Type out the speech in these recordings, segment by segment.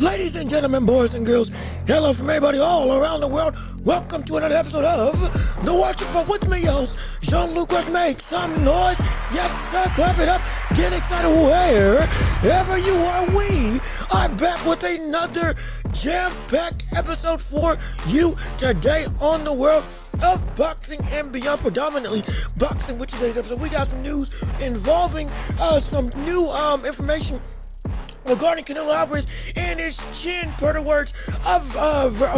Ladies and gentlemen, boys and girls, hello from everybody all around the world. Welcome to another episode of The Watch Up with me, your host, Jean-Luc. Make some noise. Yes, sir, clap it up. Get excited wherever you are. We are back with another jam-packed episode for you today on the world of boxing and beyond, predominantly boxing. With today's episode, we got some news involving some new information regarding Canelo Alvarez and his chin, per the words of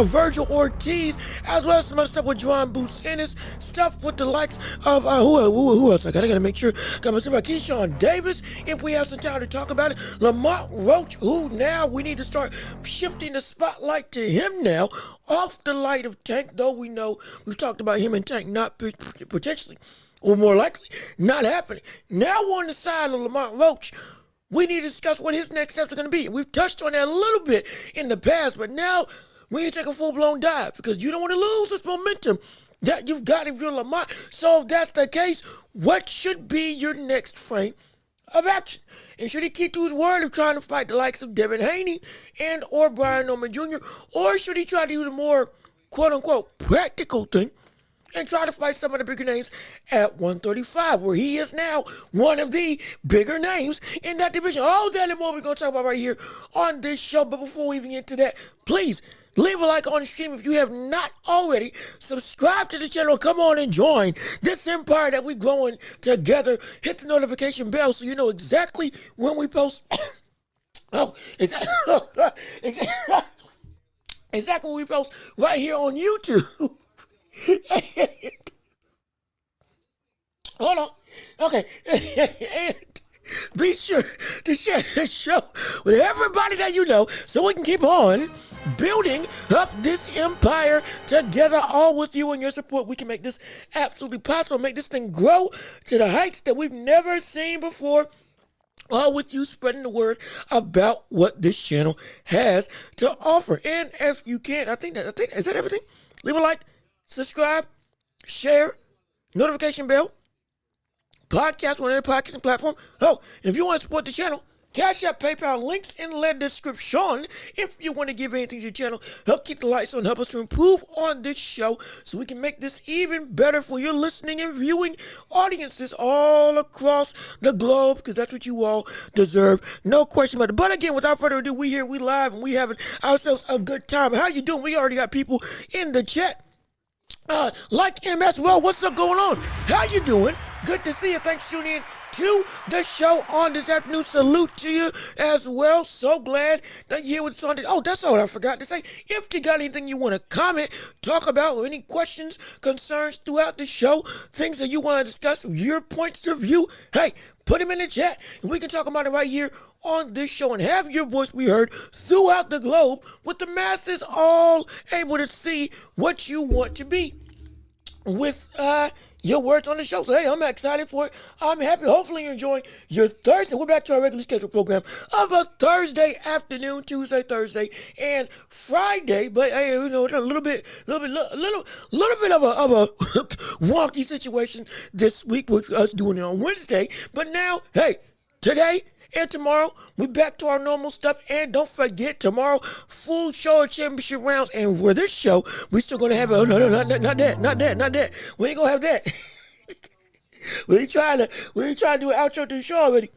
Virgil Ortiz, as well as some other stuff with Jaron Ennis, stuff with the likes of who else? I gotta make sure. Got my about Keyshawn Davis, if we have some time to talk about it. Lamont Roach, who now we need to start shifting the spotlight to him now, off the light of Tank, though we know we've talked about him and Tank not potentially, or more likely, not happening. Now on the side of Lamont Roach, we need to discuss what his next steps are going to be. We've touched on that a little bit in the past, but now we need to take a full-blown dive because you don't want to lose this momentum that you've got if you're Lamont. So if that's the case, what should be your next frame of action? And should he keep to his word of trying to fight the likes of Devin Haney and or Brian Norman Jr., or should he try to do the more quote-unquote practical thing and try to fight some of the bigger names at 135, where he is now one of the bigger names in that division? All that and more we're going to talk about right here on this show. But before we even get to that, please leave a like on the stream if you have not already. Subscribe to the channel. Come on and join this empire that we're growing together. Hit the notification bell so you know exactly when we post. Exactly when we post right here on YouTube. Hold on. Okay. And be sure to share this show with everybody that you know so we can keep on building up this empire together. All with you and your support, we can make this absolutely possible, make this thing grow to the heights that we've never seen before. All with you spreading the word about what this channel has to offer. And if you can, I think is that everything? Leave a like, subscribe, share, notification bell, podcast on every podcasting platform. Oh, and if you want to support the channel, Cash App, PayPal, links in the description. If you want to give anything to the channel, help keep the lights on, help us to improve on this show so we can make this even better for your listening and viewing audiences all across the globe, because that's what you all deserve. No question about it. But again, without further ado, we here, we live, and we having ourselves a good time. How you doing? We already got people in the chat. Like MS, well, what's up going on? How you doing? Good to see you. Thanks for tuning in to the show on this afternoon. Salute to you as well. So glad that you're here with us on this. Oh, that's all I forgot to say. If you got anything you want to comment, talk about, or any questions, concerns throughout the show, things that you want to discuss, your points of view, hey, put them in the chat, and we can talk about it right here on this show and have your voice be heard throughout the globe with the masses all able to see what you want to be with your words on the show. So hey, I'm excited for it. I'm happy. Hopefully you're enjoying your Thursday. We're back to our regularly scheduled program of a Thursday afternoon, Tuesday, Thursday, and Friday. But hey, you know, it's a little bit of a wonky situation this week with us doing it on Wednesday. But now, hey, today and tomorrow, we back to our normal stuff. And don't forget, tomorrow, full show of championship rounds. And for this show, we still going to have not that. We ain't going to have that. we ain't trying to do an outro to the show already.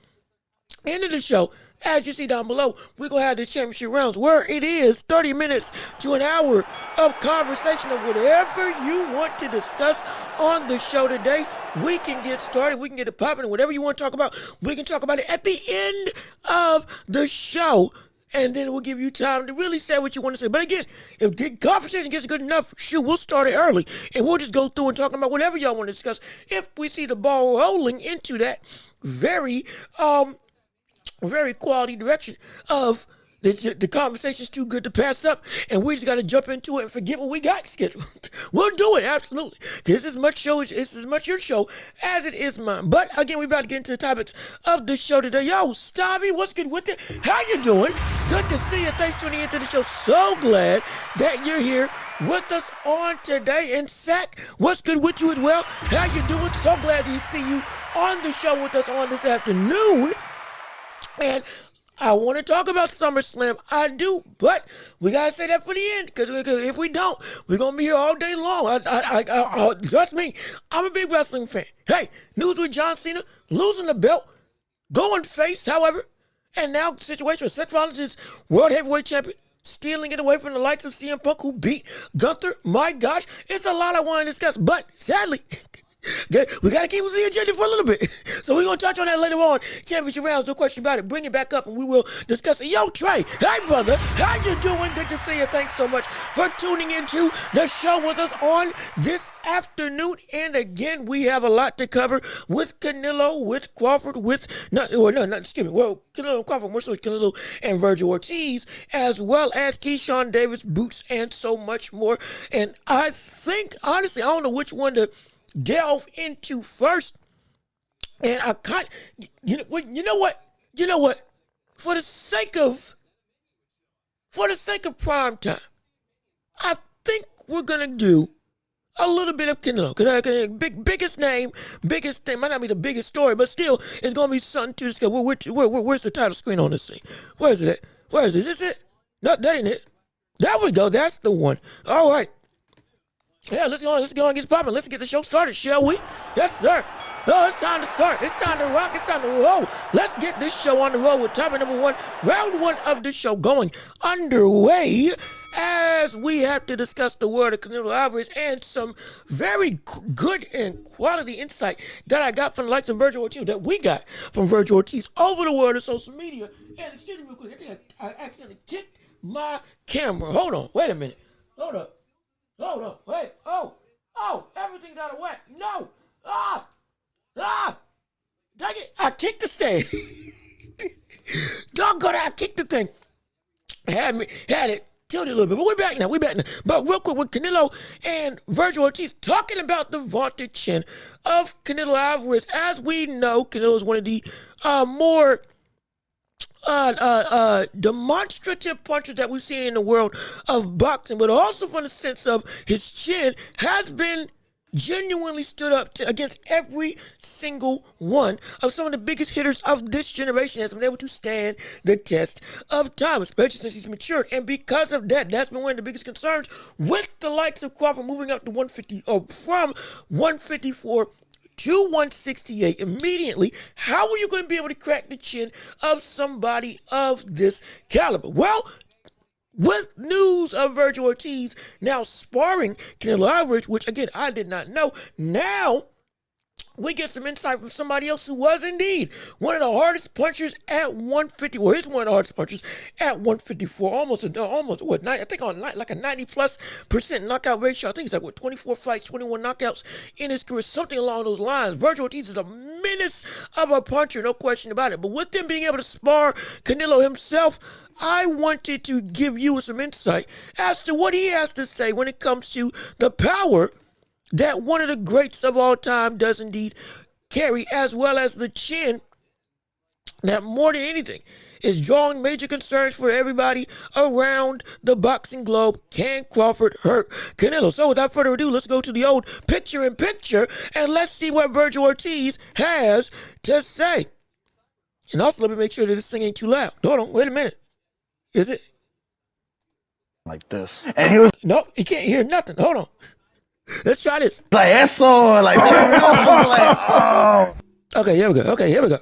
End of the show, as you see down below, we're going to have the championship rounds where it is 30 minutes to an hour of conversation of whatever you want to discuss on the show today. We can get started. We can get it popping. Whatever you want to talk about, we can talk about it at the end of the show. And then we'll give you time to really say what you want to say. But again, if the conversation gets good enough, shoot, we'll start it early. And we'll just go through and talk about whatever y'all want to discuss. If we see the ball rolling into that very quality direction of the conversation's too good to pass up, and we just got to jump into it and forget what we got scheduled. We'll do it, absolutely. This is as much your show as it is mine. But again, we're about to get into the topics of the show today. Yo, Stabby, what's good with it? How you doing? Good to see you. Thanks for tuning into the show. So glad that you're here with us on today. And Sack, what's good with you as well? How you doing? So glad to see you on the show with us on this afternoon. And I want to talk about SummerSlam. I do, but we gotta say that for the end, because if we don't, we're gonna be here all day long. Trust me, I'm a big wrestling fan. Hey, news with John Cena losing the belt, going face, however, and now the situation with Seth Rollins is World Heavyweight Champion, stealing it away from the likes of CM Punk, who beat Gunther. My gosh, it's a lot I want to discuss, but sadly, we got to keep with the agenda for a little bit. So we're going to touch on that later on. Championship rounds, no question about it. Bring it back up and we will discuss it. Yo, Trey. Hey, brother. How you doing? Good to see you. Thanks so much for tuning into the show with us on this afternoon. And again, we have a lot to cover with Canelo, with Crawford, Canelo and Crawford, more so Canelo and Virgil Ortiz, as well as Keyshawn Davis, Boots, and so much more. And I think, honestly, I don't know which one to delve into first, and I can't. You know what? For the sake of prime time, I think we're gonna do a little bit of Canelo, because biggest name, biggest thing, might not be the biggest story, but still, it's gonna be something to discuss. Where's the title screen on this thing? Where is it? Where is it? Is this it? No, that ain't it. There we go. That's the one. All right. Yeah, let's go and get popping. Let's get the show started, shall we? Yes, sir. Oh, it's time to start. It's time to rock. It's time to roll. Let's get this show on the road with topic number 1, round 1 of the show going underway, as we have to discuss the word of Canelo Alvarez and some very good and quality insight that I got from the likes of Virgil Ortiz, that we got from Virgil Ortiz over the word of social media. And excuse me real quick, I think I accidentally kicked my camera. Hold on. Wait a minute. Hold up. Wait, everything's out of whack. No, dang it, I kicked the stand. Doggone it, I kicked the thing. Had it tilted a little bit, but we're back now. But real quick, with Canelo and Virgil Ortiz talking about the vaunted chin of Canelo Alvarez. As we know, Canelo is one of the more demonstrative punches that we see in the world of boxing, but also from the sense of his chin has been genuinely stood up against every single one of some of the biggest hitters of this generation, has been able to stand the test of time, especially since he's matured. And because of that, that's been one of the biggest concerns with the likes of Crawford moving up to 150, from 154 to 168 immediately. How are you going to be able to crack the chin of somebody of this caliber? Well, with news of Virgil Ortiz now sparring Canelo Alvarez, which again I did not know, now we get some insight from somebody else who was indeed one of the hardest punchers at 150. Well, he's one of the hardest punchers at 154. Almost what? I think on like a 90+% knockout ratio. I think it's like 24 fights, 21 knockouts in his career, something along those lines. Virgil Ortiz is a menace of a puncher, no question about it. But with them being able to spar Canelo himself, I wanted to give you some insight as to what he has to say when it comes to the power that one of the greats of all time does indeed carry, as well as the chin that more than anything is drawing major concerns for everybody around the boxing globe. Can Crawford hurt Canelo? So without further ado, let's go to the old picture-in-picture and let's see what Virgil Ortiz has to say. And also let me make sure that this thing ain't too loud. Hold on, wait a minute. Is it? Like this. And he was... Nope, he can't hear nothing. Hold on. Let's try this. Like, eso, like, like, oh. Okay, here we go.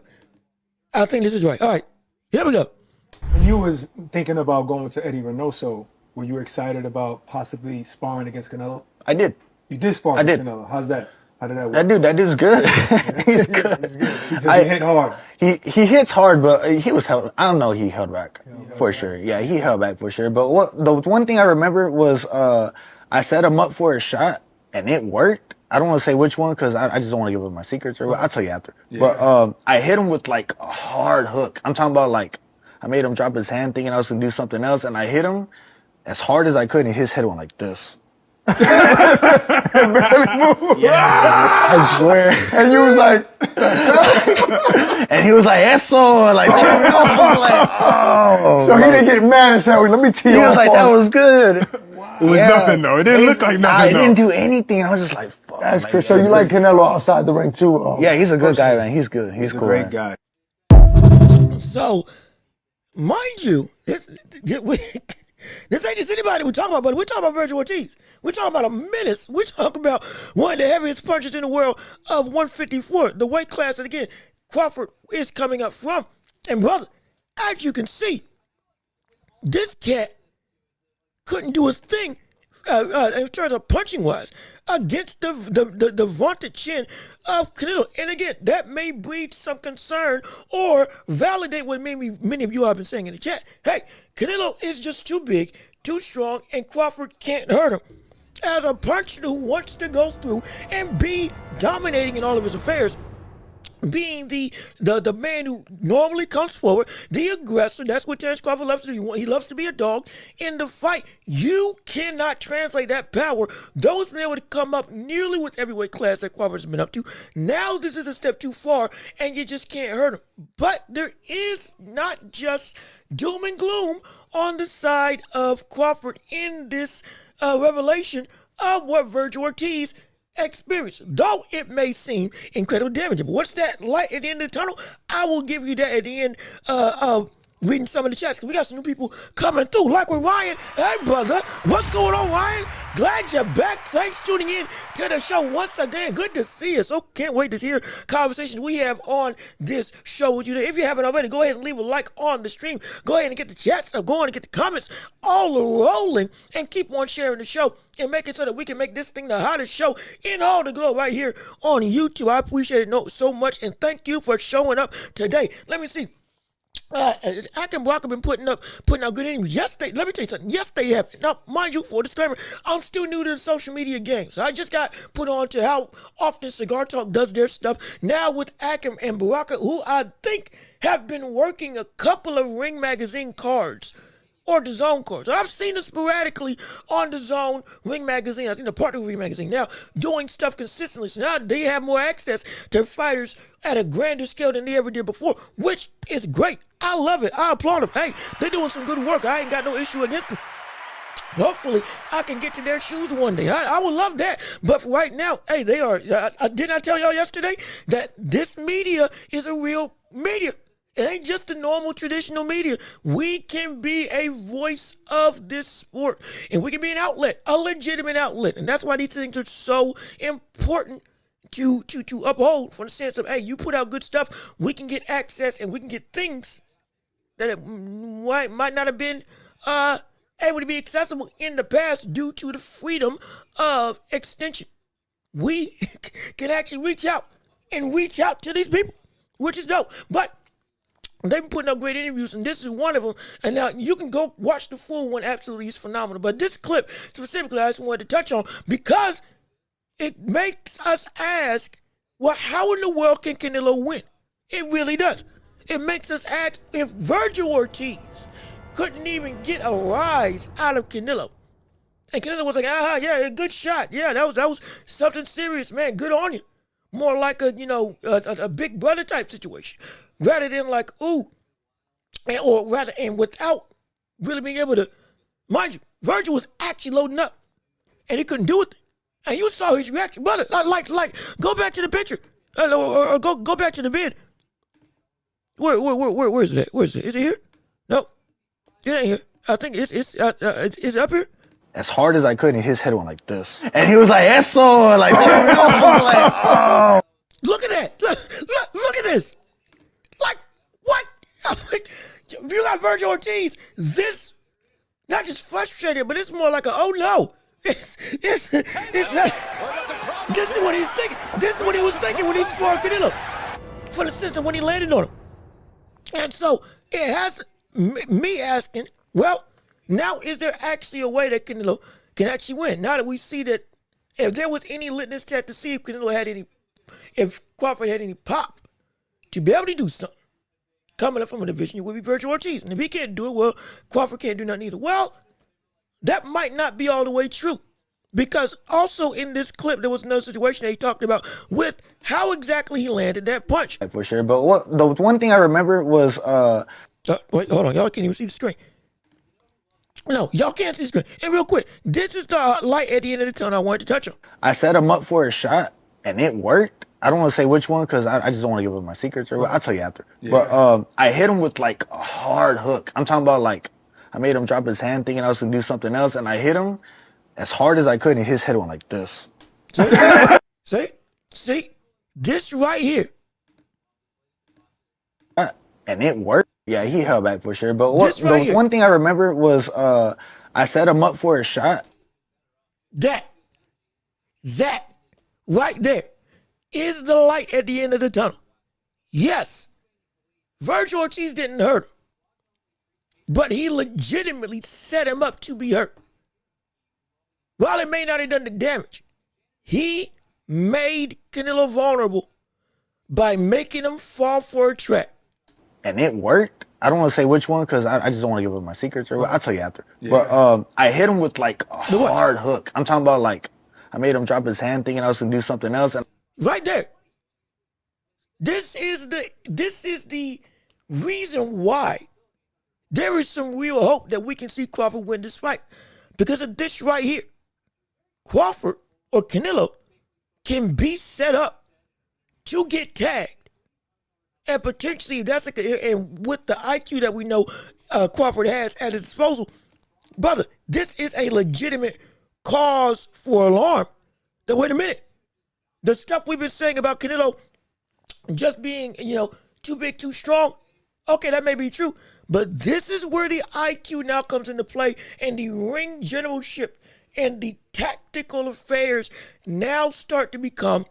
I think this is right. All right, here we go. When you was thinking about going to Eddie Reynoso, were you excited about possibly sparring against Canelo? I did. You did spar against Canelo. How's that? How did that work? That dude's good. He's good. He's good. He hit hard. He hits hard, but he was held. I don't know. He held back for sure. Yeah, he held back for sure. But the one thing I remember was I set him up for a shot and it worked. I don't want to say which one because I just don't want to give up my secrets or what. I'll tell you after. Yeah. But I hit him with like a hard hook. I'm talking about like I made him drop his hand thinking I was gonna do something else, and I hit him as hard as I could, and his head went like this. Barely moved. Yeah. I swear. And you was like, and he was like, eso, like, I was like, oh. So he didn't get mad and said, let me tee you. He was like, that was good. Wow. It was nothing though. It didn't look like nothing. I didn't do anything. I was just like, fuck. That's crazy. So you like Canelo outside the ring too? Yeah, he's a good guy, man. He's good. He's cool, a great guy. So Mind you, this ain't just anybody we're talking about, but we're talking about Virgil Ortiz. We're talking about a menace. We're talking about one of the heaviest punchers in the world of 154, the weight class that, again, Crawford is coming up from. And, brother, as you can see, this cat couldn't do a thing in terms of punching wise against the vaunted chin of Canelo. And again, that may breed some concern or validate what maybe many of you have been saying in the chat. Hey, Canelo is just too big, too strong, and Crawford can't hurt him. As a puncher who wants to go through and be dominating in all of his affairs, being the man who normally comes forward, the aggressor. That's what Terence Crawford loves to do. He loves to be a dog in the fight. You cannot translate that power. Those been able to come up nearly with every weight class that Crawford's been up to. Now this is a step too far, and you just can't hurt him. But there is not just doom and gloom on the side of Crawford in this revelation of what Virgil Ortiz experience, though it may seem incredibly damaging. But what's that light at the end of the tunnel? I will give you that at the end of reading some of the chats, because we got some new people coming through, like with Ryan. Hey, brother, what's going on, Ryan? Glad you're back. Thanks for tuning in to the show once again. Good to see us. Oh, can't wait to hear conversations we have on this show with you. If you haven't already, go ahead and leave a like on the stream. Go ahead and get the chats up, go on and get the comments all rolling, and keep on sharing the show and make it so that we can make this thing the hottest show in all the globe right here on YouTube. I appreciate it so much, and thank you for showing up today. Let me see. Akim Brock have been putting out good interviews. Yesterday, let me tell you something. Yesterday happened. Now, mind you, for disclaimer, I'm still new to the social media game. So I just got put on to how often Cigar Talk does their stuff. Now with Akim and Baraka, who I think have been working a couple of Ring Magazine cards or the Zone cards. I've seen it sporadically on the Zone Ring Magazine. I think the partner with Ring Magazine now doing stuff consistently. So now they have more access to fighters at a grander scale than they ever did before, which is great. I love it. I applaud them. Hey, they're doing some good work. I ain't got no issue against them. Hopefully, I can get to their shoes one day. I would love that. But for right now, hey, they are. Didn't I tell y'all yesterday that this media is a real media? It ain't just the normal traditional media. We can be a voice of this sport, and we can be an outlet, a legitimate outlet. And that's why these things are so important to uphold, from the sense of, hey, you put out good stuff, we can get access and we can get things that it might not have been able to be accessible in the past due to the freedom of extension. We can actually reach out to these people, which is dope. But they've been putting up great interviews, and this is one of them. And now you can go watch the full one. Absolutely, it's phenomenal. But this clip specifically, I just wanted to touch on because it makes us ask, well, how in the world can Canelo win? It really does. It makes us ask if Virgil Ortiz couldn't even get a rise out of Canelo. And Canelo was like, yeah, good shot. Yeah, that was something serious, man. Good on you. More like a big brother type situation, rather than like, and without really being able to, mind you, Virgil was actually loading up, and he couldn't do it. And you saw his reaction, brother. Like, go back to the picture, or go back to the bed. Where is it? Where is it? Is it here? No, it ain't here. I think it's up here. As hard as I could, and his head went like this. And he was like, eso, like, I was like, oh. Look at that. Look at this. Like, what? If you got Virgil Ortiz, this, not just frustrated, but it's more like a, oh no. It's not. This is what he's thinking. This is what he was thinking when he sparred Canelo. For the sense of when he landed on him. And so, it has me asking, well, now, is there actually a way that Canelo can actually win? Now that we see that if there was any litmus test to see if Crawford had any pop to be able to do something coming up from a division, it would be Virgil Ortiz. And if he can't do it, well, Crawford can't do nothing either. Well, that might not be all the way true. Because also in this clip, there was another situation that he talked about with how exactly he landed that punch. For sure. But the one thing I remember was... wait, hold on. Y'all can't even see the screen. No, y'all can't see the screen. And real quick, this is the light at the end of the tunnel I wanted to touch on. I set him up for a shot, and it worked. I don't want to say which one because I just don't want to give up my secrets. Or I'll tell you after. Yeah. But I hit him with like a hard hook. I'm talking about like I made him drop his hand thinking I was gonna do something else, and I hit him as hard as I could, and his head went like this. See, this right here. And it worked. Yeah, he held back for sure. But one thing I remember was I set him up for a shot. That right there is the light at the end of the tunnel. Yes, Virgil Ortiz didn't hurt him, but he legitimately set him up to be hurt. While it may not have done the damage, he made Canelo vulnerable by making him fall for a trap. And it worked. I don't want to say which one because I just don't want to give up my secrets. Or I'll tell you after. Yeah. But I hit him with like a hard hook. I'm talking about like I made him drop his hand thinking I was gonna do something else. And right there. This is the reason why there is some real hope that we can see Crawford win this fight. Because of this right here. Crawford or Canelo can be set up to get tagged. And potentially, and with the IQ that we know Crawford has at his disposal, brother, this is a legitimate cause for alarm. That wait a minute, the stuff we've been saying about Canelo just being, too big, too strong, okay, that may be true, but this is where the IQ now comes into play, and the ring generalship and the tactical affairs now start to become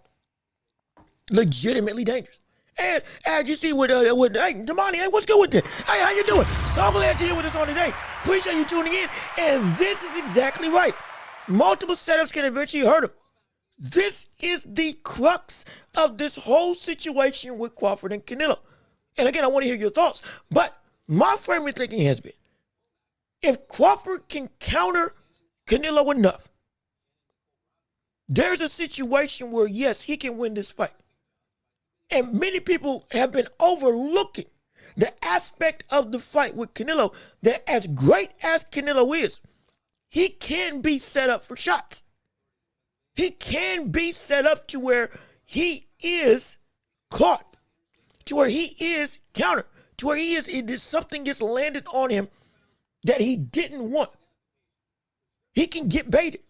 legitimately dangerous. And as you see hey, Damani, hey, what's good with that? Hey, how you doing? So glad you're here with us on today. Appreciate you tuning in. And this is exactly right. Multiple setups can eventually hurt him. This is the crux of this whole situation with Crawford and Canelo. And again, I want to hear your thoughts. But my frame of thinking has been, if Crawford can counter Canelo enough, there's a situation where, yes, he can win this fight. And many people have been overlooking the aspect of the fight with Canelo that as great as Canelo is, he can be set up for shots. He can be set up to where he is caught, to where he is countered, to where something gets landed on him that he didn't want. He can get baited.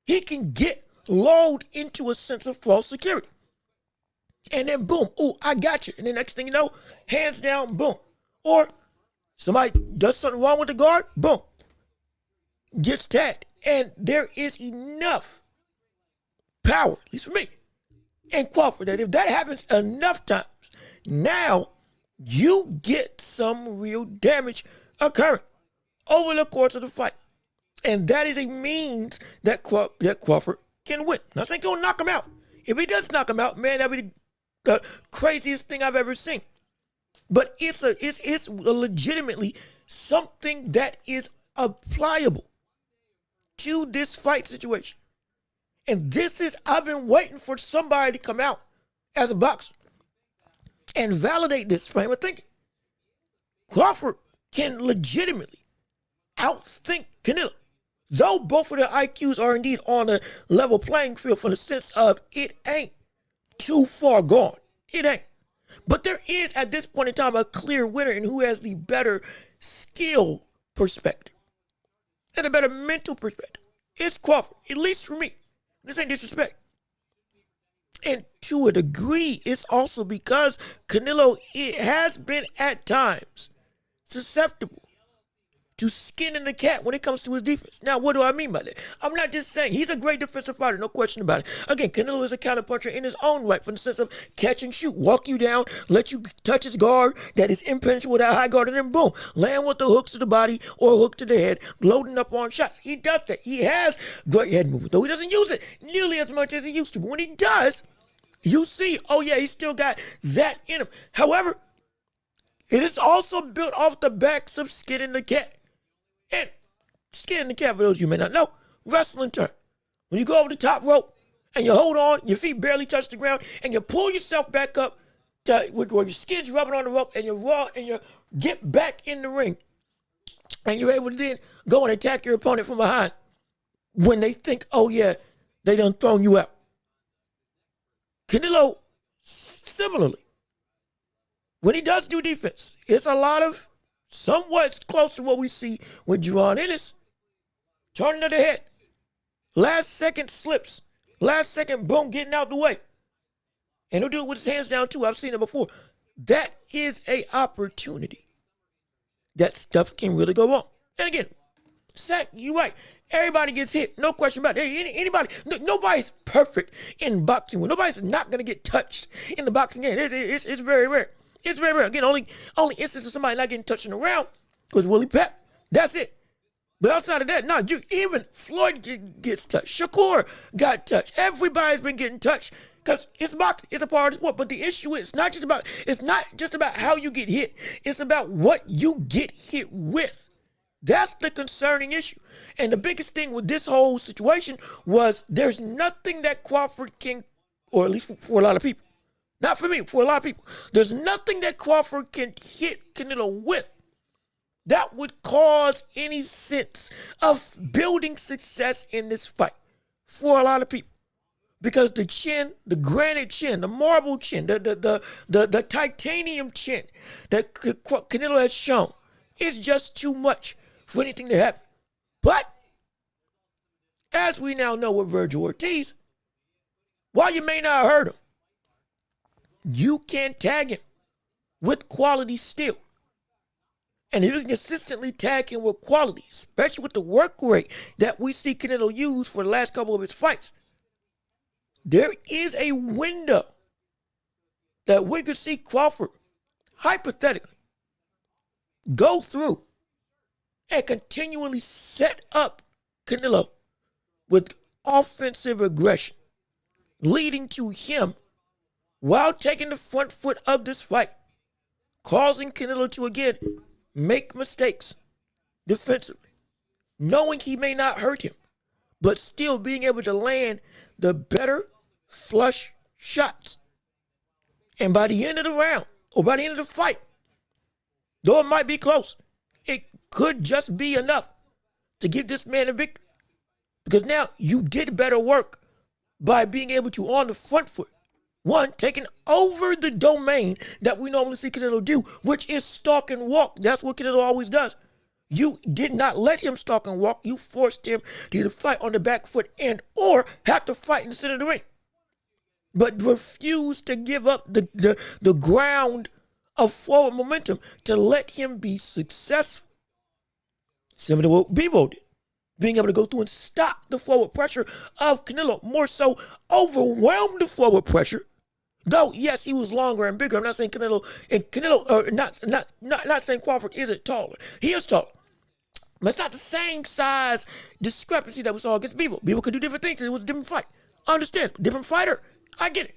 He can get lulled into a sense of false security. And then boom, oh, I got you. And the next thing you know, hands down, boom. Or somebody does something wrong with the guard, boom, gets tagged. And there is enough power, at least for me, and Crawford, that if that happens enough times, now you get some real damage occurring over the course of the fight. And that is a means that Crawford can win. Not saying he'll knock him out. If he does knock him out, man, that'd be the craziest thing I've ever seen. But it's legitimately something that is applicable to this fight situation. And I've been waiting for somebody to come out as a boxer and validate this frame of thinking. Crawford can legitimately outthink Canelo. Though both of their IQs are indeed on a level playing field from the sense of it ain't too far gone. It ain't. But there is, at this point in time, a clear winner in who has the better skill perspective and a better mental perspective. It's Crawford, at least for me. This ain't disrespect. And to a degree, it's also because Canelo has been at times susceptible to skinning the cat when it comes to his defense. Now, what do I mean by that? I'm not just saying he's a great defensive fighter, no question about it. Again, Canelo is a counterpuncher in his own right, from the sense of catch and shoot, walk you down, let you touch his guard that is impenetrable with that high guard, and then boom, land with the hooks to the body or hook to the head, loading up on shots. He does that. He has great head movement, though he doesn't use it nearly as much as he used to. But when he does, you see, oh yeah, he's still got that in him. However, it is also built off the backs of skinning the cat. And skinning the cat, for those you may not know, wrestling term. When you go over the top rope and you hold on, your feet barely touch the ground, and you pull yourself back up to where your skin's rubbing on the rope, and you get back in the ring, and you're able to then go and attack your opponent from behind when they think, oh yeah, they done thrown you out. Canelo similarly, when he does do defense, it's a lot of somewhat close to what we see with Jaron Ennis. Turning to the head. Last second slips. Last second, boom, getting out the way. And he'll do it with his hands down too. I've seen it before. That is a opportunity. That stuff can really go wrong. And again, sack, you're right. Everybody gets hit. No question about it. Anybody, nobody's perfect in boxing. Nobody's not going to get touched in the boxing game. It's very rare. It's very rare. Again, only instance of somebody not getting touched in the round was Willie Pep. That's it. But outside of that, no, even Floyd gets touched. Shakur got touched. Everybody's been getting touched because it's boxing. It's a part of the sport. But the issue is it's not just about how you get hit. It's about what you get hit with. That's the concerning issue. And the biggest thing with this whole situation was there's nothing that Crawford can, or at least for a lot of people, not for me, for a lot of people, there's nothing that Crawford can hit Canelo with that would cause any sense of building success in this fight for a lot of people. Because the chin, the granite chin, the marble chin, the titanium chin that Canelo has shown is just too much for anything to happen. But as we now know with Virgil Ortiz, while you may not hurt him, you can tag him with quality still. And if you can consistently tag him with quality, especially with the work rate that we see Canelo use for the last couple of his fights, there is a window that we could see Crawford, hypothetically, go through and continually set up Canelo with offensive aggression, leading to him, while taking the front foot of this fight, causing Canelo to again make mistakes defensively, knowing he may not hurt him, but still being able to land the better flush shots. And by the end of the round, or by the end of the fight, though it might be close, it could just be enough to give this man a victory. Because now you did better work by being able to, on the front foot, one, taking over the domain that we normally see Canelo do, which is stalk and walk. That's what Canelo always does. You did not let him stalk and walk. You forced him to either fight on the back foot and or have to fight in the center of the ring. But refused to give up the ground of forward momentum to let him be successful. Similar to what Bebo did. Being able to go through and stop the forward pressure of Canelo. More so, overwhelm the forward pressure. Though, yes, he was longer and bigger. I'm not saying not saying Crawford isn't taller. He is taller. But it's not the same size discrepancy that we saw against Bebo. Bebo could do different things. It was a different fight. I understand. Different fighter. I get it.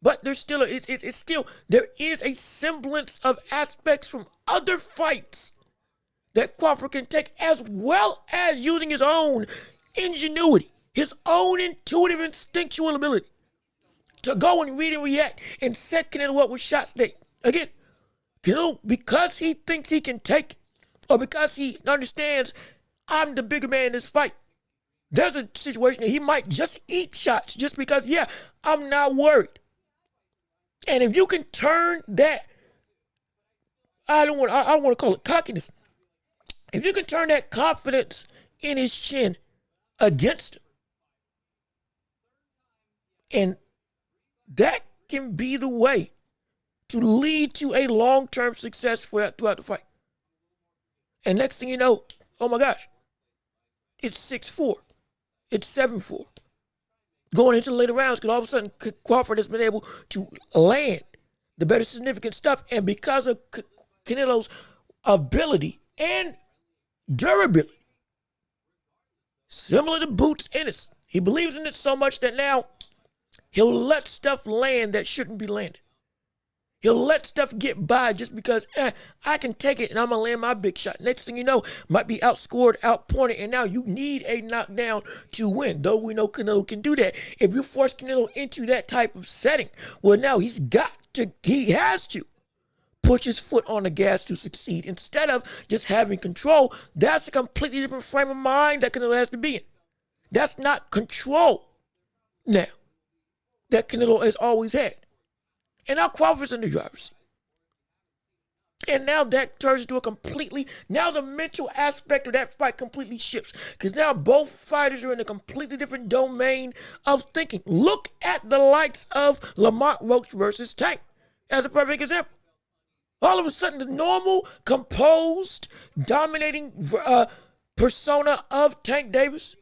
But there's still, there is a semblance of aspects from other fights that Crawford can take, as well as using his own ingenuity, his own intuitive, instinctual ability to go and read and react and set Canelo up with shots that, again, Canelo, because he thinks he can take, or because he understands I'm the bigger man in this fight, there's a situation that he might just eat shots just because, yeah, I'm not worried. And if you can turn that, I don't want to call it cockiness. If you can turn that confidence in his chin against him, and that can be the way to lead to a long-term success throughout the fight. And next thing you know, oh my gosh, it's 6-4. It's 7-4. Going into the later rounds, because all of a sudden Crawford has been able to land the better significant stuff. And because of Canelo's ability and durability, similar to Boots Ennis, he believes in it so much that now he'll let stuff land that shouldn't be landed. He'll let stuff get by just because I can take it and I'm going to land my big shot. Next thing you know, might be outscored, outpointed, and now you need a knockdown to win. Though we know Canelo can do that. If you force Canelo into that type of setting, well, now he has to push his foot on the gas to succeed. Instead of just having control, that's a completely different frame of mind that Canelo has to be in. That's not control now that Canelo has always had. And now Crawford's in the driver's seat. And now that turns into now the mental aspect of that fight completely shifts. Because now both fighters are in a completely different domain of thinking. Look at the likes of Lamont Roach versus Tank as a perfect example. All of a sudden, the normal, composed, dominating persona of Tank Davis,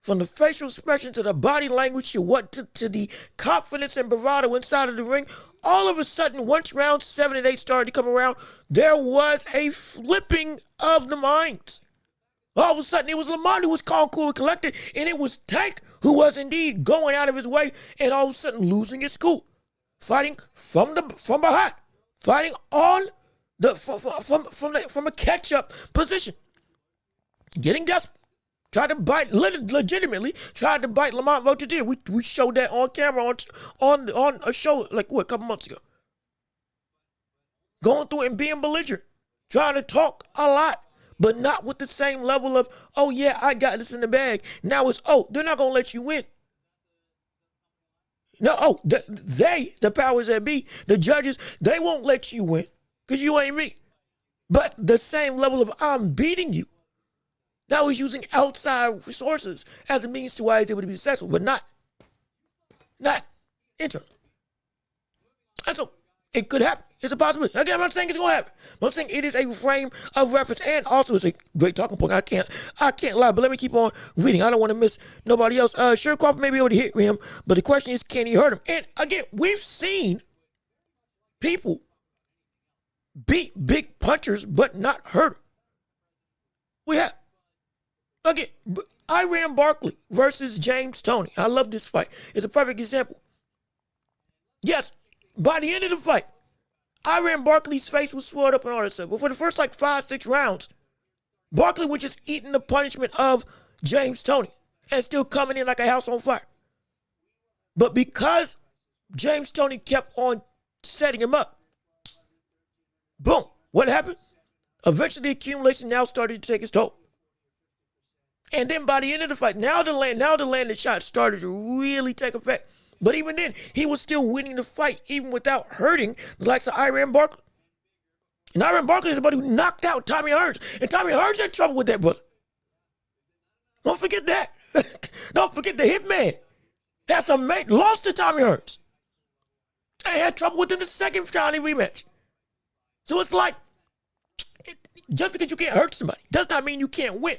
from the facial expression to the body language to the confidence and bravado inside of the ring, all of a sudden, once rounds 7 and 8 started to come around, there was a flipping of the minds. All of a sudden, it was Lamont who was calm, cool, and collected, and it was Tank who was indeed going out of his way and all of a sudden losing his cool, fighting from behind, fighting on from a catch-up position, getting desperate. Legitimately tried to bite Lamont Roach. We showed that on camera on a show a couple months ago. Going through and being belligerent, trying to talk a lot, but not with the same level of, oh yeah, I got this in the bag. Now it's, oh, they're not gonna let you win. No, the powers that be, the judges, they won't let you win because you ain't me. But the same level of I'm beating you. Now he's using outside resources as a means to why he's able to be successful, but not internal. And so it could happen. It's a possibility. Again, I'm not saying it's going to happen. I'm saying it is a frame of reference, and also it's a great talking point. I can't lie, but let me keep on reading. I don't want to miss nobody else. Sure, Crawford may be able to hit him, but the question is, can he hurt him? And again, we've seen people beat big punchers, but not hurt him. We have. Again, Iran Barkley versus James Toney. I love this fight. It's a perfect example. Yes, by the end of the fight, Iran Barkley's face was swelled up and all that stuff. But for the first 5-6 rounds, Barkley was just eating the punishment of James Toney and still coming in like a house on fire. But because James Toney kept on setting him up, boom, what happened? Eventually, the accumulation now started to take its toll. And then by the end of the fight, now the landed shots started to really take effect. But even then, he was still winning the fight, even without hurting the likes of Iran Barkley. And Iran Barkley is the buddy who knocked out Tommy Hearns. And Tommy Hearns had trouble with that brother. Don't forget that. Don't forget the hitman. That's a mate, lost to Tommy Hearns. And had trouble with him the second Johnny rematch. So it's like, just because you can't hurt somebody does not mean you can't win.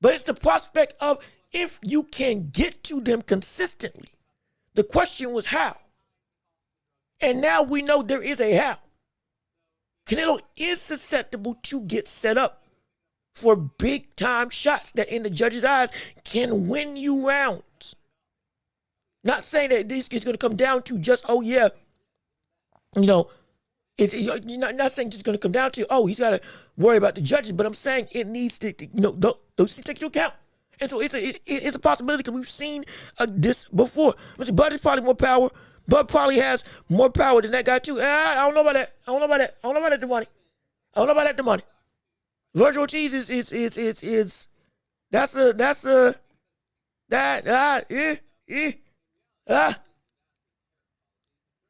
But it's the prospect of if you can get to them consistently. The question was how. And now we know there is a how. Canelo is susceptible to get set up for big time shots that in the judge's eyes can win you rounds. Not saying that this is going to come down to just, oh yeah, you're not saying it's going to come down to, oh, he's got to worry about the judges, but I'm saying it needs to, those things take into account. And so it's a possibility because we've seen this before. Bud is probably more power. Bud probably has more power than that guy too. I don't know about that. I don't know about that demonic. I don't know about that demonic. Virgil Ortiz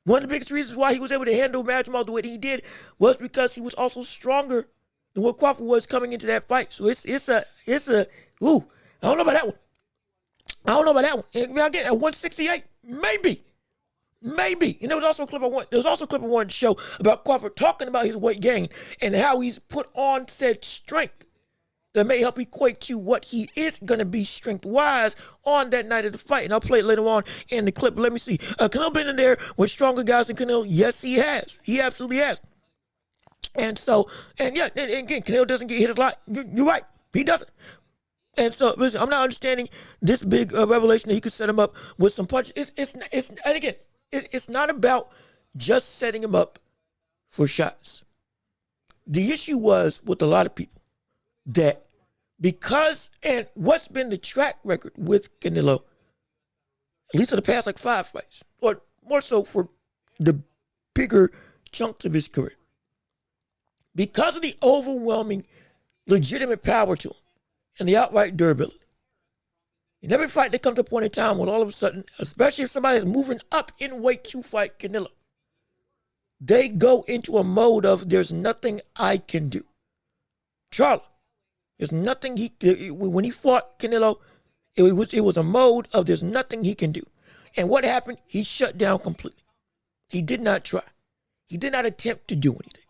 one of the biggest reasons why he was able to handle Madrimal the way that he did was because he was also stronger than what Crawford was coming into that fight. So I don't know about that one. I don't know about that one. And again, at 168, maybe. And there was also a clip I wanted to show about Crawford talking about his weight gain and how he's put on said strength that may help equate to what he is going to be strength-wise on that night of the fight. And I'll play it later on in the clip. Let me see. Canelo been in there with stronger guys than Canelo? Yes, he has. He absolutely has. And again, Canelo doesn't get hit a lot. You're right. He doesn't. And so, listen, I'm not understanding this big revelation that he could set him up with some punches. It's not about just setting him up for shots. The issue was with a lot of people that and what's been the track record with Canelo, at least for the past 5 fights, or more so for the bigger chunks of his career, because of the overwhelming legitimate power to him and the outright durability. In every fight, there comes a point in time when all of a sudden, especially if somebody is moving up in weight to fight Canelo, they go into a mode of there's nothing I can do. Charlie, there's nothing when he fought Canelo, it was a mode of there's nothing he can do. And what happened? He shut down completely. He did not try. He did not attempt to do anything.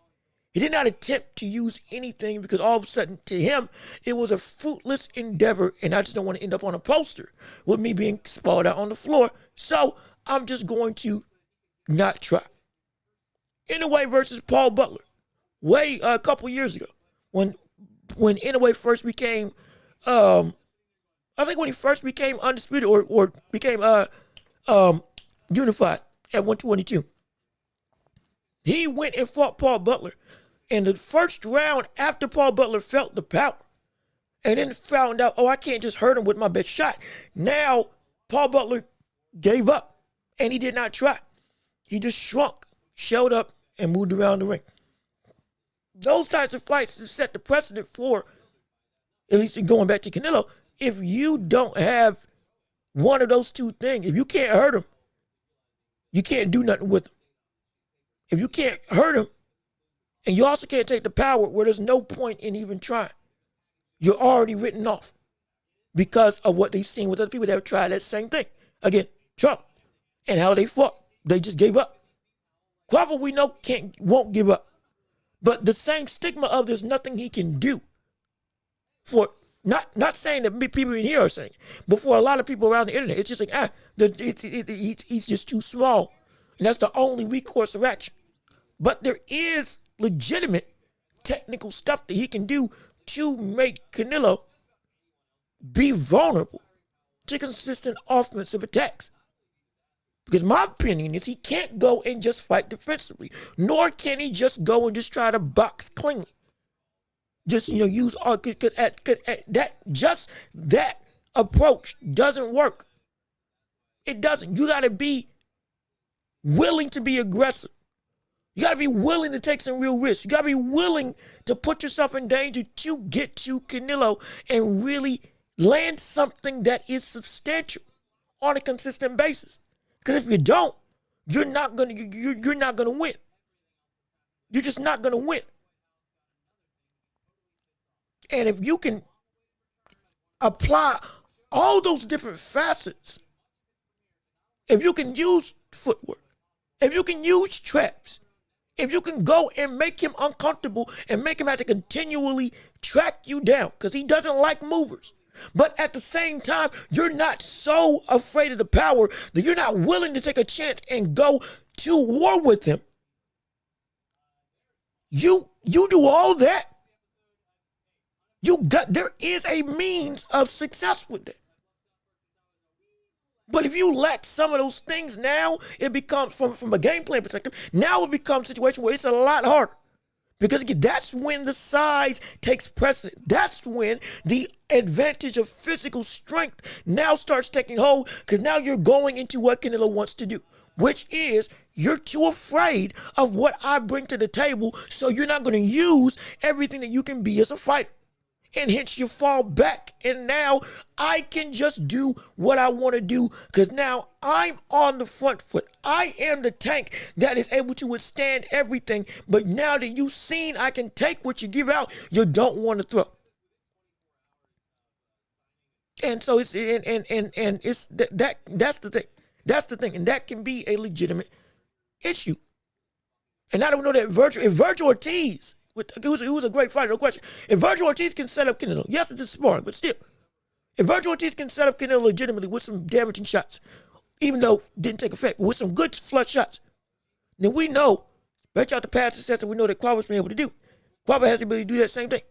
He did not attempt to use anything because all of a sudden, to him, it was a fruitless endeavor, and I just don't want to end up on a poster with me being sprawled out on the floor. So I'm just going to not try. Inoue versus Paul Butler, a couple years ago, when Inoue first became, I think when he first became undisputed or became unified at 122, he went and fought Paul Butler. In the first round, after Paul Butler felt the power and then found out, I can't just hurt him with my best shot. Now, Paul Butler gave up and he did not try. He just shrunk, shelled up, and moved around the ring. Those types of fights set the precedent for, at least going back to Canelo, if you don't have one of those two things, if you can't hurt him, you can't do nothing with him. If you can't hurt him, and you also can't take the power where there's no point in even trying, you're already written off because of what they've seen with other people that have tried that same thing. Again, Trump and how they fought. They just gave up. Crawford, we know, won't give up. But the same stigma of there's nothing he can do for, not saying that people in here are saying, but for a lot of people around the internet, it's just like, he's just too small. And that's the only recourse of action. But there is legitimate technical stuff that he can do to make Canelo be vulnerable to consistent offensive attacks. Because my opinion is he can't go and just fight defensively, nor can he just go and just try to box cleanly. Just, use all, because that approach doesn't work. It doesn't. You got to be willing to be aggressive. You got to be willing to take some real risks. You got to be willing to put yourself in danger to get to Canelo and really land something that is substantial on a consistent basis. Because if you don't, you're not gonna win. You're just not gonna win. And if you can apply all those different facets, if you can use footwork, if you can use traps, if you can go and make him uncomfortable and make him have to continually track you down because he doesn't like movers. But at the same time, you're not so afraid of the power that you're not willing to take a chance and go to war with him. You do all that. There is a means of success with that. But if you lack some of those things, now it becomes, from a game plan perspective, now it becomes a situation where it's a lot harder. Because again, that's when the size takes precedent. That's when the advantage of physical strength now starts taking hold, because now you're going into what Canelo wants to do, which is you're too afraid of what I bring to the table, so you're not going to use everything that you can be as a fighter. And hence you fall back. And now I can just do what I want to do because now I'm on the front foot. I am the tank that is able to withstand everything. But now that you've seen I can take what you give out, you don't want to throw. And so it's that's the thing. That's the thing. And that can be a legitimate issue. And I don't know that Virgil Ortiz, who's a great fighter, no question. If Virgil Ortiz can set up Canelo, yes, it's smart, but still, if Virgil Ortiz can set up Canelo legitimately with some damaging shots, even though it didn't take effect, but with some good flush shots, then we know, bet you out the past success that we know that Crawford's been able to do. Crawford has the ability to do that same thing.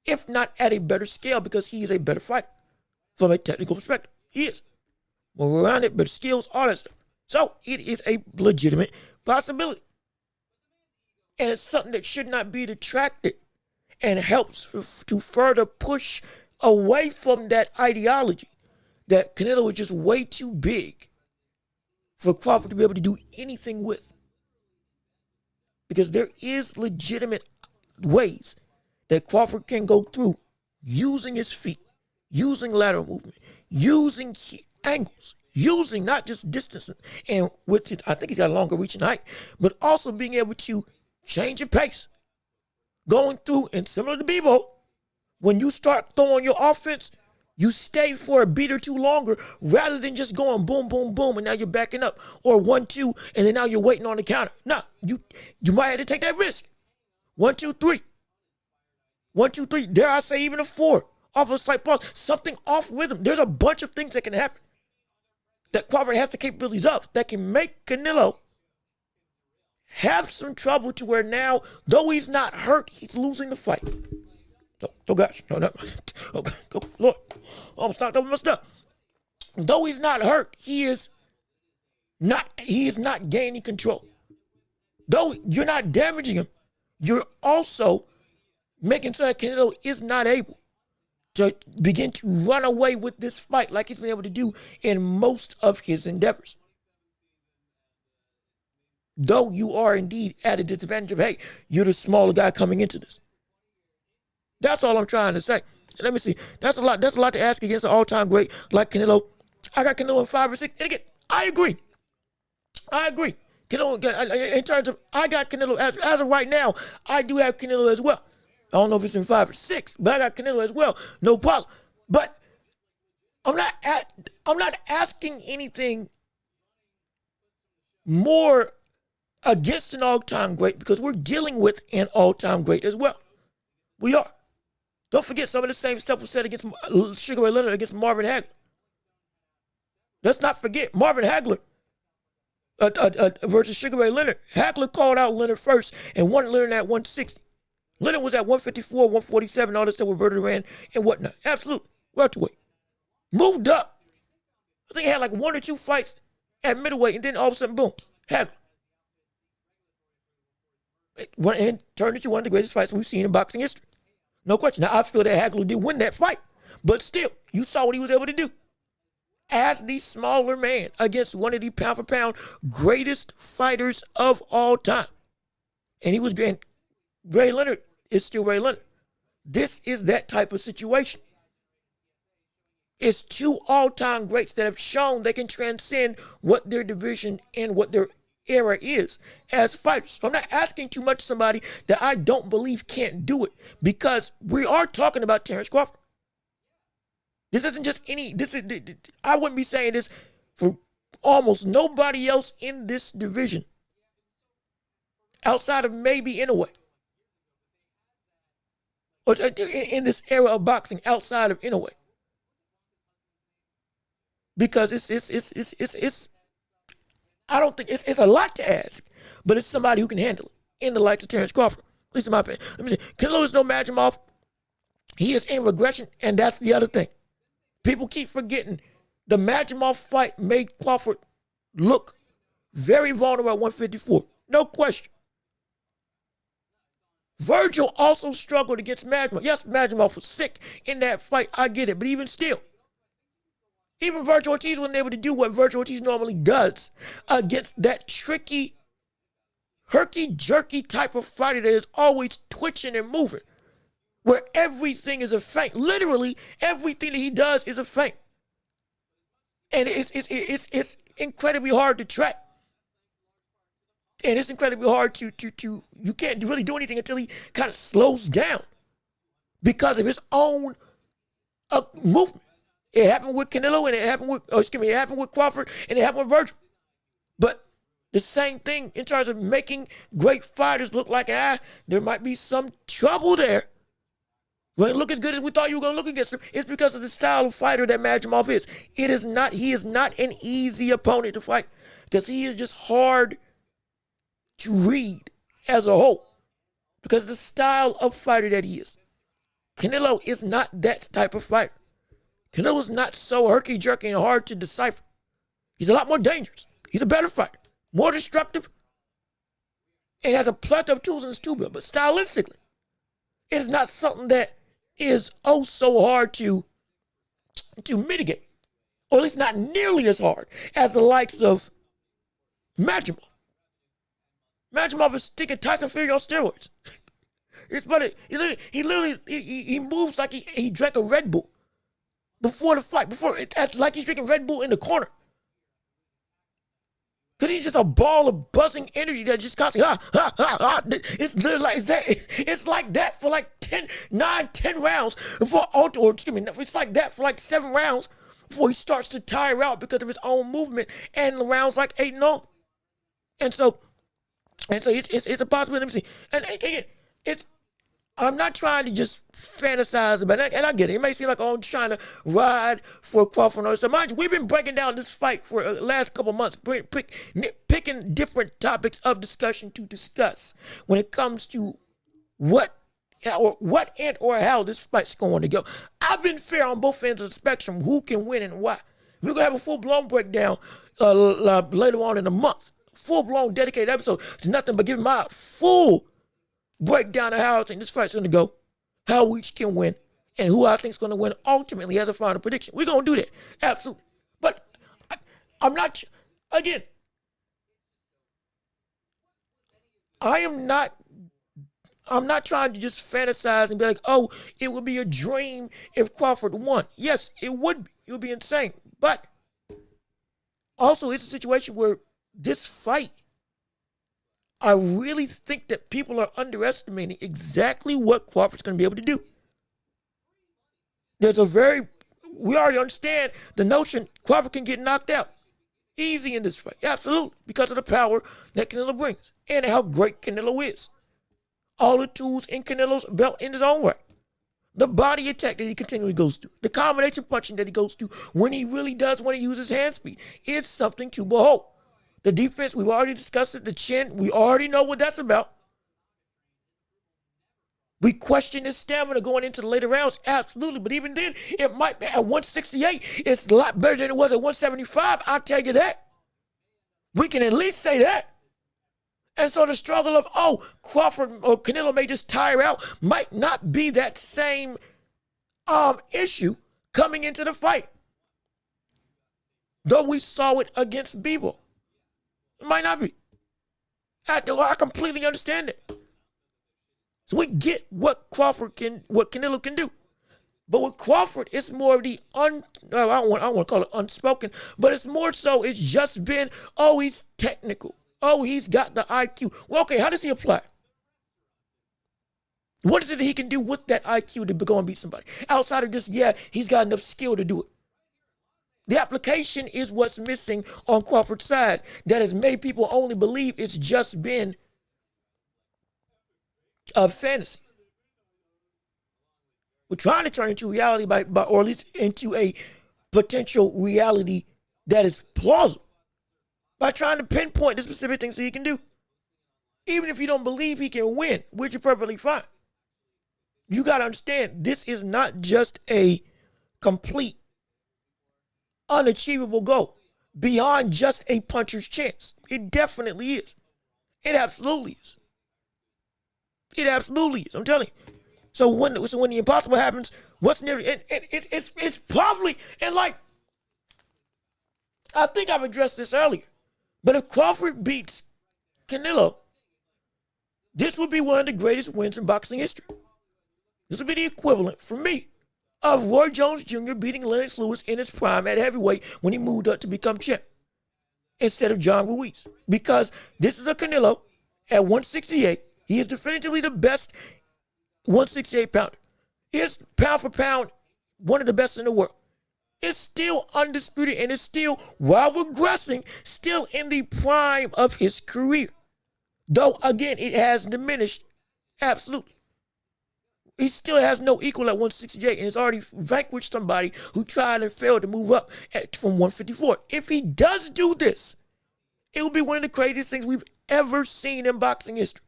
If not at a better scale, because he is a better fighter from a technical perspective. He is. More around it, better skills, all that stuff. So it is a legitimate possibility. And it's something that should not be detracted and helps to further push away from that ideology that Canelo is just way too big for Crawford to be able to do anything with. Because there is legitimate ways that Crawford can go through using his feet, using lateral movement, using angles, using not just distance, and with it, I think he's got a longer reach and height, but also being able to change your pace. Going through, and similar to Bebo, when you start throwing your offense, you stay for a beat or two longer rather than just going boom, boom, boom, and now you're backing up, or 1-2, and then now you're waiting on the counter. Nah, you might have to take that risk. 1, 2, 3. 1, 2, 3. Dare I say even a 4 off a slight pause. Something off rhythm. There's a bunch of things that can happen that Crawford has the capabilities of that can make Canelo have some trouble to where now, though he's not hurt, he's losing the fight. Oh gosh, no. Oh, Lord, I'm stopped over my stuff. Though he's not hurt, he is not gaining control. Though you're not damaging him, you're also making sure that Canelo is not able to begin to run away with this fight like he's been able to do in most of his endeavors. Though you are indeed at a disadvantage of, hey, you're the smaller guy coming into this. That's all I'm trying to say. Let me see. That's a lot to ask against an all-time great like Canelo. I got Canelo in 5 or 6. And again, I agree. Canelo, in terms of, I got Canelo, as of right now, I do have Canelo as well. I don't know if it's in 5 or 6, but I got Canelo as well. No problem. But I'm not asking anything more against an all-time great because we're dealing with an all-time great as well. We are. Don't forget some of the same stuff was said against Sugar Ray Leonard against Marvin Hagler. Let's not forget Marvin Hagler versus Sugar Ray Leonard. Hagler called out Leonard first and wanted Leonard at 160. Leonard was at 154, 147, all this stuff with Bertie ran and whatnot. Absolutely. Welterweight. Moved up. I think he had like 1 or 2 fights at middleweight, and then all of a sudden, boom, Hagler. And turned into one of the greatest fights we've seen in boxing history. No question. Now, I feel that Hagler did win that fight, but still, you saw what he was able to do. As the smaller man against one of the pound-for-pound greatest fighters of all time. And he was great. Ray Leonard is still Ray Leonard. This is that type of situation. It's 2 all-time greats that have shown they can transcend what their division and what their era is as fighters. So I'm not asking too much of somebody that I don't believe can't do it, because we are talking about Terrence Crawford. This isn't just I wouldn't be saying this for almost nobody else in this division outside of maybe Inoue. Or in this era of boxing outside of Inoue. Because it's I don't think it's a lot to ask, but it's somebody who can handle it in the likes of Terrence Crawford. At least in my opinion. Let me see. Canelo is no match him off. He is in regression, and that's the other thing. People keep forgetting the match him off fight made Crawford look very vulnerable at 154. No question. Virgil also struggled against Magma. Yes, Magma was sick in that fight. I get it, but even still. Even Virgil Ortiz wasn't able to do what Virgil Ortiz normally does against that tricky, herky-jerky type of fighter that is always twitching and moving, where everything is a feint. Literally, everything that he does is a feint. And it's incredibly hard to track. And it's incredibly hard to you can't really do anything until he kind of slows down because of his own movement. It happened with Canelo, and it happened with Crawford, and it happened with Virgil. But the same thing in terms of making great fighters look like, there might be some trouble there. When it look as good as we thought you were going to look against him, it's because of the style of fighter that Magimov is. He is not an easy opponent to fight because he is just hard to read as a whole because of the style of fighter that he is. Canelo is not that type of fighter. Canelo's not so herky-jerky and hard to decipher. He's a lot more dangerous. He's a better fighter, more destructive, and has a plethora of tools in his tool belt. But stylistically, it's not something that is so hard to mitigate, or at least not nearly as hard as the likes of Magimov. Magimov is sticking Tyson Fury on steroids. It's funny. He moves like he drank a Red Bull. before the fight, like he's drinking Red Bull in the corner. Cause he's just a ball of buzzing energy that just constantly, It's literally like, it's like that for like 10 rounds before, it's like that for like 7 rounds before he starts to tire out because of his own movement, and the rounds like 8-0. And so it's a possibility. Let me see. And again, I'm not trying to just fantasize about it, and I get it. It may seem like, I'm trying to ride for Crawford. So mind you, we've been breaking down this fight for the last couple months, picking different topics of discussion to discuss when it comes to what and or how this fight's going to go. I've been fair on both ends of the spectrum, who can win and why. We're going to have a full-blown breakdown later on in the month. Full-blown dedicated episode to nothing but giving my full breakdown of how I think this fight's going to go, how we each can win, and who I think is going to win ultimately as a final prediction. We're going to do that. Absolutely. But I'm not, again, I'm not trying to just fantasize and be like, oh, it would be a dream if Crawford won. Yes, it would be. It would be insane. But also, it's a situation where this fight, I really think that people are underestimating exactly what Crawford's going to be able to do. We already understand the notion Crawford can get knocked out easy in this fight. Absolutely. Because of the power that Canelo brings and how great Canelo is. All the tools in Canelo's belt in his own right. The body attack that he continually goes through. The combination punching that he goes through when he uses hand speed. It's something to behold. The defense, we've already discussed it. The chin, we already know what that's about. We question his stamina going into the later rounds, absolutely. But even then, it might be at 168. It's a lot better than it was at 175. I'll tell you that. We can at least say that. And so the struggle of, Crawford or Canelo may just tire out might not be that same issue coming into the fight. Though we saw it against Bebo. It might not be. I completely understand it. So we get what Canelo can do. But with Crawford, it's more of the I don't want to call it unspoken, but it's more so it's just been, he's technical. He's got the IQ. Well, okay, how does he apply? What is it that he can do with that IQ to go and beat somebody? Outside of just, he's got enough skill to do it. The application is what's missing on Crawford's side that has made people only believe it's just been a fantasy. We're trying to turn into reality or at least into a potential reality that is plausible by trying to pinpoint the specific things that he can do. Even if you don't believe he can win, which is perfectly fine. You got to understand, this is not just a complete unachievable goal beyond just a puncher's chance. It definitely is. It absolutely is. It absolutely is. I'm telling you. So when the impossible happens, what's near and it's probably, and like I think I've addressed this earlier, but if Crawford beats Canelo, this would be one of the greatest wins in boxing history. This would be the equivalent for me of Roy Jones Jr. beating Lennox Lewis in his prime at heavyweight when he moved up to become champ instead of John Ruiz. Because this is a Canelo at 168. He is definitively the best 168 pounder. He is pound for pound one of the best in the world. It's still undisputed and it's still, while regressing, still in the prime of his career. Though, again, it has diminished. Absolutely. He still has no equal at 168 and has already vanquished somebody who tried and failed to move up from 154. If he does do this, it will be one of the craziest things we've ever seen in boxing history.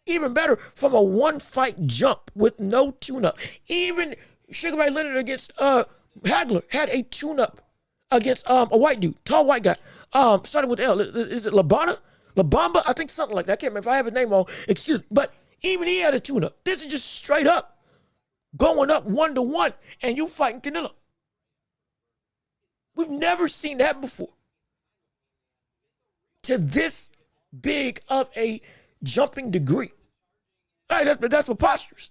Even better, from a one-fight jump with no tune-up. Even Sugar Ray Leonard against Hagler had a tune-up against a white dude, tall white guy. Started with L. Is it Labamba? I think something like that. I can't remember if I have his name wrong. Excuse me. But even he had a tune-up. This is just straight up going up 1-1, and you fighting Canelo. We've never seen that before. To this big of a jumping degree. All right, that's preposterous.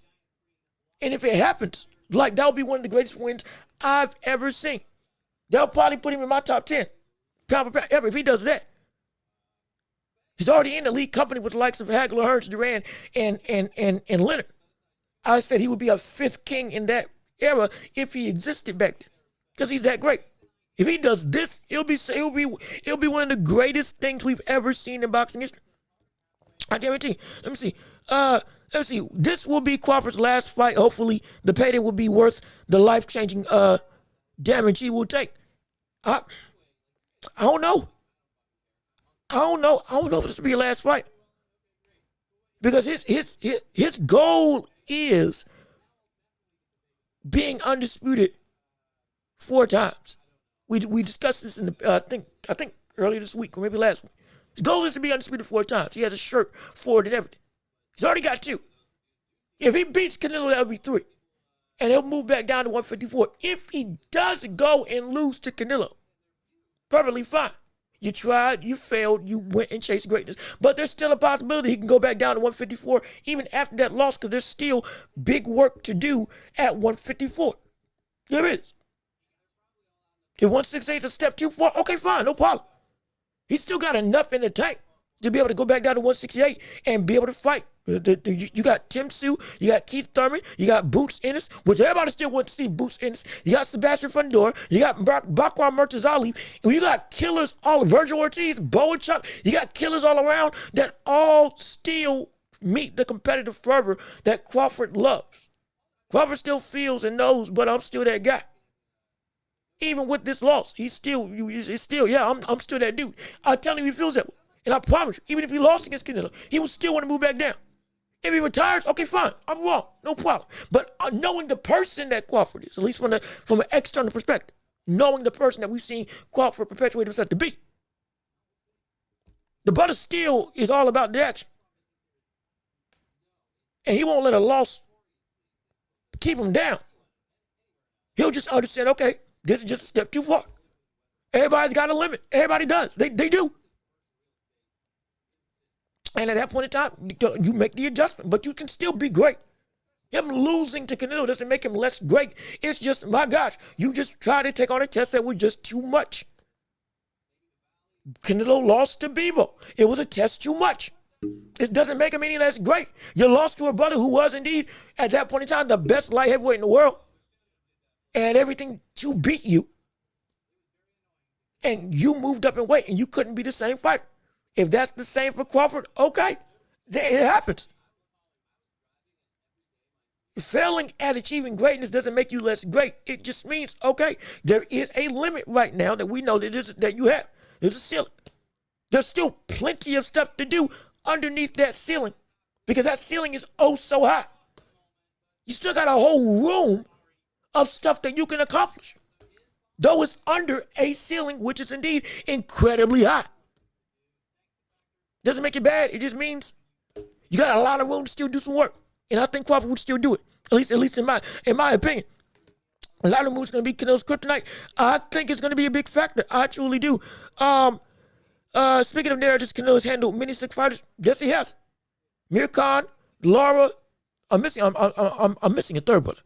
And if it happens, Like, that would be one of the greatest wins I've ever seen. They'll probably put him in my top 10 pound for pound ever if he does that. He's already in the league company with the likes of Hagler, Hearns, Duran, and Leonard. I said he would be a fifth king in that era if he existed back then, because he's that great. If he does this, it'll be one of the greatest things we've ever seen in boxing history. I guarantee you. Let me see. This will be Crawford's last fight. Hopefully, the payday will be worth the life-changing damage he will take. I don't know. I don't know if this will be your last fight, because his goal is being undisputed 4 times. We discussed this in the I think earlier this week or maybe last week. His goal is to be undisputed 4 times. He has a shirt for it and everything. He's already got 2. If he beats Canelo, that would be 3. And he'll move back down to 154. If he does go and lose to Canelo, perfectly fine. You tried, you failed, you went and chased greatness. But there's still a possibility he can go back down to 154 even after that loss, because there's still big work to do at 154. There is. If 168 is a step too far, okay, fine, no problem. He's still got enough in the tank to be able to go back down to 168 and be able to fight. You got Tim Sue, you got Keith Thurman, you got Boots Ennis, which everybody still wants to see Boots Ennis. You got Sebastian Fundora, you got Bakwan Murtazali, and you got killers all, Virgil Ortiz, Bo and Chuck. You got killers all around that all still meet the competitive fervor that Crawford loves. Crawford still feels and knows, but I'm still that guy. Even with this loss, I'm still that dude. I tell him he feels that way. And I promise you, even if he lost against Canelo, he would still want to move back down. If he retires, okay, fine. I'm wrong. No problem. But knowing the person that Crawford is, at least from an external perspective, knowing the person that we've seen Crawford perpetuate himself to be, the brother still is all about the action. And he won't let a loss keep him down. He'll just understand, okay, this is just a step too far. Everybody's got a limit. Everybody does. They do. And at that point in time, you make the adjustment, but you can still be great. Him losing to Canelo doesn't make him less great. It's just, my gosh, you just tried to take on a test that was just too much. Canelo lost to Bebo. It was a test too much. It doesn't make him any less great. You lost to a brother who was indeed, at that point in time, the best light heavyweight in the world. And everything to beat you. And you moved up in weight and you couldn't be the same fighter. If that's the same for Crawford, okay, it happens. Failing at achieving greatness doesn't make you less great. It just means, okay, there is a limit right now that we know that you have. There's a ceiling. There's still plenty of stuff to do underneath that ceiling, because that ceiling is oh so high. You still got a whole room of stuff that you can accomplish, though it's under a ceiling, which is indeed incredibly high. Doesn't make it bad. It just means you got a lot of room to still do some work. And I think Crawford would still do it. At least in my opinion. A lot of moves going to be Canelo's kryptonite. I think it's going to be a big factor. I truly do. Speaking of narratives, Canelo's handled many sick fighters. Yes, he has. Mir Khan, Lara. I'm missing a third brother.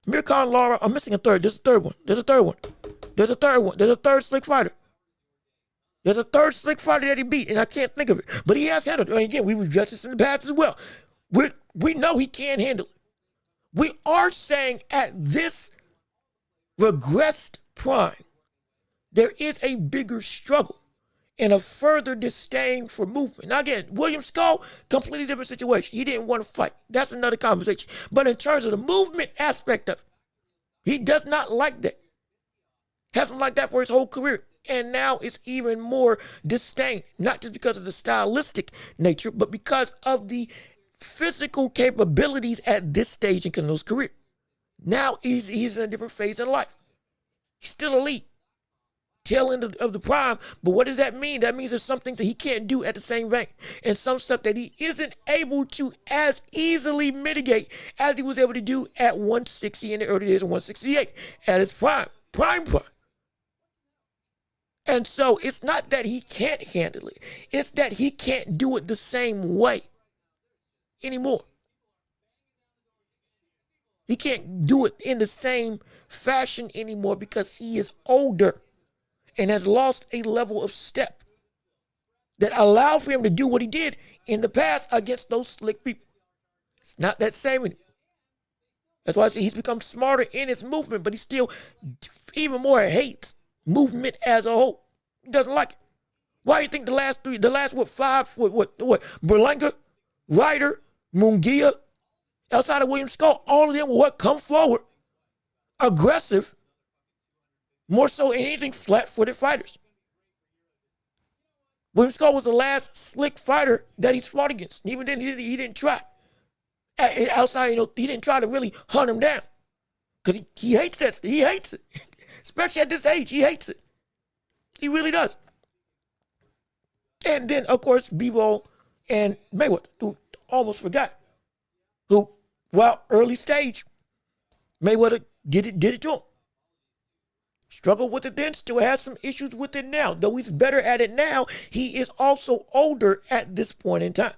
Mir Khan, Lara. I'm missing a third. There's a third one. There's a third slick fighter. There's a third slick fighter that he beat, and I can't think of it. But he has handled it. And again, we've addressed this in the past as well. We know he can handle it. We are saying at this regressed prime, there is a bigger struggle and a further disdain for movement. Now again, William Skull, completely different situation. He didn't want to fight. That's another conversation. But in terms of the movement aspect of it, he does not like that. Hasn't liked that for his whole career. And now it's even more disdain, not just because of the stylistic nature, but because of the physical capabilities at this stage in Canelo's career. Now he's in a different phase in life. He's still elite, tail end of the prime, but what does that mean? That means there's some things that he can't do at the same rank, and some stuff that he isn't able to as easily mitigate as he was able to do at 160 in the early days of 168 at his prime. And so it's not that he can't handle it. It's that he can't do it the same way anymore. He can't do it in the same fashion anymore because he is older and has lost a level of step that allowed for him to do what he did in the past against those slick people. It's not that same anymore. That's why I say he's become smarter in his movement, but he still even more hates movement as a whole. He doesn't like it. Why do you think the last five, Berlanga, Ryder, Munguia, outside of William Skull, all of them will come forward, aggressive, more so than anything flat-footed fighters. William Skull was the last slick fighter that he's fought against. Even then, he didn't try. Outside, he didn't try to really hunt him down because he hates that. He hates it, especially at this age. He hates it. He really does. And then, of course, Bivol and Mayweather, who almost forgot, who, well, early stage, Mayweather did it to him. Struggled with it then, still has some issues with it now. Though he's better at it now, he is also older at this point in time.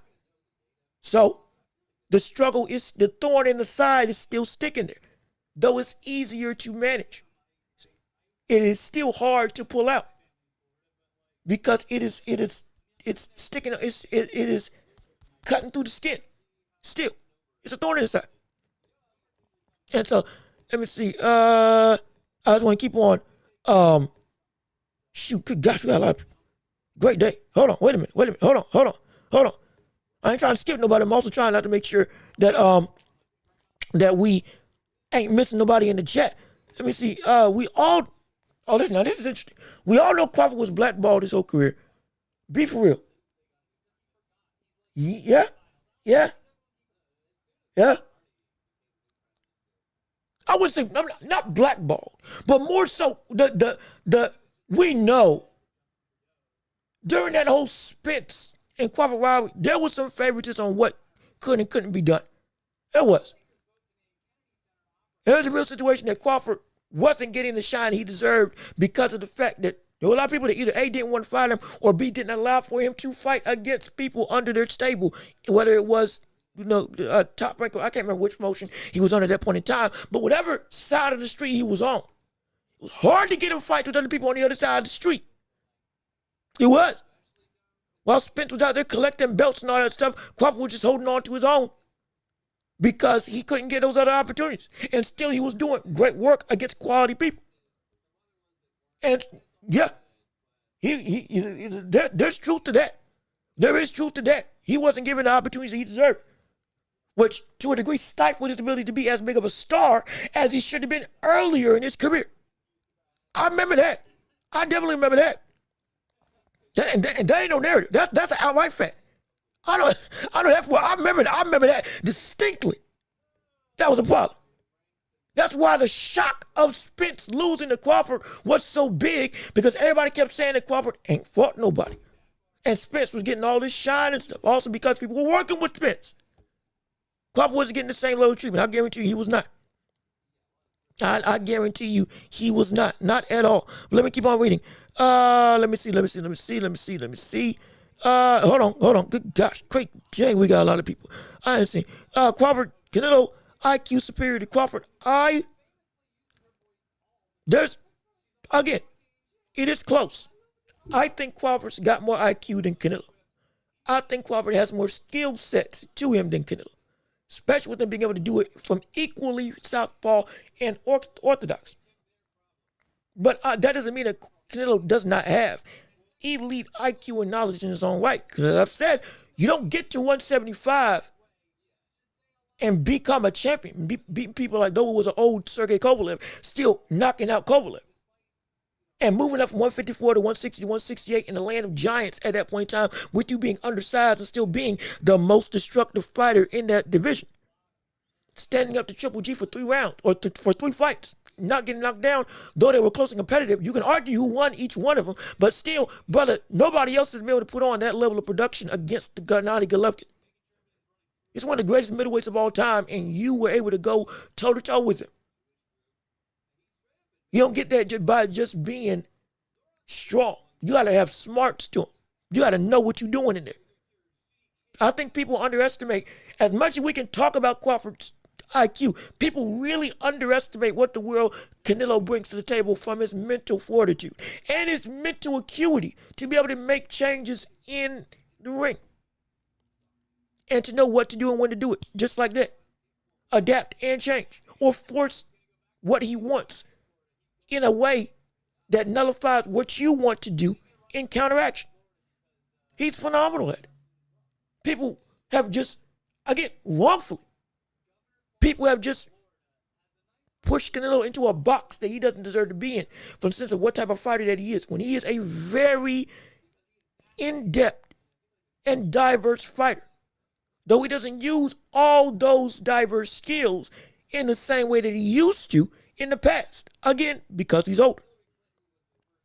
So, the struggle is, the thorn in the side is still sticking there. Though it's easier to manage, it is still hard to pull out. Because it's sticking, it is cutting through the skin. Still, it's a thorn in the side. And so, let me see. I just want to keep on. Shoot, good gosh, we got a lot of people. Great day. Hold on, wait a minute. Hold on. I ain't trying to skip nobody. I'm also trying not to make sure that that we ain't missing nobody in the chat. Let me see. We all. Oh, this is interesting. We all know Crawford was blackballed his whole career. Be for real. Yeah. I would say not blackballed, but more so we know during that whole Spence and Crawford rivalry, there was some favoritism on what could and couldn't be done. It was. It was a real situation that Crawford wasn't getting the shine he deserved because of the fact that there were a lot of people that either A, didn't want to fight him, or B, didn't allow for him to fight against people under their stable, whether it was top rank, I can't remember which motion he was on at that point in time, but whatever side of the street he was on, it was hard to get him fight with other people on the other side of the street. It was. While Spence was out there collecting belts and all that stuff, Crawford was just holding on to his own because he couldn't get those other opportunities. And still he was doing great work against quality people. And yeah, there's truth to that. There is truth to that. He wasn't given the opportunities he deserved, which to a degree stifled his ability to be as big of a star as he should have been earlier in his career. I remember that. I definitely remember that. And that ain't no narrative. That's an outright fact. I know that's what I remember that distinctly. That was a problem. That's why the shock of Spence losing to Crawford was so big, because everybody kept saying that Crawford ain't fought nobody. And Spence was getting all this shine and stuff. Also because people were working with Spence. Crawford wasn't getting the same level of treatment. I guarantee you he was not. I guarantee you he was not. Not at all. But let me keep on reading. Let me see. Hold on. Good gosh. Great Jay, we got a lot of people. I didn't see. Crawford, Canelo, IQ superior to Crawford. Again, it is close. I think Crawford's got more IQ than Canelo. I think Crawford has more skill sets to him than Canelo, especially with him being able to do it from equally southpaw and orthodox. But that doesn't mean that Canelo does not have elite IQ and knowledge in his own right. Because as I've said, you don't get to 175 and become a champion, beating people like though it was an old Sergey Kovalev, still knocking out Kovalev. And moving up from 154 to 160 to 168 in the land of giants at that point in time, with you being undersized and still being the most destructive fighter in that division. Standing up to Triple G for 3 rounds, or for 3 fights, not getting knocked down, though they were close and competitive. You can argue who won each one of them, but still, brother, nobody else has been able to put on that level of production against the Gennady Golovkin. He's one of the greatest middleweights of all time, and you were able to go toe-to-toe with him. You don't get that just by just being strong. You got to have smarts to him. You got to know what you're doing in there. I think people underestimate, as much as we can talk about Crawford's IQ. People really underestimate what the world Canelo brings to the table from his mental fortitude and his mental acuity to be able to make changes in the ring and to know what to do and when to do it, just like that. Adapt and change or force what he wants in a way that nullifies what you want to do in counteraction. He's phenomenal at it. People have just, again, wrongfully, people have just pushed Canelo into a box that he doesn't deserve to be in from the sense of what type of fighter that he is, when he is a very in-depth and diverse fighter. Though he doesn't use all those diverse skills in the same way that he used to in the past. Again, because he's older.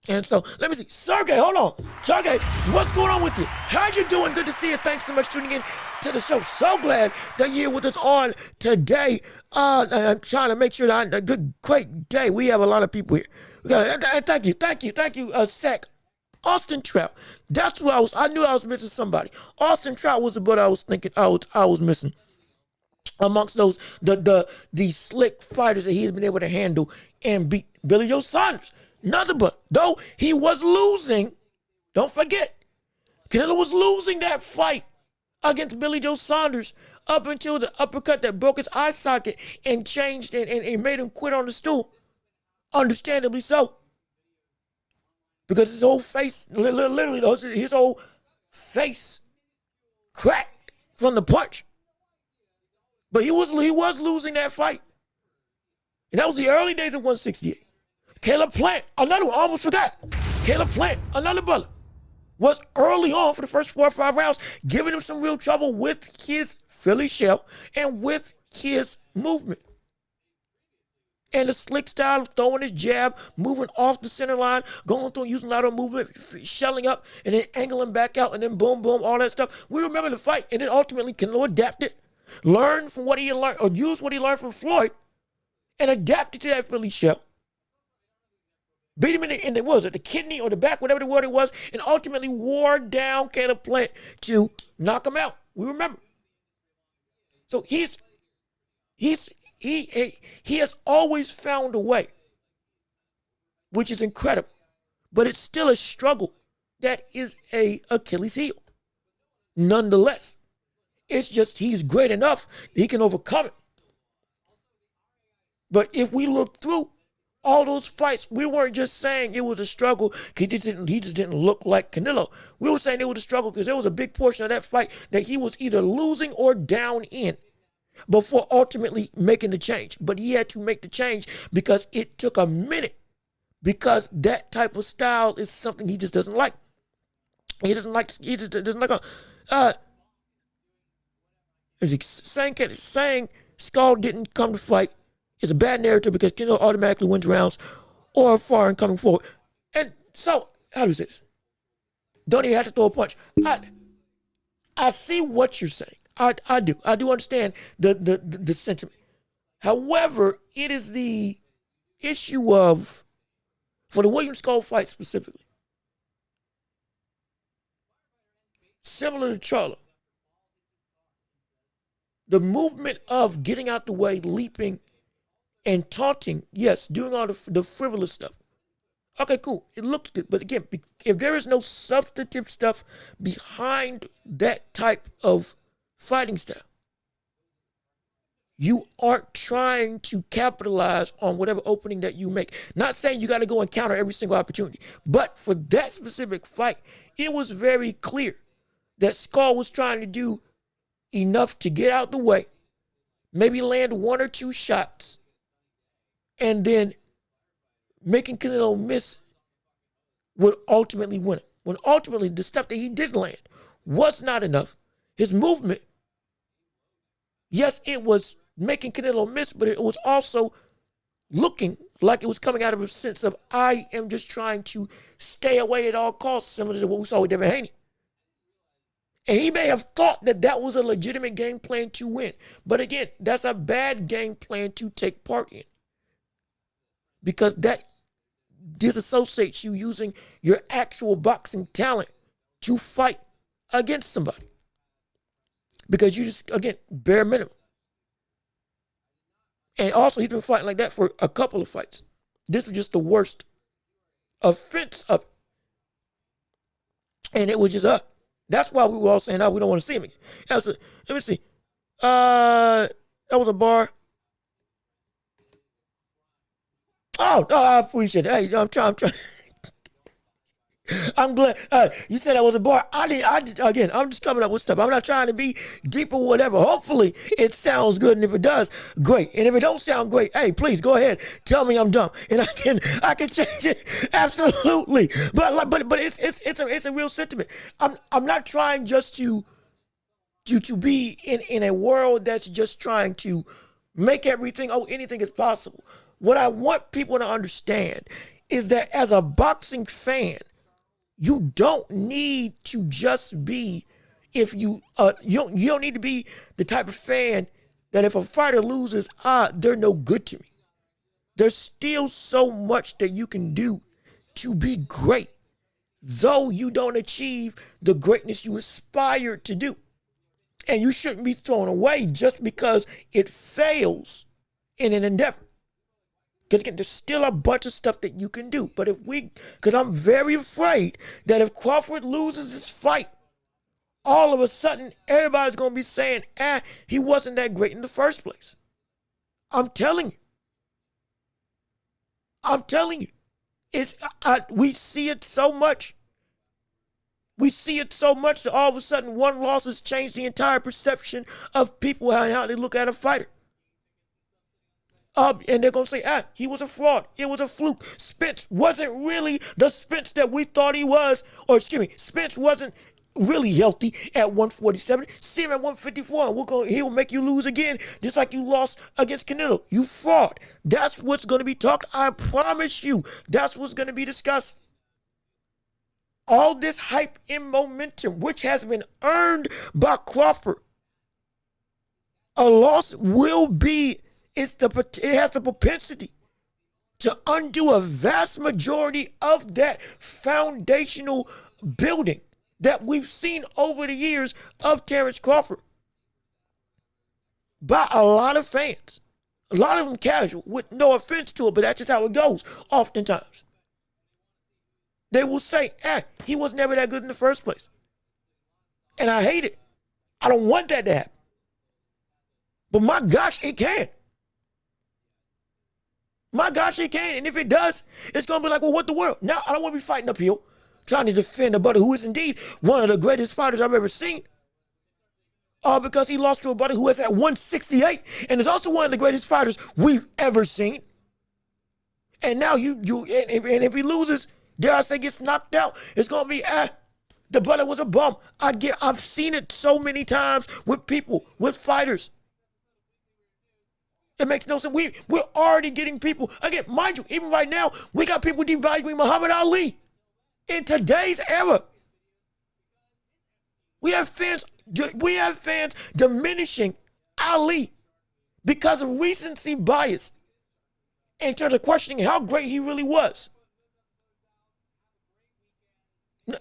And so, let me see. Sergey, hold on. Sergey, what's going on with you? How you doing? Good to see you. Thanks so much for tuning in to the show. So glad that you're here with us on today. I'm trying to make sure that a good, great day. We have a lot of people here. Thank you, Sec. Austin Trout. That's who I knew I was missing somebody. Austin Trout was the brother I was thinking I was missing amongst those the slick fighters that he has been able to handle and beat. Billy Joe Saunders. Nothing but, though he was losing, don't forget, Canelo was losing that fight against Billy Joe Saunders up until the uppercut that broke his eye socket and changed and made him quit on the stool. Understandably so. Because his whole face, literally, his whole face cracked from the punch. But he was losing that fight. And that was the early days of 168. Caleb Plant, another one, almost forgot. Caleb Plant, another brother, was early on for the first 4 or 5 rounds, giving him some real trouble with his Philly shell and with his movement. And the slick style of throwing his jab, moving off the center line, going through, using lateral movement, shelling up, and then angling back out, and then boom, boom, all that stuff. We remember the fight, and then ultimately Canelo adapted, learned from what he had learned, or used what he learned from Floyd, and adapted to that Philly shell. Beat him in the kidney or the back, whatever the word it was, and ultimately wore down Caleb Plant to knock him out. We remember. So he has always found a way, which is incredible. But it's still a struggle that is a Achilles heel. Nonetheless, it's just he's great enough that he can overcome it. But if we look through all those fights, we weren't just saying it was a struggle because he just didn't look like Canelo. We were saying it was a struggle because there was a big portion of that fight that he was either losing or down in before ultimately making the change. But he had to make the change because it took a minute, because that type of style is something he just doesn't like. He just doesn't like saying Skull didn't come to fight is a bad narrative because Canelo automatically wins rounds or far and coming forward. And so, how does this? Don't even have to throw a punch. I see what you're saying. I do. I do understand the sentiment. However, it is the issue of, for the William Skull fight specifically, similar to Charlo, the movement of getting out the way, leaping, and taunting, yes, doing all the frivolous stuff. Okay, cool. It looks good. But again, if there is no substantive stuff behind that type of fighting style, you aren't trying to capitalize on whatever opening that you make. Not saying you got to go and counter every single opportunity. But for that specific fight, it was very clear that Skull was trying to do enough to get out the way, maybe land 1 or 2 shots, and then making Canelo miss would ultimately win it. When ultimately the stuff that he did land was not enough. His movement, yes, it was making Canelo miss, but it was also looking like it was coming out of a sense of, I am just trying to stay away at all costs, similar to what we saw with Devin Haney. And he may have thought that that was a legitimate game plan to win. But again, that's a bad game plan to take part in, because that disassociates you using your actual boxing talent to fight against somebody. Because you just, again, bare minimum. And also, he's been fighting like that for a couple of fights. This was just the worst offense of it. And it was just up. That's why we were all saying, oh, we don't want to see him again. Let me see. That was a bar. Oh, no, I appreciate it. Hey, I'm trying. I'm glad you said that was a bar. Again, I'm just coming up with stuff. I'm not trying to be deep or whatever. Hopefully, it sounds good, and if it does, great. And if it don't sound great, hey, please go ahead, tell me I'm dumb, and I can change it absolutely. But it's a real sentiment. I'm not trying just to be in a world that's just trying to make everything, anything is possible. What I want people to understand is that as a boxing fan, you don't need to just be, if you don't need to be the type of fan that if a fighter loses, they're no good to me. There's still so much that you can do to be great, though you don't achieve the greatness you aspire to do. And you shouldn't be thrown away just because it fails in an endeavor. Because again, there's still a bunch of stuff that you can do. But because I'm very afraid that if Crawford loses this fight, all of a sudden everybody's going to be saying, he wasn't that great in the first place. I'm telling you. We see it so much. We see it so much that all of a sudden one loss has changed the entire perception of people and how they look at a fighter. And they're going to say, he was a fraud. It was a fluke. Spence wasn't really the Spence that we thought he was. Or excuse me, Spence wasn't really healthy at 147. See him at 154, and he'll make you lose again, just like you lost against Canelo. You fraud. That's what's going to be talked. I promise you, that's what's going to be discussed. All this hype and momentum, which has been earned by Crawford, a loss will be... it has the propensity to undo a vast majority of that foundational building that we've seen over the years of Terrence Crawford by a lot of fans. A lot of them casual, with no offense to it, but that's just how it goes oftentimes. They will say, he was never that good in the first place. And I hate it. I don't want that to happen. But my gosh, it can. My gosh, it can. And if it does, it's going to be like, well, what the world? Now, I don't want to be fighting uphill, trying to defend a brother who is indeed one of the greatest fighters I've ever seen. Because he lost to a brother who is at 168 and is also one of the greatest fighters we've ever seen. And now if he loses, dare I say gets knocked out, it's going to be, the brother was a bum. I've seen it so many times with people, with fighters. It makes no sense. We're already getting people, again, mind you, even right now, we got people devaluing Muhammad Ali in today's era. We have fans diminishing Ali because of recency bias in terms of questioning how great he really was.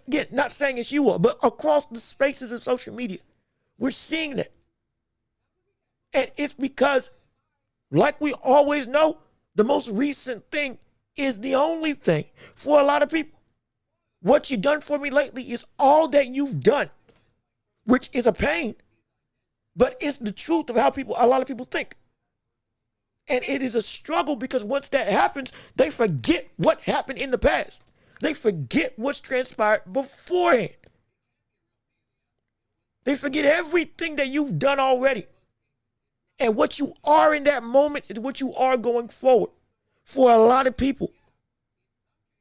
Again, not saying it's you all, but across the spaces of social media, we're seeing that. And it's because, like we always know, the most recent thing is the only thing for a lot of people. What you've done for me lately is all that you've done, which is a pain, but it's the truth of how a lot of people think. And it is a struggle because once that happens, they forget what happened in the past. They forget what's transpired beforehand. They forget everything that you've done already. And what you are in that moment is what you are going forward. For a lot of people,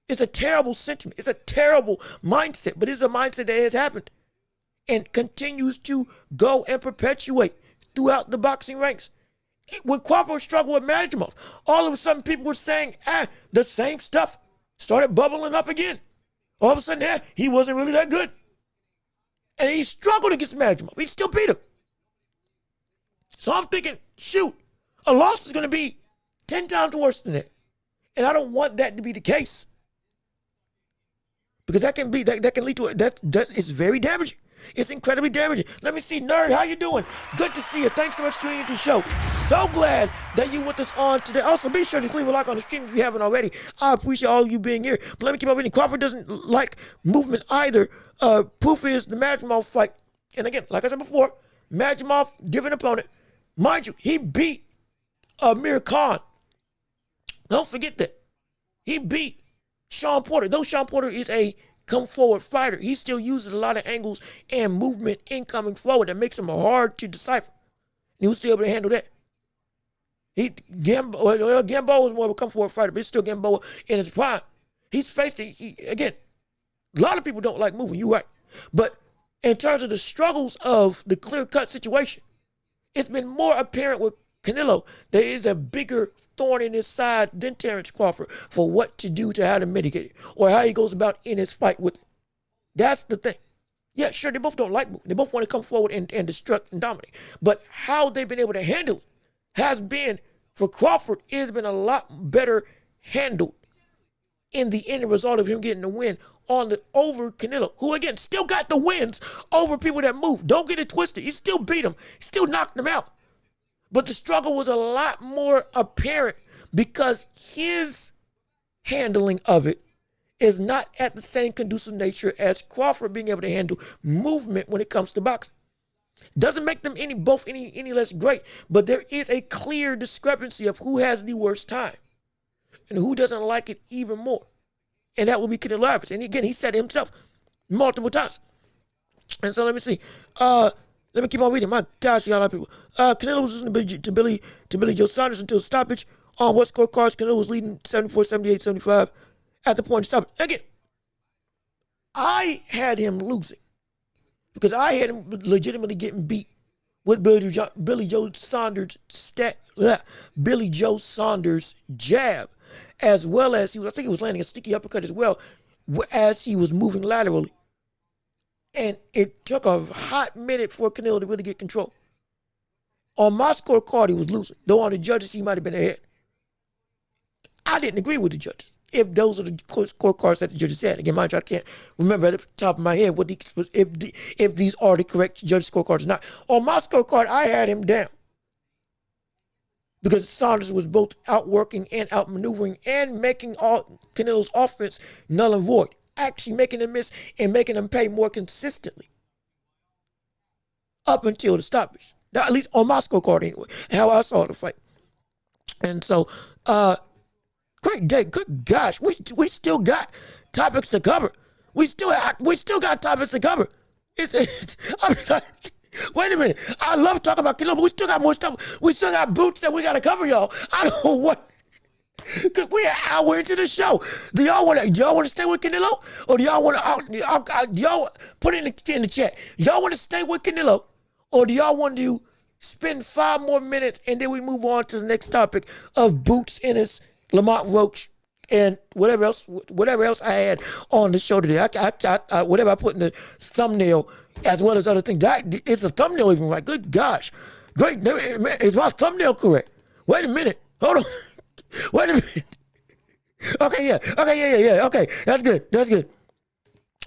it's a terrible sentiment. It's a terrible mindset, but it's a mindset that has happened and continues to go and perpetuate throughout the boxing ranks. When Crawford struggled with Madrimov, all of a sudden people were saying, the same stuff started bubbling up again. All of a sudden, he wasn't really that good. And he struggled against Madrimov. He still beat him. So I'm thinking, shoot, a loss is going to be 10 times worse than that. And I don't want that to be the case. Because that can lead to it's very damaging. It's incredibly damaging. Let me see, Nerd, how you doing? Good to see you. Thanks so much for tuning into the show. So glad that you with us on today. Also, be sure to leave a like on the stream if you haven't already. I appreciate all of you being here. But let me keep on reading. Crawford doesn't like movement either. Proof is the Majimov fight. And again, like I said before, Majimov, different opponent. Mind you, he beat Amir Khan. Don't forget that. He beat Sean Porter. Though Sean Porter is a come forward fighter, he still uses a lot of angles and movement in coming forward that makes him hard to decipher. And he was still able to handle that. Gamboa was more of a come forward fighter, but it's still Gamboa in his prime. He's faced it. Again, a lot of people don't like moving, you're right. But in terms of the struggles of the clear-cut situation, it's been more apparent with Canelo. There is a bigger thorn in his side than Terrence Crawford for what to do to how to mitigate it or how he goes about in his fight with it. That's the thing. Yeah, sure, they both don't like moving. They both want to come forward and destruct and dominate. But how they've been able to handle it has been, for Crawford, it has been a lot better handled in the end result of him getting the win over Canelo, who again still got the wins over people that move. Don't get it twisted. He still beat him. He still knocked him out. But the struggle was a lot more apparent because his handling of it is not at the same conducive nature as Crawford being able to handle movement when it comes to boxing. Doesn't make them any less great, but there is a clear discrepancy of who has the worst time and who doesn't like it even more. And that will be Canelo Alvarez. And again, he said it himself multiple times. And so let me see. Let me keep on reading. My gosh, y'all, a lot of people. Canelo was losing to Billy Joe Saunders until stoppage. On what scorecards? Canelo was leading 74, 78, 75 at the point of stoppage. Again, I had him losing because I had him legitimately getting beat with Billy Joe Saunders jab, as well as I think he was landing a sticky uppercut as well as he was moving laterally. And it took a hot minute for Canelo to really get control. On my scorecard, he was losing. Though on the judges, he might have been ahead. I didn't agree with the judges. If those are the scorecards that the judges said. Again, mind you, I can't remember at the top of my head if these are the correct judge scorecards or not. On my scorecard, I had him down. Because Saunders was both outworking and outmaneuvering and making Canelo's offense null and void. Actually making him miss and making him pay more consistently up until the stoppage. Now, at least on my scorecard anyway, how I saw the fight. And so, great day. Good gosh, we still got topics to cover. We still got topics to cover. I'm like, wait a minute. I love talking about Canelo, but we still got more stuff. We still got boots that we got to cover, y'all. I don't know what. Cause we're an hour into the show. Do y'all want to stay with Canelo, or do y'all want to? Y'all put it in the chat. Y'all want to stay with Canelo, or do y'all want to spend 5 more minutes and then we move on to the next topic of Boots, Ennis, Lamont, Roach, and whatever else I had on the show today. I whatever I put in the thumbnail as well as other things. Is the thumbnail even right? Good gosh, great. Is my thumbnail correct? Wait a minute. Hold on. Wait a minute. Okay, yeah. Okay, that's good.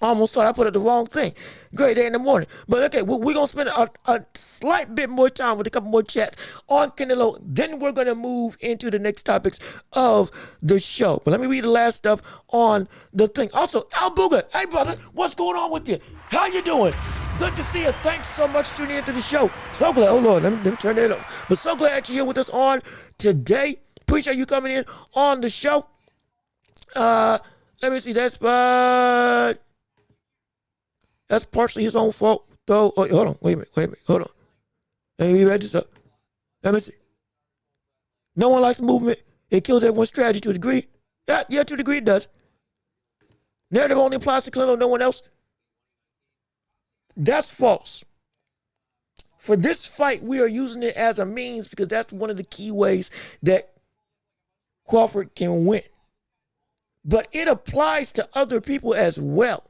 I almost thought I put up the wrong thing. Great day in the morning. But okay, we're going to spend a slight bit more time with a couple more chats on Canelo. Then we're going to move into the next topics of the show. But let me read the last stuff on the thing. Also, Al Booga, hey brother, what's going on with you? How you doing? Good to see you. Thanks so much for tuning into the show. So glad. Oh Lord, let me turn that off. But so glad you're here with us on today. Appreciate you coming in on the show. Let me see. That's partially his own fault, though. Oh, hold on. Wait a minute. Hold on. Let me read this up. Let me see. No one likes movement. It kills everyone's strategy to a degree. Yeah, to a degree it does. Narrative only applies to Canelo, no one else. That's false. For this fight, we are using it as a means because that's one of the key ways that Crawford can win. But it applies to other people as well.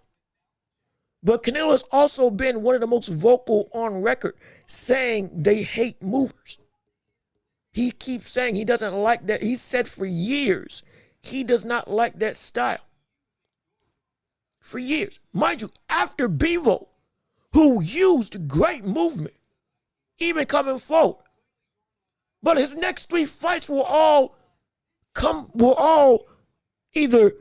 But Canelo has also been one of the most vocal on record saying they hate movers. He keeps saying he doesn't like that. He said for years he does not like that style. For years. Mind you, after Bevo, who used great movement, even coming forward. But his next 3 fights were all either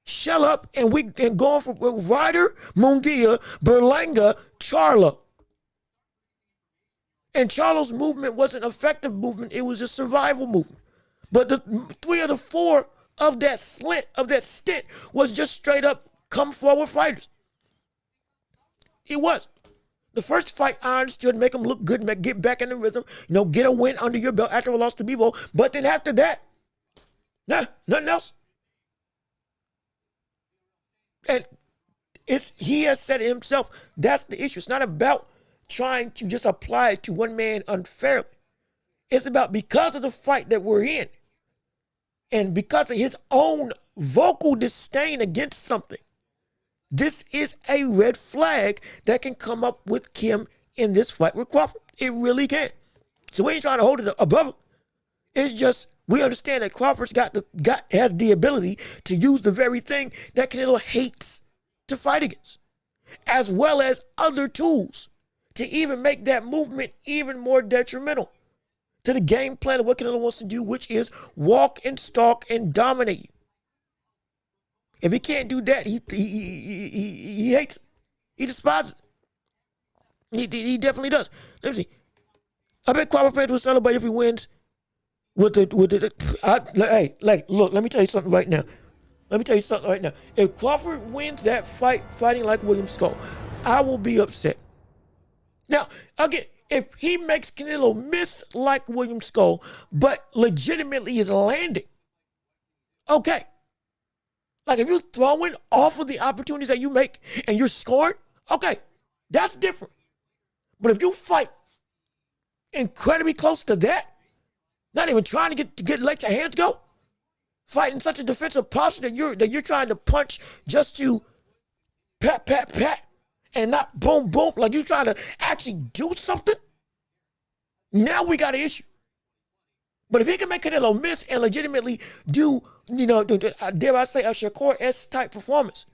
shell up and going for Ryder, Munguia, Berlanga, Charlo. And Charlo's movement wasn't effective movement, it was a survival movement. But the 3 of the 4 of that stint was just straight up come forward fighters. It was. The first fight, I understood, make him look good, get back in the rhythm, get a win under your belt after a loss to Bivol. But then after that, nothing else. And he has said it himself, that's the issue. It's not about trying to just apply it to one man unfairly. It's about because of the fight that we're in and because of his own vocal disdain against something, this is a red flag that can come up with Kim in this fight with Crawford. It really can. So we ain't trying to hold it above him. It's just we understand that Crawford's has the ability to use the very thing that Canelo hates to fight against, as well as other tools to even make that movement even more detrimental to the game plan of what Canelo wants to do, which is walk and stalk and dominate you. If he can't do that, he hates it. He despises it. He definitely does. Let me see. I bet Crawford fans will celebrate if he wins. Look, let me tell you something right now. If Crawford wins that fight, fighting like William Skull, I will be upset. Now, again, if he makes Canelo miss like William Skull, but legitimately is landing, okay. Like if you're throwing off of the opportunities that you make and you're scoring, okay, that's different. But if you fight incredibly close to that, not even trying to let your hands go, fighting such a defensive posture that you're trying to punch just to pat, and not boom, boom, like you're trying to actually do something, now we got an issue. But if he can make Canelo miss and legitimately do, dare I say, a Shakur-esque type performance,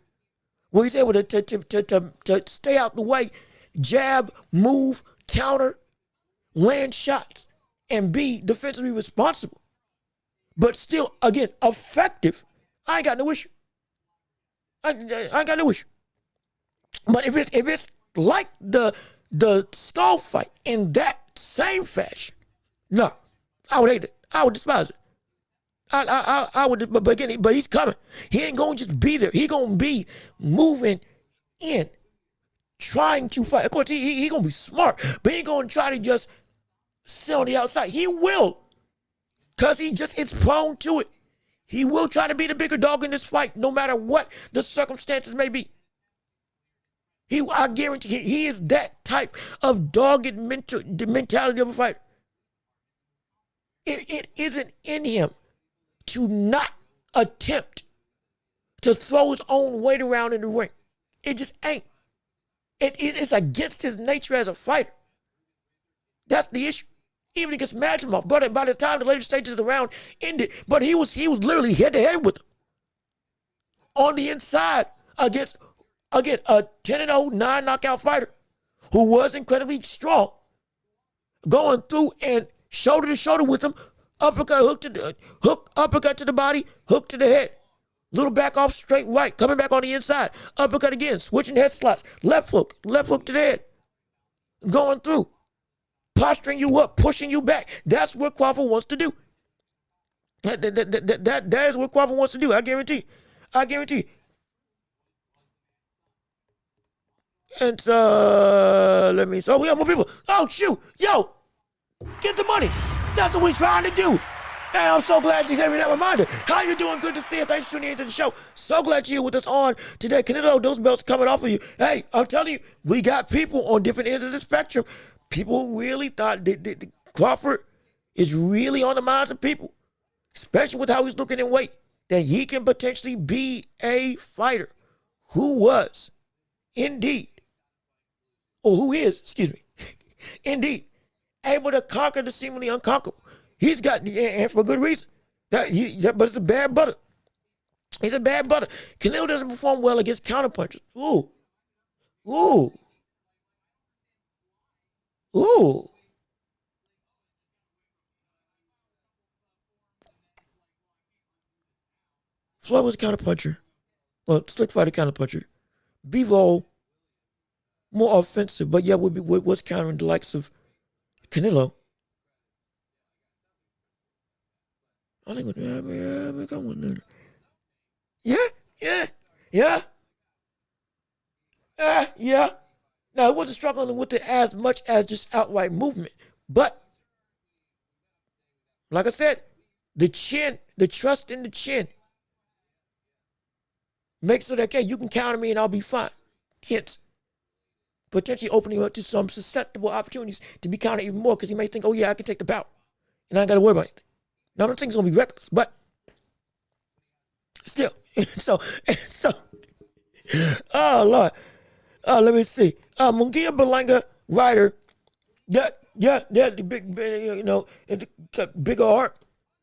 where he's able to stay out the way, jab, move, counter, land shots, and be defensively responsible, but still, again, effective, I ain't got no issue. I ain't got no issue. But if it's like the Skull fight in that same fashion, no, I would hate it. I would despise it. I would, but he's coming. He ain't gonna just be there. He gonna be moving in, trying to fight. Of course, he gonna be smart, but he ain't gonna try to just sit on the outside. He will, cause he just is prone to it. He will try to be the bigger dog in this fight, no matter what the circumstances may be. I guarantee he is that type of dogged mentality of a fighter. It isn't in him to not attempt to throw his own weight around in the ring. It just ain't. It's against his nature as a fighter. That's the issue. Even against Majimov, but by the time the later stages of the round ended, but he was literally head to head with him on the inside against, again, a 10-0 9-knockout fighter who was incredibly strong, going through and shoulder to shoulder with him, uppercut to the body, hook to the head, little back off straight right, coming back on the inside, uppercut again, switching head slots, left hook to the head, going through, posturing you up, pushing you back. That's what Crawford wants to do. That is what Crawford wants to do. I guarantee. And let me. Oh, we have more people. Oh, shoot, yo, get the money. That's what we're trying to do. Hey, I'm so glad you gave me that reminder. How you doing? Good to see you. Thanks for tuning into the show. So glad you're here with us on today. Canelo, those belts coming off of you. Hey, I'm telling you, we got people on different ends of the spectrum. People who really thought that Crawford is really on the minds of people, especially with how he's looking in weight, that he can potentially be a fighter who was indeed, or who is, excuse me, indeed, able to conquer the seemingly unconquerable. He's got, and for good reason, but it's a bad butter. He's a bad butter. Canelo doesn't perform well against counterpunchers. Ooh. Ooh. Floyd was a counterpuncher. Well, slick fighter counterpuncher. Bivol more offensive, but yeah, was countering the likes of Canelo. I think, yeah, yeah, yeah, yeah. Now, it wasn't struggling with it as much as just outright movement. But, like I said, the chin, the trust in the chin, makes so that, okay, you can counter me and I'll be fine. Hence, potentially opening up to some susceptible opportunities to be countered even more because he may think, oh, yeah, I can take the bout. And I ain't got to worry about it. Now, I don't think it's going to be reckless, but still. so, oh, Lord. Let me see. Mungia Belanga, writer, yeah, the big, bigger heart,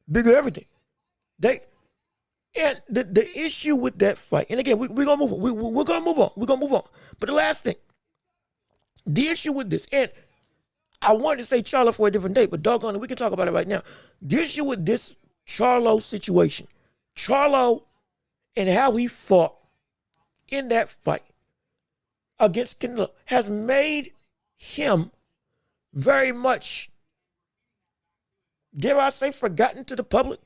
bigger everything. And the issue with that fight, and again, we're going to move on. We're going to move on. We're going to move on. But the last thing, the issue with this, and I wanted to say Charlo for a different day, but doggone it, we can talk about it right now. The issue with this Charlo situation, Charlo and how he fought in that fight against Canelo has made him very much, dare I say, forgotten to the public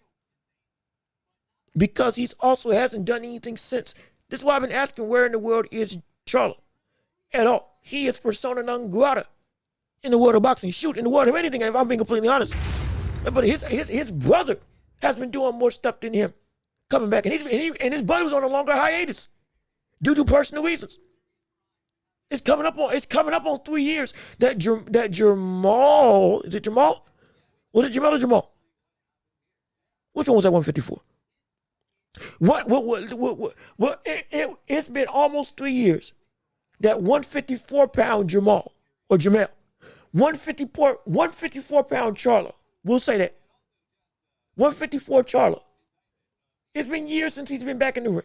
because he's also hasn't done anything since. This is why I've been asking where in the world is Charlo at all. He is persona non grata in the world of boxing. Shoot, in the world of anything, if I'm being completely honest. But his brother has been doing more stuff than him, coming back, and his brother was on a longer hiatus due to personal reasons. It's coming up on 3 years that Jamal, is it Jamal? Was it Jamal or Jamal? Which one was that 154? It's been almost 3 years that 154-pound Jamal or Jamal, 154-pound Charlo. We'll say that 154 Charlo. It's been years since he's been back in the ring.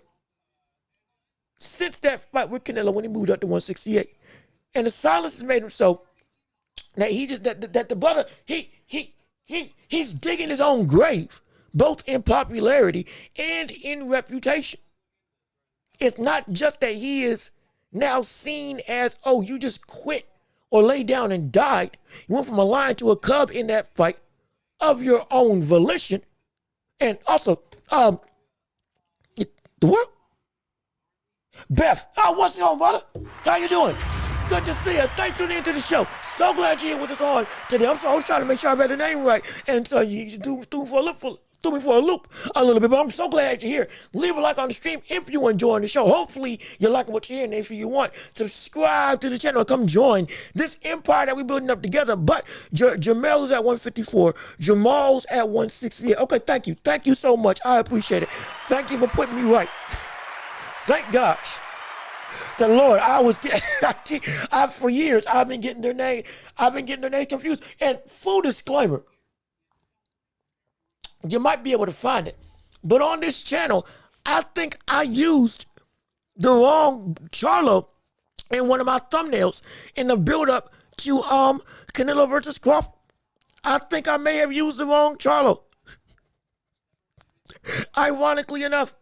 Since that fight with Canelo when he moved up to 168, and the silence has made him so that he just that the brother he's digging his own grave, both in popularity and in reputation. It's not just that he is now seen as, oh, you just quit or lay down and died. You went from a lion to a cub in that fight of your own volition, and also the world. Beth, what's going on, brother? How you doing? Good to see you. Thanks for tuning into the show. So glad you're here with us on today. I was trying to make sure I read the name right, and so you threw me for a loop a little bit, but I'm so glad you're here. Leave a like on the stream if you're enjoying the show. Hopefully you're liking what you're hearing. If you want, subscribe to the channel and come join this empire that we're building up together. But Jamal is at 154. Jamal's at 168. Okay, thank you. Thank you so much. I appreciate it. Thank you for putting me right. Thank gosh. The Lord, for years, I've been getting their name confused. And full disclaimer, you might be able to find it, but on this channel, I think I used the wrong Charlo in one of my thumbnails in the build-up to Canelo versus Crawford. I think I may have used the wrong Charlo. Ironically enough,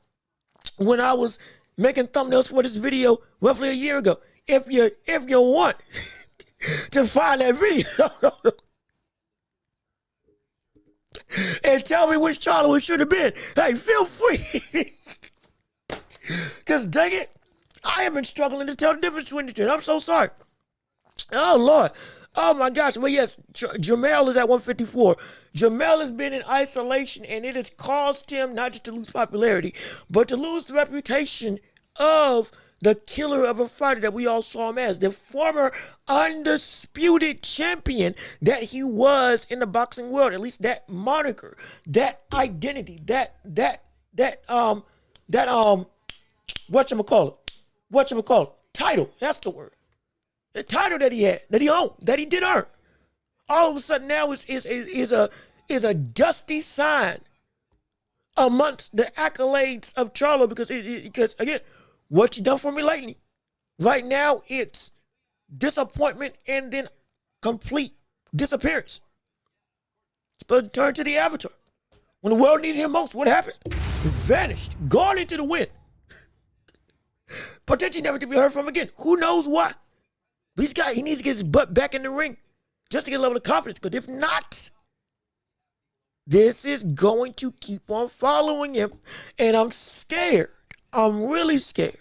when I was making thumbnails for this video roughly a year ago, if you want to find that video and tell me which Charlo it should have been, hey, feel free. Because dang it, I have been struggling to tell the difference between the two. I'm so sorry. Oh, Lord. Oh, my gosh. Well, yes, Jamal is at 154. Jamal has been in isolation, and it has caused him not just to lose popularity, but to lose the reputation of the killer of a fighter that we all saw him as, the former undisputed champion that he was in the boxing world. At least that moniker, that identity, that whatchamacallit, title, that's the word. The title that he had, that he owned, that he did earn. All of a sudden now is a dusty sign amongst the accolades of Charlo because again, what you done for me lately? Right now it's disappointment and then complete disappearance. Supposed to turn to the Avatar. When the world needed him most, what happened? Vanished, gone into the wind. Potentially never to be heard from again. Who knows what? But he needs to get his butt back in the ring just to get a level of confidence. Because if not, this is going to keep on following him. And I'm scared. I'm really scared.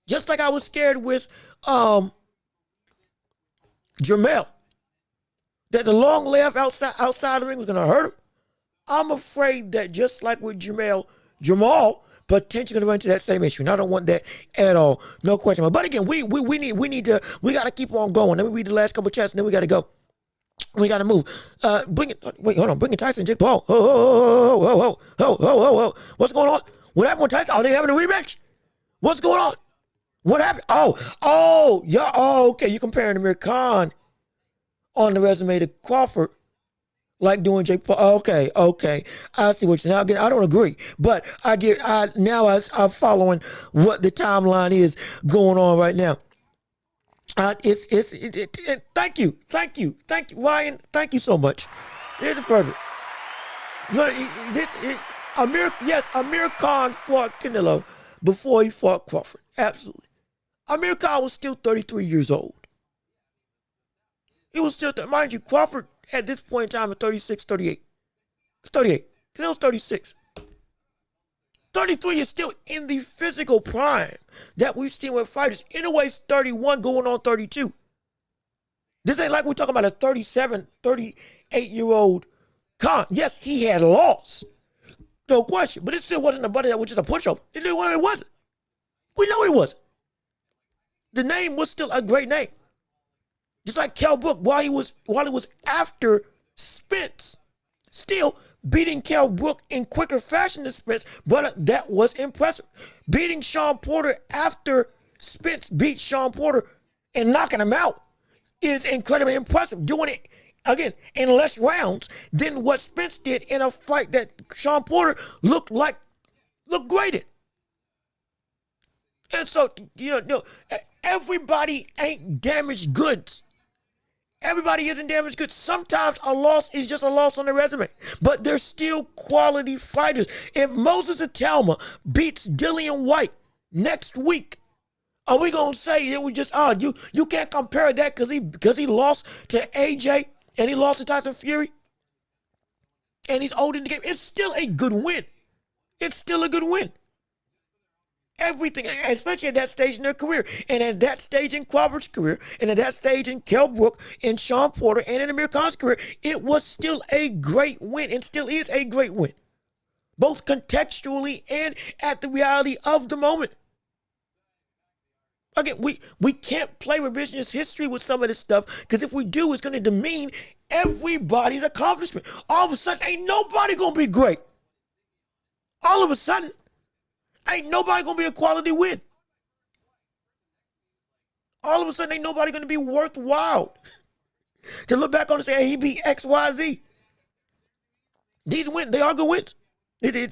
Just like I was scared with Jermell. That the long layoff outside the ring was going to hurt him. I'm afraid that just like with Jamal potentially going to run into that same issue. And I don't want that at all. No question. But again, we got to keep on going. Let me read the last couple of chats and then we got to go. We got to move. Bring it Tyson, Jake Paul. What's going on? What happened with Tyson? Are they having a rematch? What's going on? What happened? Okay. You're comparing Amir Khan on the resume to Crawford, like doing Jake Paul. Okay. I see what you're saying. Again, I don't agree, but I'm following what the timeline is going on right now. Thank you, Ryan. Thank you so much. Here's a perfect. Amir Khan fought Canelo before he fought Crawford. Absolutely. Amir Khan was still 33 years old. He was still, mind you, Crawford at this point in time at 36, 38. Canelo's 36. 33 is still in the physical prime that we've seen with fighters. In a way, 31 going on 32. This ain't like we're talking about a 37, 38-year-old Khan. Yes, he had lost. No question. But it still wasn't a buddy that was just a pushover. It wasn't. We know he wasn't. The name was still a great name. Just like Kell Brook, while he was after Spence, still beating Kell Brook in quicker fashion than Spence, but that was impressive. Beating Sean Porter after Spence beat Sean Porter and knocking him out is incredibly impressive. Doing it, again, in less rounds than what Spence did in a fight that Sean Porter looked great in. And so, everybody ain't damaged goods. Everybody isn't damaged goods. Sometimes a loss is just a loss on the resume, but they're still quality fighters. If Moses Atalma beats Dillian White next week, are we gonna say it was just you can't compare that because he lost to AJ and he lost to Tyson Fury and he's old in the game? It's still a good win. It's still a good win. Everything, especially at that stage in their career, and at that stage in Crawford's career, and at that stage in Kell Brook, in Sean Porter, and in Amir Khan's career, it was still a great win, and still is a great win, both contextually and at the reality of the moment. Again, we can't play revisionist history with some of this stuff, because if we do, it's going to demean everybody's accomplishment. All of a sudden, ain't nobody going to be great. All of a sudden, ain't nobody gonna be a quality win. All of a sudden, ain't nobody gonna be worthwhile to look back on and say, hey, he beat XYZ. These wins, they are good wins. These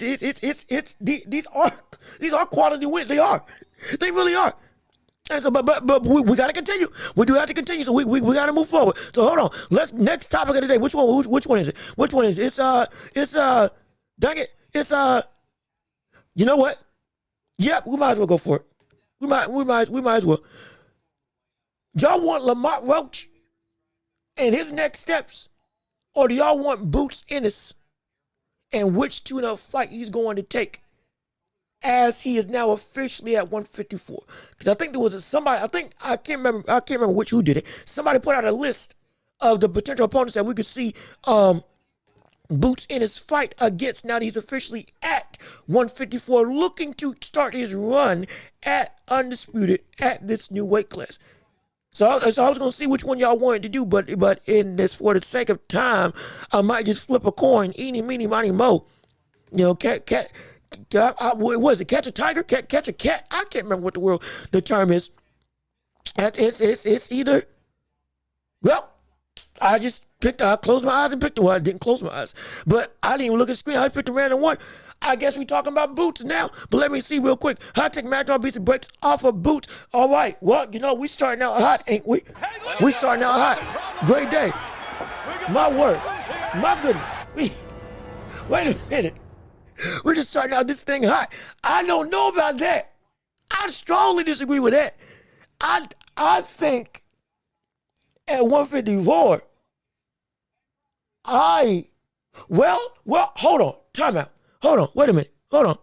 are quality wins. They are. They really are. And so, but we gotta continue. We do have to continue. So we gotta move forward. So hold on. Next topic of the day. Which one is it? Which one is it? Dang it. You know what? Yep, we might as well go for it. We might as well. Y'all want Lamont Roach and his next steps, or do y'all want Boots Ennis and which tune-up fight he's going to take as he is now officially at 154? Because I think there was somebody. I can't remember who did it. Somebody put out a list of the potential opponents that we could see. Boots in his fight against, now that he's officially at 154, looking to start his run at Undisputed at this new weight class. So I was going to see which one y'all wanted to do, but in this, for the sake of time, I might just flip a coin, eeny, meeny, miny, mo. What was it? Catch a tiger? Catch a cat? I can't remember what the term is. It's either, well, I closed my eyes and picked it. Well, I didn't close my eyes, but I didn't even look at the screen. I picked a random one. I guess we talking about Boots now, but let me see real quick. Hot take Madron beats and breaks off of Boots. All right, well, we starting out hot, ain't we? We starting out hot. Great day. My word. My goodness. Wait a minute. We're just starting out this thing hot. I don't know about that. I strongly disagree with that. I think at 154, well, hold on. Time out. Hold on. Wait a minute. Hold on.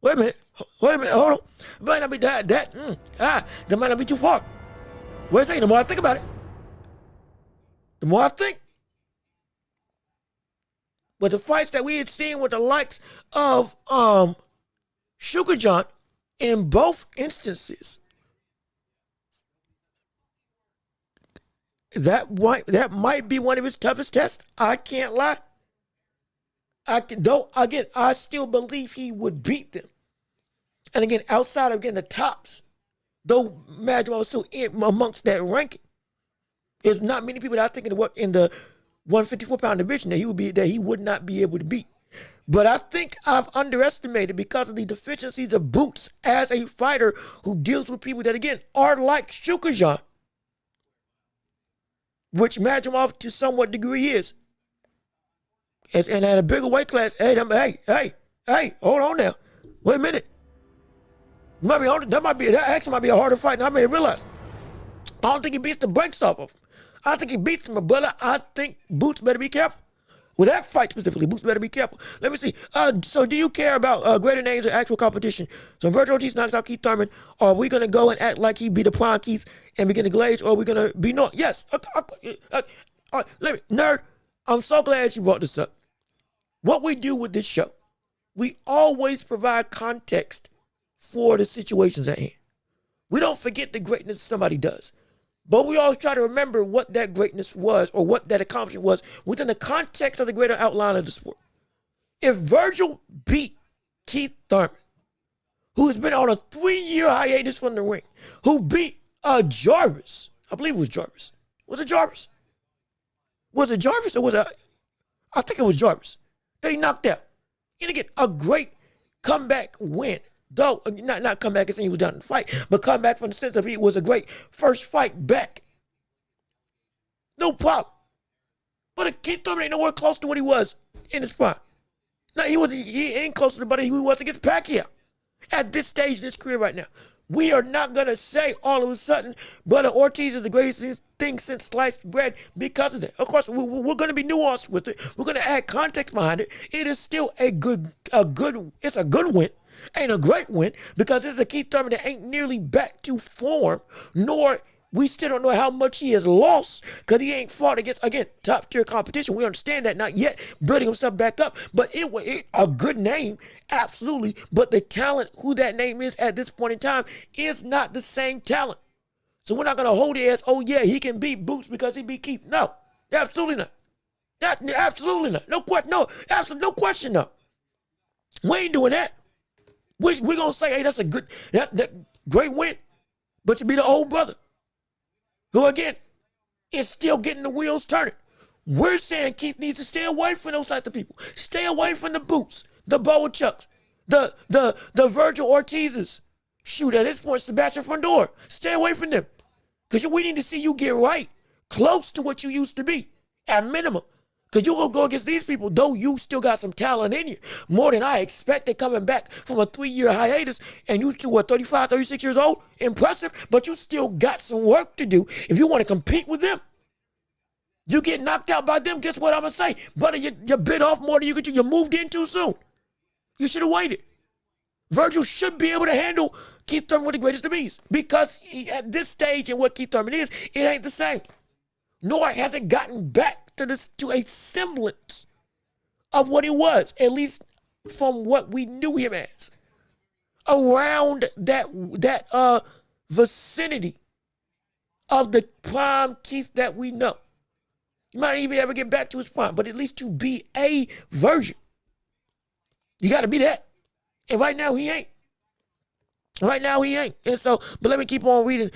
Wait a minute. Hold on. It might not be that might not be too far. Wait a second. The more I think about it, the more I think. But the fights that we had seen with the likes of Sugar John in both instances, that might be one of his toughest tests. I can't lie. I still believe he would beat them. And again, outside of getting the tops, though Madron was still amongst that ranking, there's not many people that I think in the 154-pound division that he would not be able to beat. But I think I've underestimated because of the deficiencies of Boots as a fighter who deals with people that, again, are like Sugar John, which Madron to somewhat degree is. And at a bigger weight class, hey, hold on now. Wait a minute. That actually might be a harder fight than I may realize. I don't think he beats the brakes off of him. I think he beats him, but I think Boots better be careful. With that fight specifically, Boots better be careful. Let me see. So do you care about greater names or actual competition? So if Virgil Ortiz knocks out Keith Thurman, are we going to go and act like he be the prime Keith and begin to glaze, or are we going to be no? Yes. Nerd, I'm so glad you brought this up. What we do with this show, we always provide context for the situations at hand. We don't forget the greatness somebody does. But we always try to remember what that greatness was or what that accomplishment was within the context of the greater outline of the sport. If Virgil beat Keith Thurman, who has been on a 3-year hiatus from the ring, who beat Jarvis, I believe it was Jarvis. Was it Jarvis? Was it Jarvis or was it? I think it was Jarvis. That he knocked out. And again, a great comeback win. Though, not come back and say he was done in the fight, but come back from the sense of he was a great first fight back. No problem. But Keith Thurman ain't nowhere close to what he was in his prime. No, he ain't close to the buddy he was against Pacquiao at this stage in his career right now. We are not going to say all of a sudden, Brother Ortiz is the greatest thing since sliced bread because of that. Of course, we're going to be nuanced with it. We're going to add context behind it. It is still it's a good win. Ain't a great win because it's a Keith Thurman that ain't nearly back to form, nor we still don't know how much he has lost because he ain't fought against, again, top tier competition. We understand that, not yet building himself back up, but it a good name, absolutely. But the talent, who that name is at this point in time, is not the same talent. So we're not going to hold it as, oh yeah, he can beat Boots because he beat Keith. No, absolutely not. Absolutely not. No question, no. We ain't doing that. We're going to say, hey, that's a good, that great win. But you be the old brother who, again, is still getting the wheels turning. We're saying Keith needs to stay away from those types of people. Stay away from the Boots, the Boachucks, the Virgil Ortizes. Shoot, at this point, Sebastian Fundora. Stay away from them. Because we need to see you get right, close to what you used to be, at minimum. Because you're going to go against these people, though you still got some talent in you. More than I expected coming back from a 3-year hiatus and you still, 35, 36 years old? Impressive, but you still got some work to do if you want to compete with them. You get knocked out by them, guess what I'm going to say? Buddy, you bit off more than you could do. You moved in too soon. You should have waited. Virgil should be able to handle Keith Thurman with the greatest of ease because at this stage and what Keith Thurman is, it ain't the same. Nor has it gotten back to a semblance of what he was, at least from what we knew him as. Around that vicinity of the prime Keith that we know. You might not even ever get back to his prime, but at least to be a version. You got to be that. And right now he ain't. And so, but let me keep on reading.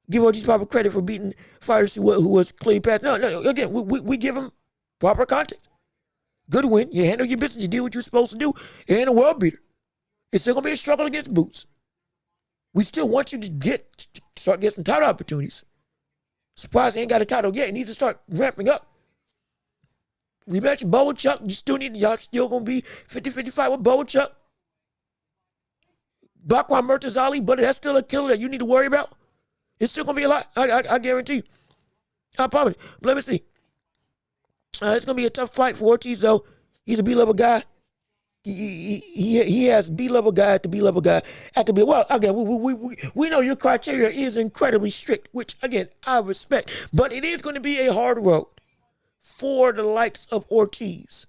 Give Ortiz proper credit for beating fighters who was clearly past. No. Again, we give him proper context. Good win. You handle your business. You did what you're supposed to do. You ain't a world beater. It's still gonna be a struggle against Boots. We still want you to start getting some title opportunities. Surprised he ain't got a title yet. He needs to start ramping up. We mentioned Bo and Chuck. Y'all still gonna be 50-50 fight with Bo and Chuck. Bakwan Murtazali, but that's still a killer that you need to worry about. It's still gonna be a lot. I guarantee you. I promise. But let me see. It's gonna be a tough fight for Ortiz though. He's a B-level guy. He has B-level guy at the B-level guy at the B. Well, again, we know your criteria is incredibly strict, which again I respect. But it is going to be a hard road for the likes of Ortiz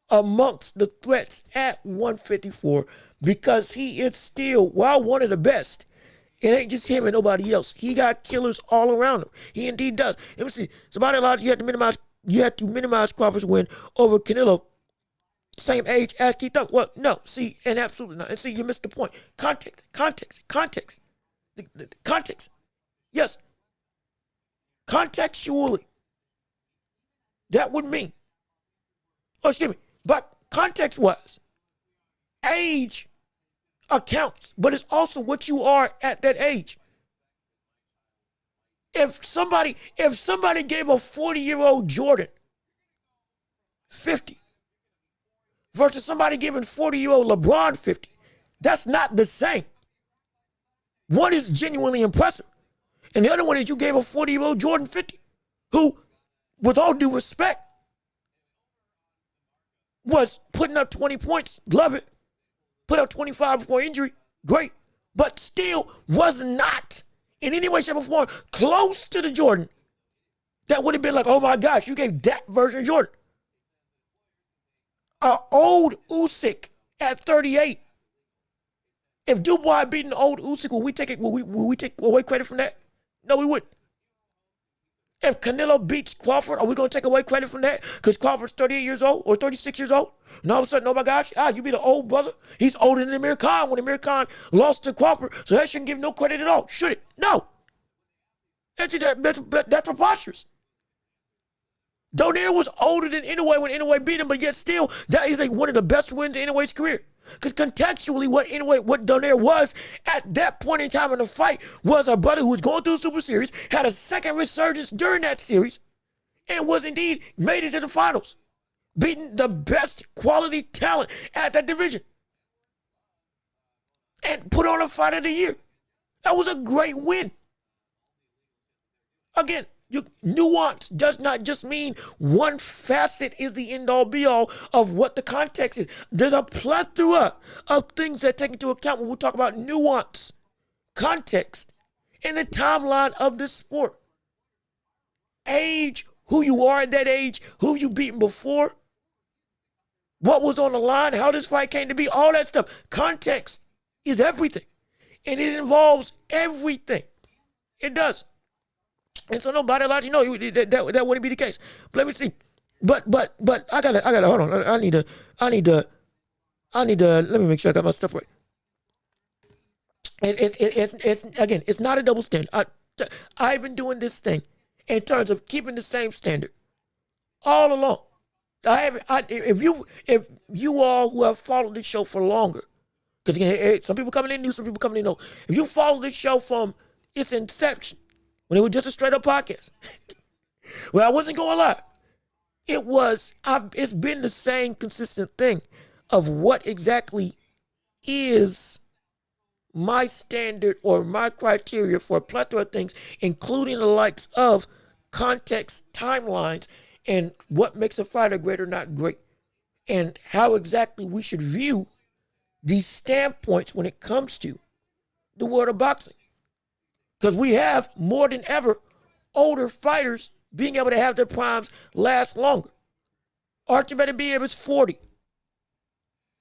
amongst the threats at 154 because he is still, while one of the best, it ain't just him and nobody else. He got killers all around him. He indeed does. Let me see. Somebody allowed you have to minimize Crawford's win over Canelo. Same age as Keith Thurman. Well, no. See, and absolutely not. And see, you missed the point. Context. The context. Yes. Contextually. That would mean. Oh, excuse me. But context-wise, age accounts, but it's also what you are at that age. If somebody gave a 40-year-old Jordan 50 versus somebody giving 40-year-old LeBron 50, that's not the same. One is genuinely impressive, and the other one is you gave a 40-year-old Jordan 50, who, with all due respect, was putting up 20 points, love it, put up 25 before injury, great, but still was not in any way, shape, or form close to the Jordan that would have been like, oh my gosh, you gave that version of Jordan. An old Usyk at 38. If Dubois had beaten old Usyk, will we take away credit from that? No, we wouldn't. If Canelo beats Crawford, are we going to take away credit from that? Because Crawford's 38 years old or 36 years old? And all of a sudden, oh my gosh, you be the old brother. He's older than Amir Khan when Amir Khan lost to Crawford, so that shouldn't give no credit at all, should it? No. That's preposterous. Donaire was older than Inoue when Inoue beat him, but yet still, that is one of the best wins in Inoue's career. Because contextually, what Donaire was at that point in time in the fight was a brother who was going through a Super Series, had a second resurgence during that series, and was indeed made it to the finals, beating the best quality talent at that division, and put on a fight of the year. That was a great win. Again, nuance does not just mean one facet is the end-all be-all of what the context is. There's a plethora of things that take into account when we talk about nuance, context, and the timeline of this sport. Age, who you are at that age, who you beaten before, what was on the line, how this fight came to be, all that stuff. Context is everything, and it involves everything. It does. And so nobody allowed you know that wouldn't be the case. But let me see. But I gotta hold on. I need to let me make sure I got my stuff right. It's again, it's not a double standard. I've been doing this thing in terms of keeping the same standard all along. If you all who have followed this show for longer, because again, some people coming in new, some people coming in old. If you follow this show from its inception, when it was just a straight up podcast, well, I wasn't going to lie. It's been the same consistent thing of what exactly is my standard or my criteria for a plethora of things, including the likes of context, timelines, and what makes a fighter great or not great, and how exactly we should view these standpoints when it comes to the world of boxing. Because we have, more than ever, older fighters being able to have their primes last longer. Archie Beterbiev is 40.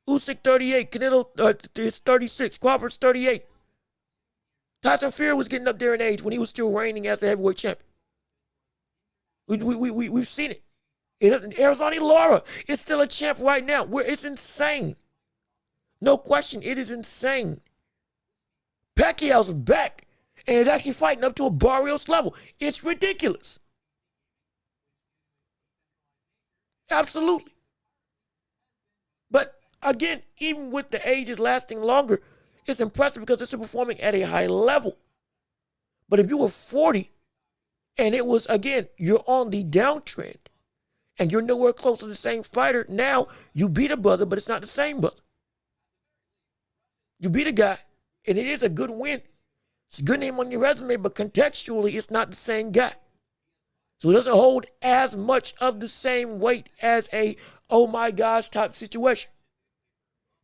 Usyk 38. Canelo is 36. Crawford's 38. Tyson Fury was getting up there in age when he was still reigning as the heavyweight champion. We've seen it. Arizona Lara is still a champ right now. It's insane. No question, it is insane. Pacquiao's back and is actually fighting up to a Barrios level. It's ridiculous. Absolutely. Again, even with the ages lasting longer, it's impressive because they're performing at a high level. But if you were 40 and it was, again, you're on the downtrend and you're nowhere close to the same fighter, now you beat a brother, but it's not the same brother. You beat a guy, and it is a good win. It's a good name on your resume, but contextually, it's not the same guy. So it doesn't hold as much of the same weight as a, oh my gosh, type situation.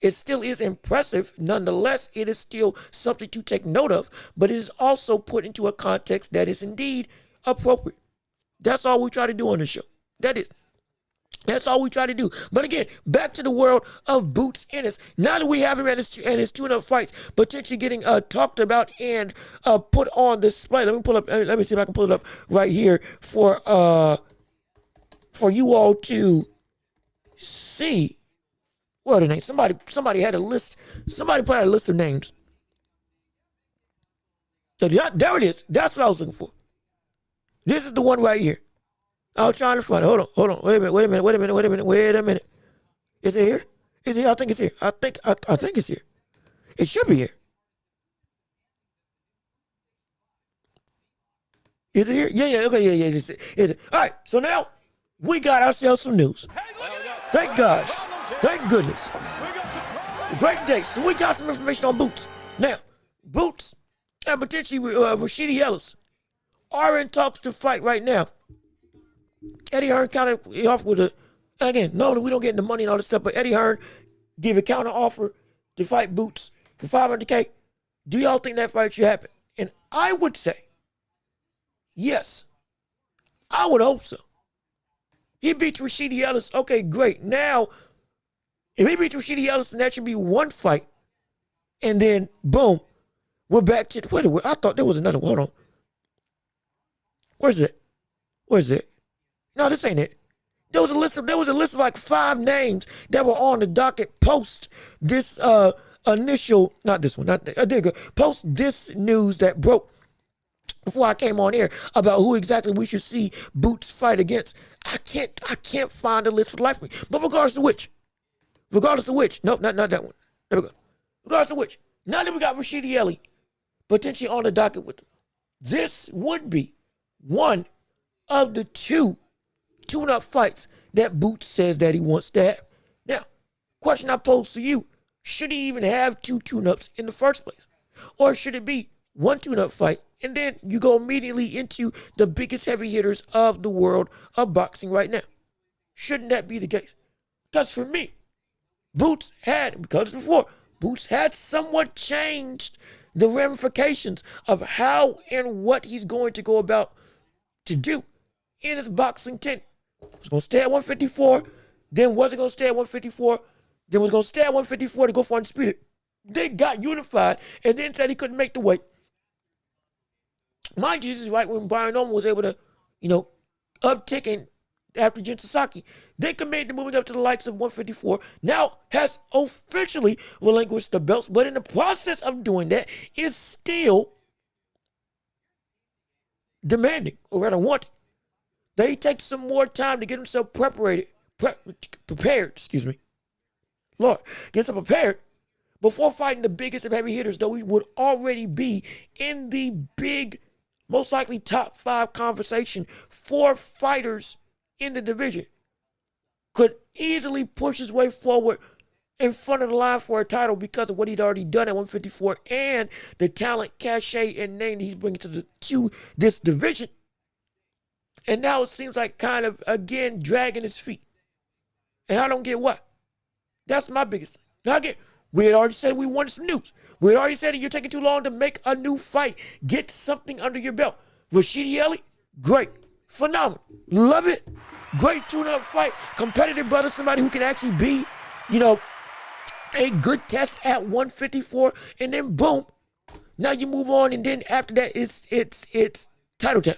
It still is impressive. Nonetheless, it is still something to take note of, but it is also put into a context that is indeed appropriate. That's all we try to do on the show. That's all we try to do. But again, back to the world of Boots Ennis. Now that we have him and his tune-up fights potentially getting talked about and put on display. Let me see if I can pull it up right here for you all to see. What are the names? Somebody had a list. Somebody put out a list of names. So there it is. That's what I was looking for. This is the one right here. I was trying to find it. Hold on. Wait a minute. Is it here? Is it here? I think it's here. I think it's here. It should be here. Is it here? Yeah, okay, yeah. Is it? All right, so now we got ourselves some news. Thank gosh. Thank goodness. Great day. So we got some information on Boots. Now, Boots and potentially Rashidi Ellis are in talks to fight right now. Eddie Hearn countered off with again, normally we don't get the money and all this stuff, but Eddie Hearn gave a counter offer to fight Boots for $500K. Do y'all think that fight should happen? And I would say, yes. I would hope so. He beats Rashidi Ellis. Okay, great. Now, if he beats Rashidi Ellis, then that should be one fight. And then, boom, we're back to, wait, I thought there was another one. Hold on. Where's it? No, this ain't it. There was a list of like 5 names that were on the docket post this initial, not this one, post this news that broke before I came on air about who exactly we should see Boots fight against. I can't find a list for the life of me. But regardless of which, nope, not that one. There we go. Regardless of which, now that we got Rashidi Ellis potentially on the docket with them, this would be one of the 2 tune-up fights that Boots says that he wants to have. Now, question I pose to you, should he even have 2 tune-ups in the first place? Or should it be 1 tune-up fight, and then you go immediately into the biggest heavy hitters of the world of boxing right now? Shouldn't that be the case? Because for me, Boots had somewhat changed the ramifications of how and what he's going to go about to do in his boxing tent. Was going to stay at 154, then wasn't going to stay at 154, then was going to stay at 154 to go for undisputed. They got unified and then said he couldn't make the weight. Mind you, this is right when Brian Norman was able to, uptick and after Jin Sasaki. They committed to moving up to the likes of 154. Now has officially relinquished the belts, but in the process of doing that is still demanding, or rather wanting, that he takes some more time to get himself prepared, Lord, get himself prepared before fighting the biggest of heavy hitters, though he would already be in the big, most likely top 5 conversation for fighters in the division. Could easily push his way forward in front of the line for a title because of what he'd already done at 154 and the talent, cachet, and name that he's bringing to this division. And now it seems like kind of, again, dragging his feet. And I don't get what. That's my biggest thing. Now again, we had already said we wanted some news. We had already said that you're taking too long to make a new fight. Get something under your belt. Rashidi Ellis, great. Phenomenal. Love it. Great tune-up fight. Competitive brother, somebody who can actually be, a good test at 154. And then boom. Now you move on, and then after that it's title town.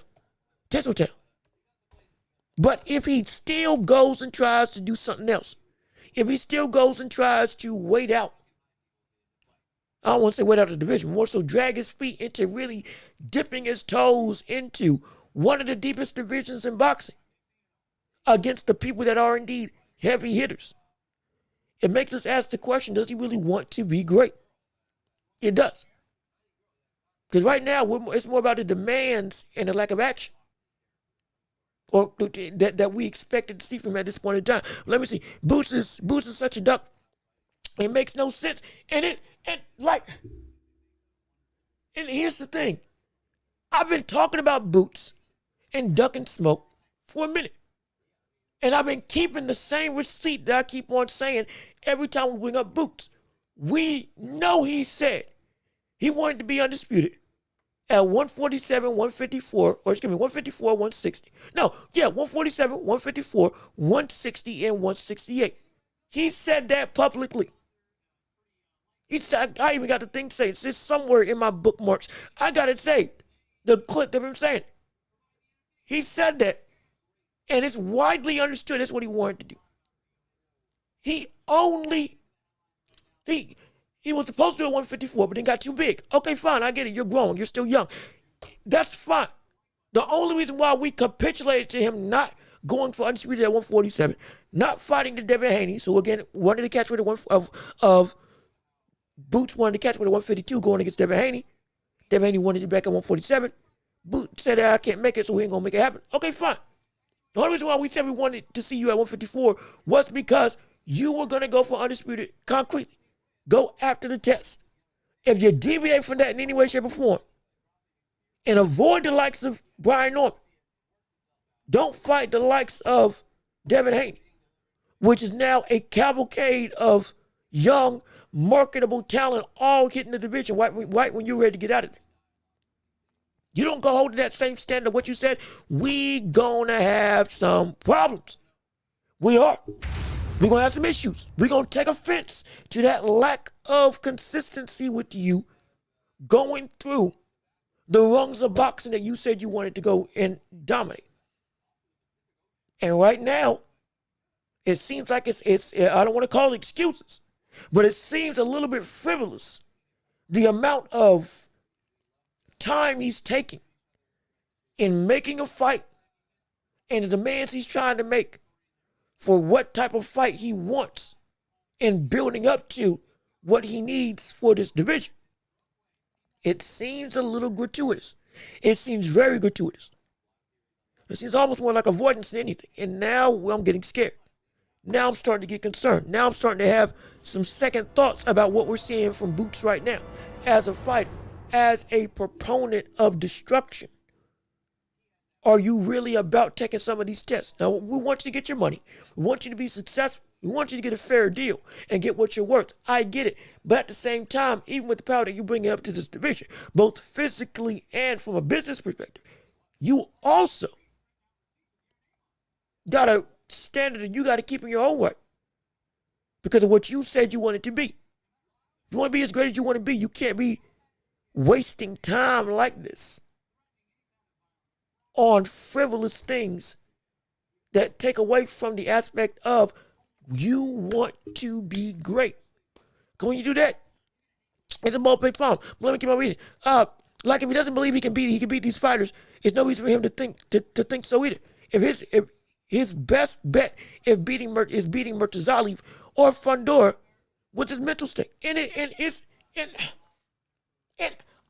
Tissel town. But if he still goes and tries to do something else, if he still goes and tries to wait out, I don't want to say wait out the division, more so drag his feet into really dipping his toes into one of the deepest divisions in boxing against the people that are indeed heavy hitters. it makes us ask the question, does he really want to be great? It does. Because right now, it's more about the demands and the lack of action, or that we expected to see from him at this point in time. Let me see. Boots is such a duck. It makes no sense. And here's the thing. I've been talking about Boots and Duck and Smoke for a minute. And I've been keeping the same receipt that I keep on saying every time we bring up Boots. We know he said he wanted to be undisputed at 147, 154, or excuse me, 154, 160. No, yeah, 147, 154, 160, and 168. He said that publicly. He said, I even got the thing saved. It's somewhere in my bookmarks. I got it saved. The clip of him saying it. He said that. And it's widely understood that's what he wanted to do. He was supposed to do a 154, but then got too big. Okay, fine, I get it. You're grown. You're still young. That's fine. The only reason why we capitulated to him not going for undisputed at 147, not fighting the Devin Haney, so again, wanted to catch with of Boots wanted to catch with a 152 going against Devin Haney. Devin Haney wanted it back at 147. Boots said that I can't make it, so we ain't gonna make it happen. Okay, fine. The only reason why we said we wanted to see you at 154 was because you were going to go for undisputed concretely. Go after the test. If you deviate from that in any way, shape, or form, and avoid the likes of Brian Norman, don't fight the likes of Devin Haney, which is now a cavalcade of young, marketable talent all hitting the division right when you're ready to get out of there. You don't go hold to that same standard of what you said, we gonna have some problems. We are. We're gonna have some issues. We're gonna take offense to that lack of consistency with you going through the rungs of boxing that you said you wanted to go and dominate. And right now, it seems like it's I don't want to call it excuses, but it seems a little bit frivolous. The amount of time he's taking in making a fight and the demands he's trying to make for what type of fight he wants and building up to what he needs for this division. It seems a little gratuitous. It seems very gratuitous. It seems almost more like avoidance than anything. And now I'm getting scared. Now I'm starting to get concerned. Now I'm starting to have some second thoughts about what we're seeing from Boots right now as a fighter, as a proponent of destruction. Are you really about taking some of these tests? Now, we want you to get your money. We want you to be successful. We want you to get a fair deal and get what you're worth. I get it. But at the same time, even with the power that you bring up to this division, both physically and from a business perspective, you also got a standard that you got to keep in your own way because of what you said you wanted to be. If you want to be as great as you want to be, you can't be wasting time like this on frivolous things that take away from the aspect of you want to be great. Because when you do that, it's a multi problem. Let me keep on reading. Like if he doesn't believe he can beat these fighters, it's no reason for him to think so either. If his best bet is beating Murtazali or Fundora with his mental state, and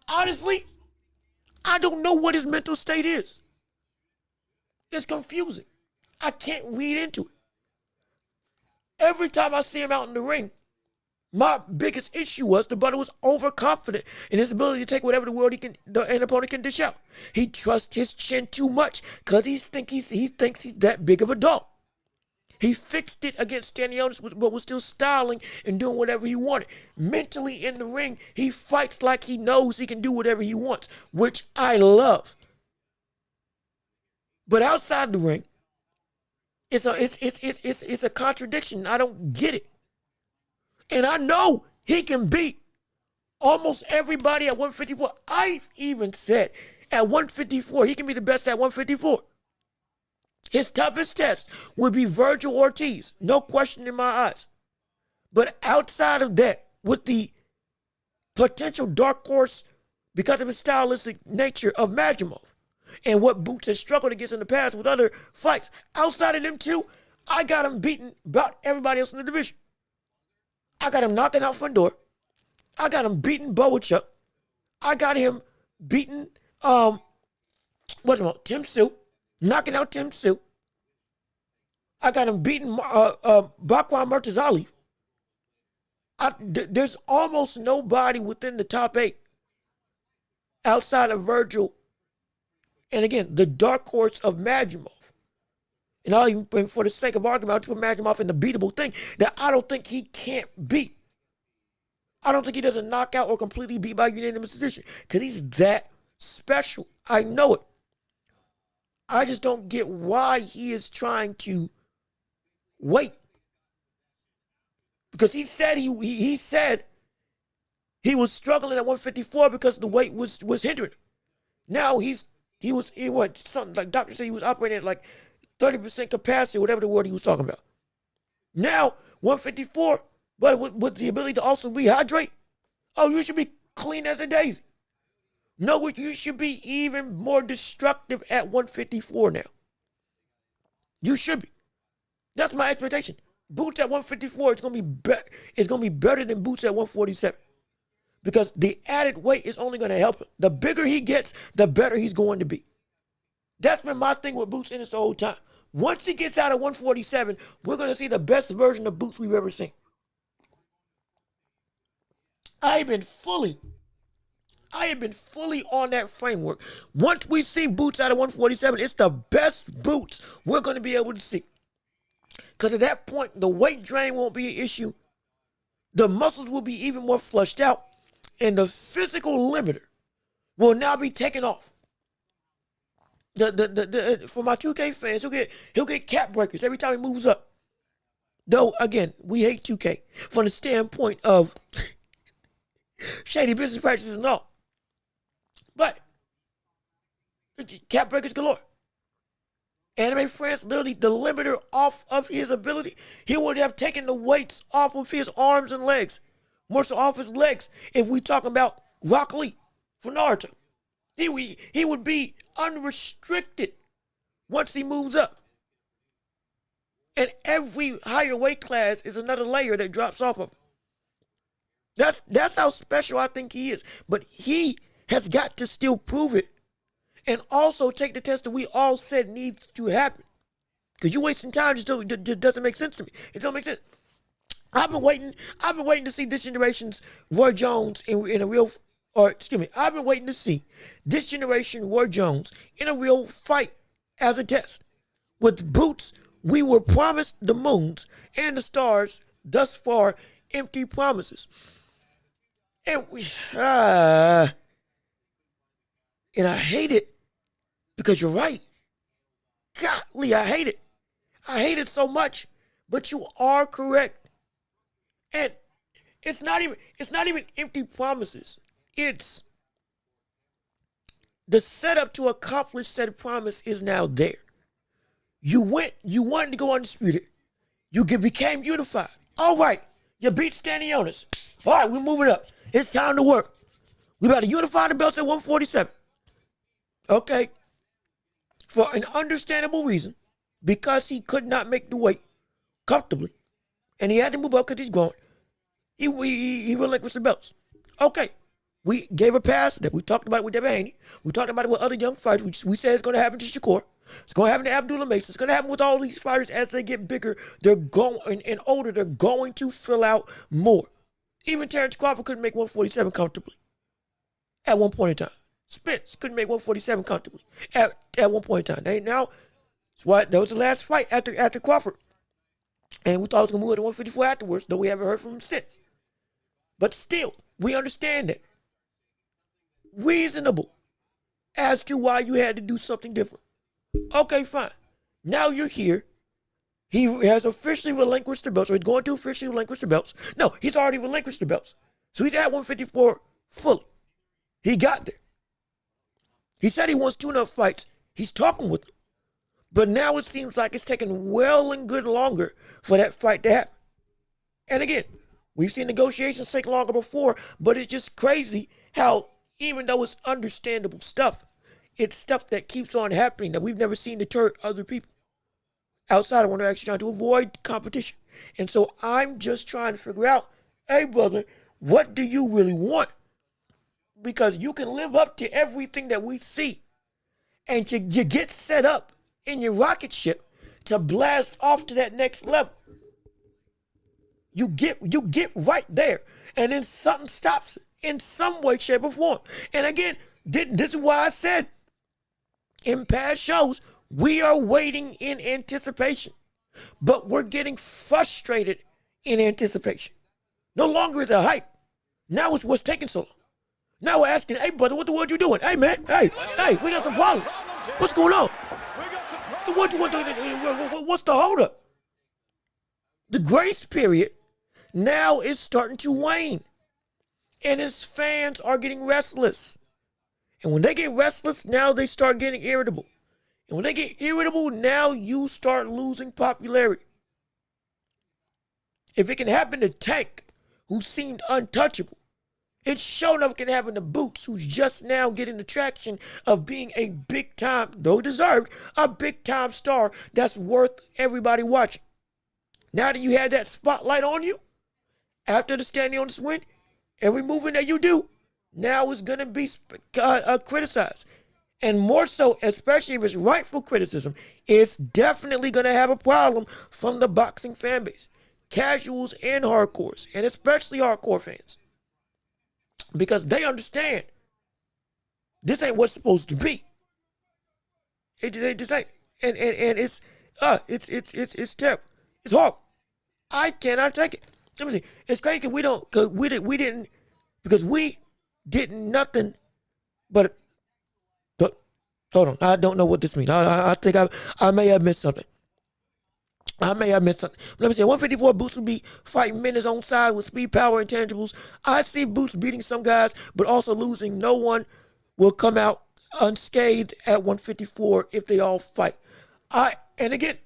honestly, I don't know what his mental state is. It's confusing. I can't read into it. Every time I see him out in the ring, my biggest issue was the brother was overconfident in his ability to take whatever an opponent can dish out. He trusts his chin too much because he thinks he's that big of a dog. He fixed it against Stanionis, but was still styling and doing whatever he wanted. Mentally in the ring, he fights like he knows he can do whatever he wants, which I love. But outside the ring, it's a contradiction. I don't get it. And I know he can beat almost everybody at 154. I even said at 154, he can be the best at 154. His toughest test would be Virgil Ortiz, no question in my eyes. But outside of that, with the potential dark horse because of his stylistic nature of Madrimov and what Boots has struggled against in the past with other fights, outside of them two, I got him beating about everybody else in the division. I got him knocking out Fundora. I got him beating Boachuk. I got him beating Tim Sue, knocking out Tim Sue. I got him beating Bakwan Murtazali. There's almost nobody within the top 8 outside of Virgil. And again, the dark horse of Madrimov. And I'll even, for the sake of argument, I'll put Madrimov in the beatable thing that I don't think he can't beat. I don't think he doesn't knock out or completely beat by unanimous decision because he's that special. I know it. I just don't get why he is trying to wait. Because he said he said he was struggling at 154 because the weight was hindering him. Now he was something like doctor said he was operating at like 30% capacity, whatever the word he was talking about. Now 154, but with the ability to also rehydrate, oh, you should be clean as a daisy. No, you should be even more destructive at 154 now. You should be. That's my expectation. Boots at 154 is gonna be better than Boots at 147. Because the added weight is only gonna help him. The bigger he gets, the better he's going to be. That's been my thing with Boots Ennis the whole time. Once he gets out of 147, we're gonna see the best version of Boots we've ever seen. I have been fully on that framework. Once we see Boots out of 147, it's the best Boots we're going to be able to see. Because at that point, the weight drain won't be an issue. The muscles will be even more flushed out. And the physical limiter will now be taken off. For my 2K fans, he'll get cap breakers every time he moves up. Though, again, we hate 2K from the standpoint of shady business practices and all. But cap breakers galore. Anime France literally the limiter off of his ability. He would have taken the weights off of his arms and legs. More so off his legs if we talking about Rock Lee for Naruto. He would be unrestricted once he moves up. And every higher weight class is another layer that drops off of him. That's how special I think he is. But he has got to still prove it. And also take the test that we all said needs to happen. Because you wasting time just doesn't make sense to me. It don't make sense. I've been waiting to see this generation's Roy Jones in a real, I've been waiting to see this generation Roy Jones in a real fight as a test. With Boots, we were promised the moons and the stars, thus far empty promises. And I hate it because you're right. Golly, I hate it. I hate it so much, but you are correct. And it's not even empty promises. It's the setup to accomplish said promise is now there. You wanted to go undisputed. You became unified. All right, you beat Stanionis. All right, we're moving up. It's time to work. We about to unify the belts at 147. Okay. For an understandable reason, because he could not make the weight comfortably, and he had to move up because he's growing, he relinquished the belts. Okay. We gave a pass that we talked about it with Devin Haney. We talked about it with other young fighters. We said it's going to happen to Shakur. It's going to happen to Abdullah Mason. It's going to happen with all these fighters as they get bigger. They're going and older. They're going to fill out more. Even Terrence Crawford couldn't make 147 comfortably at one point in time. Spence couldn't make 147 comfortably at one point in time. Now, that was the last fight after Crawford. And we thought it was going to move to 154 afterwards, though we haven't heard from him since. But still, we understand that. Reasonable as to why you had to do something different. Okay, fine. Now you're here. He has officially relinquished the belts, or he's going to officially relinquish the belts. No, he's already relinquished the belts. So he's at 154 fully. He got there. He said he wants tune-up fights. He's talking with them. But now it seems like it's taking well and good longer for that fight to happen. And again, we've seen negotiations take longer before, but it's just crazy how, even though it's understandable stuff, it's stuff that keeps on happening that we've never seen deter other people outside of when they're actually trying to avoid competition. And so I'm just trying to figure out hey, brother, what do you really want? Because you can live up to everything that we see, and you get set up in your rocket ship to blast off to that next level. You get right there, and then something stops it in some way, shape, or form. And again, this is why I said in past shows, we are waiting in anticipation, but we're getting frustrated in anticipation. No longer is it hype. Now it's what's taking so long. Now we're asking, hey, brother, what the world you doing? Hey, man, hey, we got some problems. What's going on? What you want to, what's the holdup? The grace period now is starting to wane, and his fans are getting restless. And when they get restless, now they start getting irritable. And when they get irritable, now you start losing popularity. If it can happen to Tank, who seemed untouchable, it sure enough can happen to Boots, who's just now getting the traction of being a big time, though deserved, a big time star that's worth everybody watching. Now that you had that spotlight on you, after the standing on the win, every movement that you do now is going to be criticized. And more so, especially if it's rightful criticism, it's definitely going to have a problem from the boxing fan base. Casuals and hardcores, and especially hardcore fans. Because they understand this ain't what's supposed to be. It just ain't. And it's terrible. It's horrible. I cannot take it. Let me see. It's crazy because we didn't nothing but hold on. I don't know what this means. I think I may have missed something. Let me see. 154 Boots will be fighting men his own side with speed, power, and intangibles. I see Boots beating some guys, but also losing. No one will come out unscathed at 154 if they all fight. And again,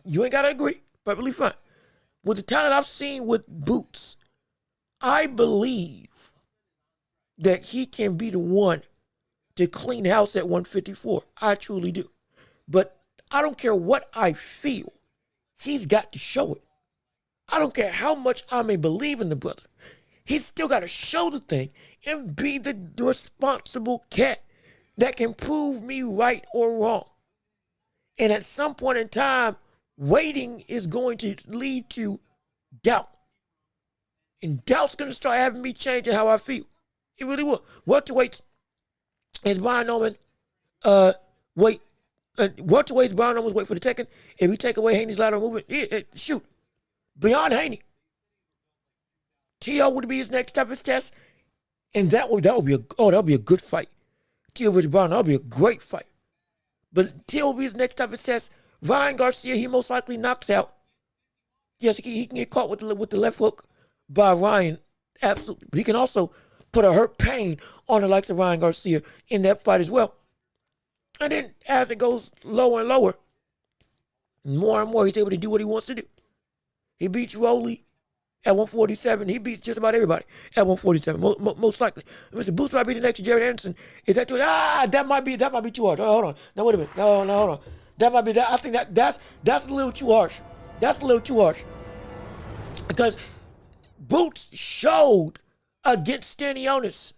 you ain't gotta agree. Perfectly fine. With the talent I've seen with Boots, I believe that he can be the one to clean house at 154. I truly do. But I don't care what I feel. He's got to show it. I don't care how much I may believe in the brother. He's still got to show the thing and be the responsible cat that can prove me right or wrong. And at some point in time, waiting is going to lead to doubt. And doubt's going to start having me changing how I feel. It really will. Welterweights is Brian Norman welterweights, Brian Norman's wait for the taking. If we take away Haney's lateral movement, shoot. Beyond Haney. T.O. would be his next toughest test. And that would be a good fight. T.O. versus Brown, that would be a great fight. But T.O. will be his next toughest test. Ryan Garcia, he most likely knocks out. Yes, he can get caught with the left hook by Ryan. Absolutely. But he can also put a hurt pain on the likes of Ryan Garcia in that fight as well. And then as it goes lower and lower, more and more he's able to do what he wants to do. He beats Rowley at 147. He beats just about everybody at 147, most likely. Mr. Boots might be the next Jaron Anderson. Is that too? That might be too harsh. Hold on. No, wait a minute. No, hold on. That might be that. I think that's a little too harsh. That's a little too harsh. Because Boots showed against Stanionis,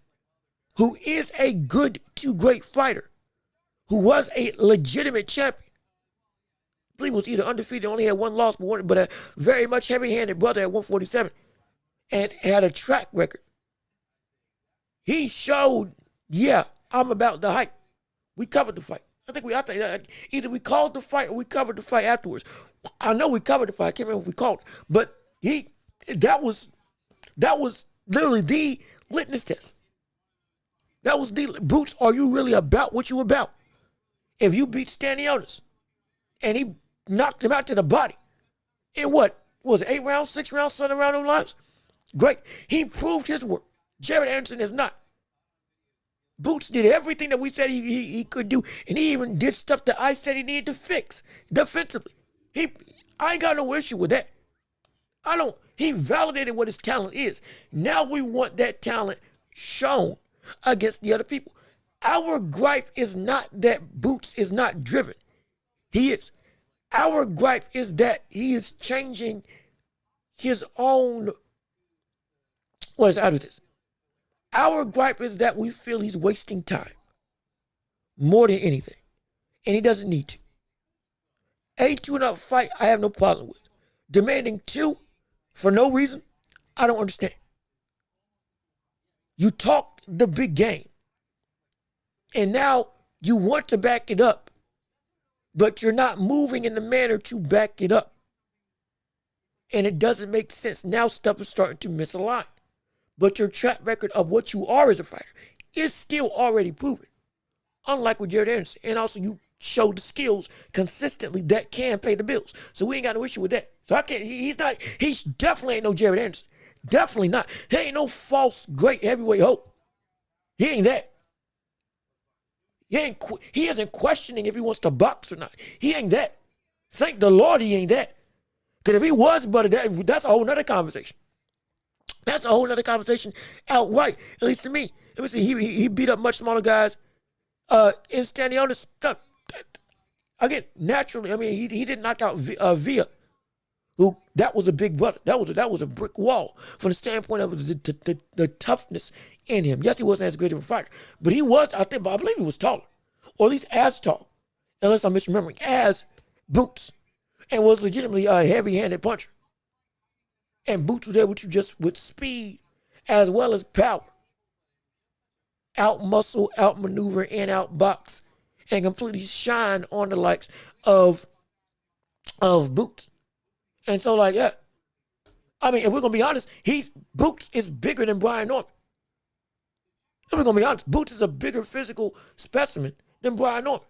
who is a good to great fighter, who was a legitimate champion. I believe was either undefeated, only had one loss, but a very much heavy-handed brother at 147, and had a track record. He showed, I'm about the hype. We covered the fight. I think either we called the fight or we covered the fight afterwards. I know we covered the fight. I can't remember if we called it, but that was literally the litmus test. That was the Boots. Are you really about what you about? If you beat Stanionis and he knocked him out to the body in what was it, 8 rounds, 6 rounds, 7 round of lives? Great. He proved his work. Jared Anderson has not. Boots did everything that we said he could do, and he even did stuff that I said he needed to fix defensively. I ain't got no issue with that. He validated what his talent is. Now we want that talent shown against the other people. Our gripe is not that Boots is not driven. He is. Our gripe is that he is changing his own What is out of this? Our gripe is that we feel he's wasting time more than anything, and he doesn't need to. A 2-0 fight, I have no problem with. Demanding 2 for no reason, I don't understand. You talk the big game, and now you want to back it up, but you're not moving in the manner to back it up. And it doesn't make sense. Now stuff is starting to misalign. But your track record of what you are as a fighter is still already proven. Unlike with Jaron Anderson. And also you show the skills consistently that can pay the bills. So we ain't got no issue with that. So I can't, he's definitely ain't no Jaron Anderson. Definitely not. He ain't no false great heavyweight hope. He ain't that. He isn't questioning if he wants to box or not. He ain't that. Thank the Lord he ain't that. Because if he was, but that's a whole nother conversation. That's a whole nother conversation outright, at least to me. Let me see, he beat up much smaller guys in Stanionis. Again, naturally, I mean, he didn't knock out Villa, who, that was a big brother. That was a brick wall from the standpoint of the toughness in him. Yes, he wasn't as great of a fighter, but he was, I believe he was taller, or at least as tall, unless I'm misremembering, as Boots, and was legitimately a heavy-handed puncher. And Boots was able to just, with speed as well as power, out-muscle, out-maneuver, and out-box, and completely shine on the likes of Boots. And so, like, yeah. I mean, if we're going to be honest, Boots is bigger than Brian Norman. If we're going to be honest, Boots is a bigger physical specimen than Brian Norman.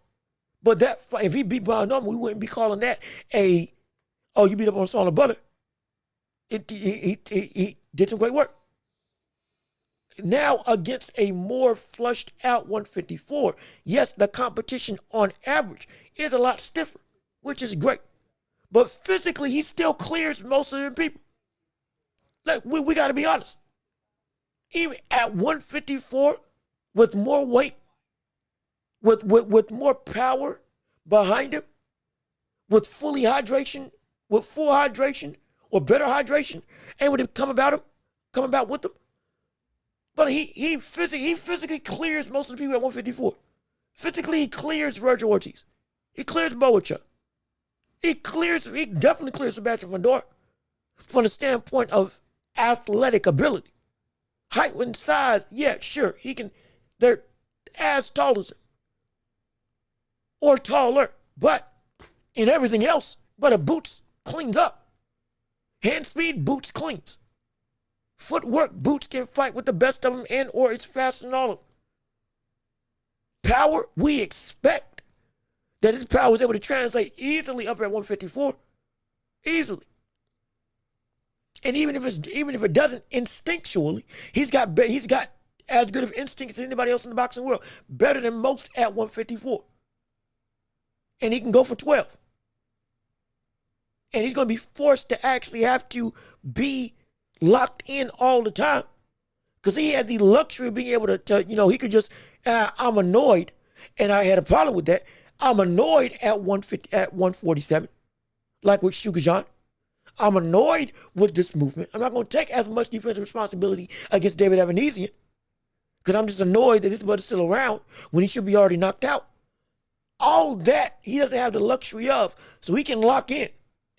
But that fight, if he beat Brian Norman, we wouldn't be calling that you beat up on a smaller brother. He did some great work. Now against a more flushed out 154, yes, the competition on average is a lot stiffer, which is great. But physically, he still clears most of them people. Like, we got to be honest. Even at 154, with more weight, with more power behind him, with full hydration, or better hydration, and when it come about with him. But he physically clears most of the people at 154. Physically, he clears Virgil Ortiz. He clears Boacha. He definitely clears Sebastian Fundora from the standpoint of athletic ability. Height and size, yeah, sure. They're as tall as him. Or taller. But in everything else, but a Boots cleans up. Hand speed, Boots cleans. Footwork, Boots can fight with the best of them and or it's faster than all of them. Power, we expect that his power is able to translate easily up at 154. Easily. And even if it doesn't instinctually, he's got as good of instincts as anybody else in the boxing world. Better than most at 154. And he can go for 12. And he's going to be forced to actually have to be locked in all the time. Because he had the luxury of being able to he could just, I'm annoyed. And I had a problem with that. I'm annoyed at 147, like with Sugar John. I'm annoyed with this movement. I'm not going to take as much defensive responsibility against David Evanesian because I'm just annoyed that this brother's still around when he should be already knocked out. All that he doesn't have the luxury of, so he can lock in.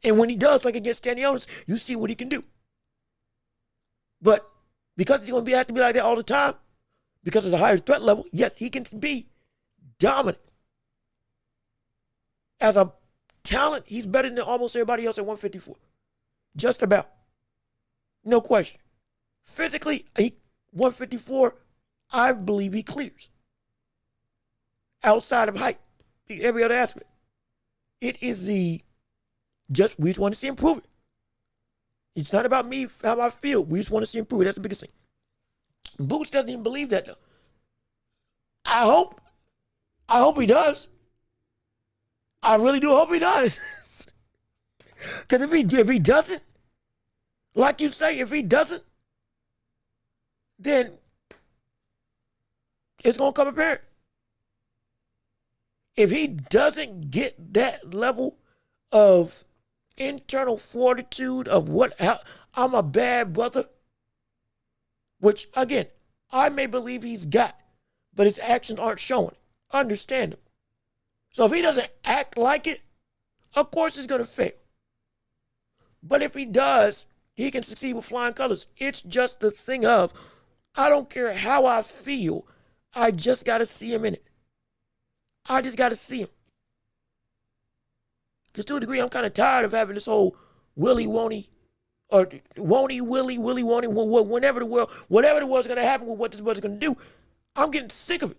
And when he does, like against Stanionis, you see what he can do. But because he's going to have to be like that all the time, because of the higher threat level, yes, he can be dominant. As a talent, he's better than almost everybody else at 154. Just about. No question. Physically, 154, I believe he clears. Outside of height, every other aspect. It is we just want to see him prove it. It's not about me, how I feel. We just want to see him prove it. That's the biggest thing. Boots doesn't even believe that, though. I hope he does. I really do hope he does. Because if he doesn't, like you say, if he doesn't, then it's going to come apparent. If he doesn't get that level of internal fortitude of how I'm a bad brother, which, again, I may believe he's got, but his actions aren't showing. Understandable. So if he doesn't act like it, of course he's going to fail. But if he does, he can succeed with flying colors. It's just the thing of, I don't care how I feel, I just got to see him in it. I just got to see him. Because to a degree, I'm kind of tired of having this whole willy won't or won't he, willy won't he, whatever the world's going to happen with what this brother's going to do. I'm getting sick of it.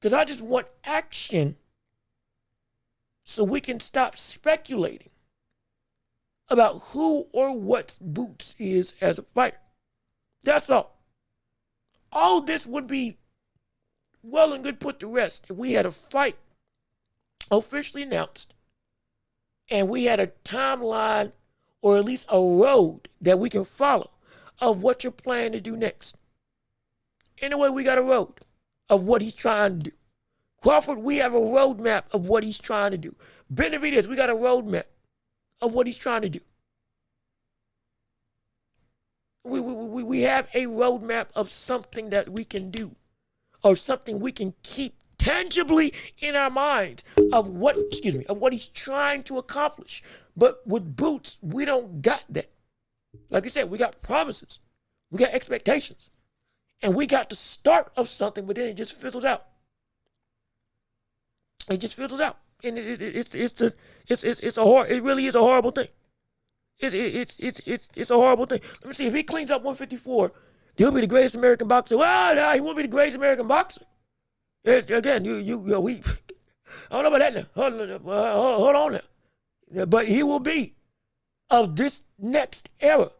Because I just want action so we can stop speculating about who or what Boots is as a fighter. That's all. All this would be well and good put to rest if we had a fight officially announced and we had a timeline or at least a road that we can follow of what you're planning to do next. Anyway, we got a road of what he's trying to do. Crawford, we have a roadmap of what he's trying to do. Benavidez, we got a roadmap of what he's trying to do. We have a roadmap of something that we can do, or something we can keep tangibly in our minds of what he's trying to accomplish. But with Boots, we don't got that. Like I said, we got promises, we got expectations, and we got the start of something, but then it just fizzles out. It just fizzles out, and it really is a horrible thing. It's a horrible thing. Let me see, if he cleans up 154, he'll be the greatest American boxer. Well, no, he won't be the greatest American boxer. Again, we, I don't know about that now. Hold on now. But he will be of this next era.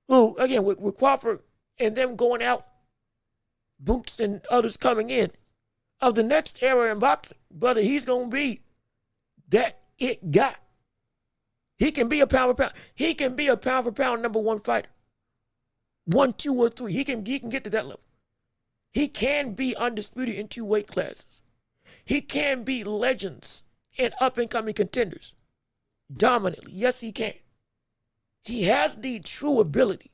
Who, again, with Crawford and them going out, Boots and others coming in, of the next era in boxing, brother, he's going to be that it guy. He can be a pound for pound. He can be a pound for pound number one fighter. 1, 2, or 3. He can get to that level. He can be undisputed in 2 weight classes. He can be legends and up-and-coming contenders dominantly. Yes, he can. He has the true ability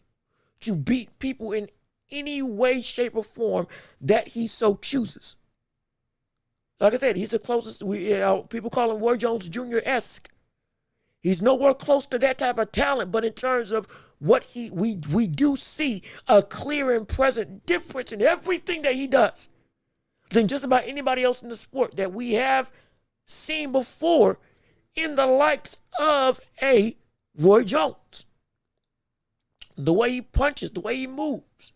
to beat people in any way, shape, or form that he so chooses. Like I said, he's the closest. People call him Roy Jones Jr.-esque. He's nowhere close to that type of talent, but in terms of what we do see a clear and present difference in everything that he does than just about anybody else in the sport that we have seen before in the likes of a Roy Jones. The way he punches, the way he moves,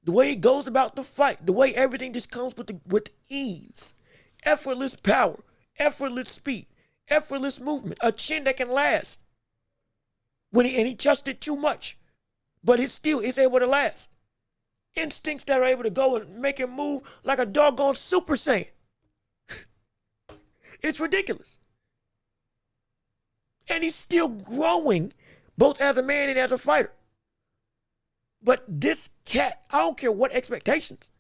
the way he goes about the fight, the way everything just comes with ease, effortless power, effortless speed, effortless movement, a chin that can last. And he trusted too much, but it's able to last. Instincts that are able to go and make him move like a doggone Super Saiyan. It's ridiculous. And he's still growing, both as a man and as a fighter. But this cat, I don't care what expectations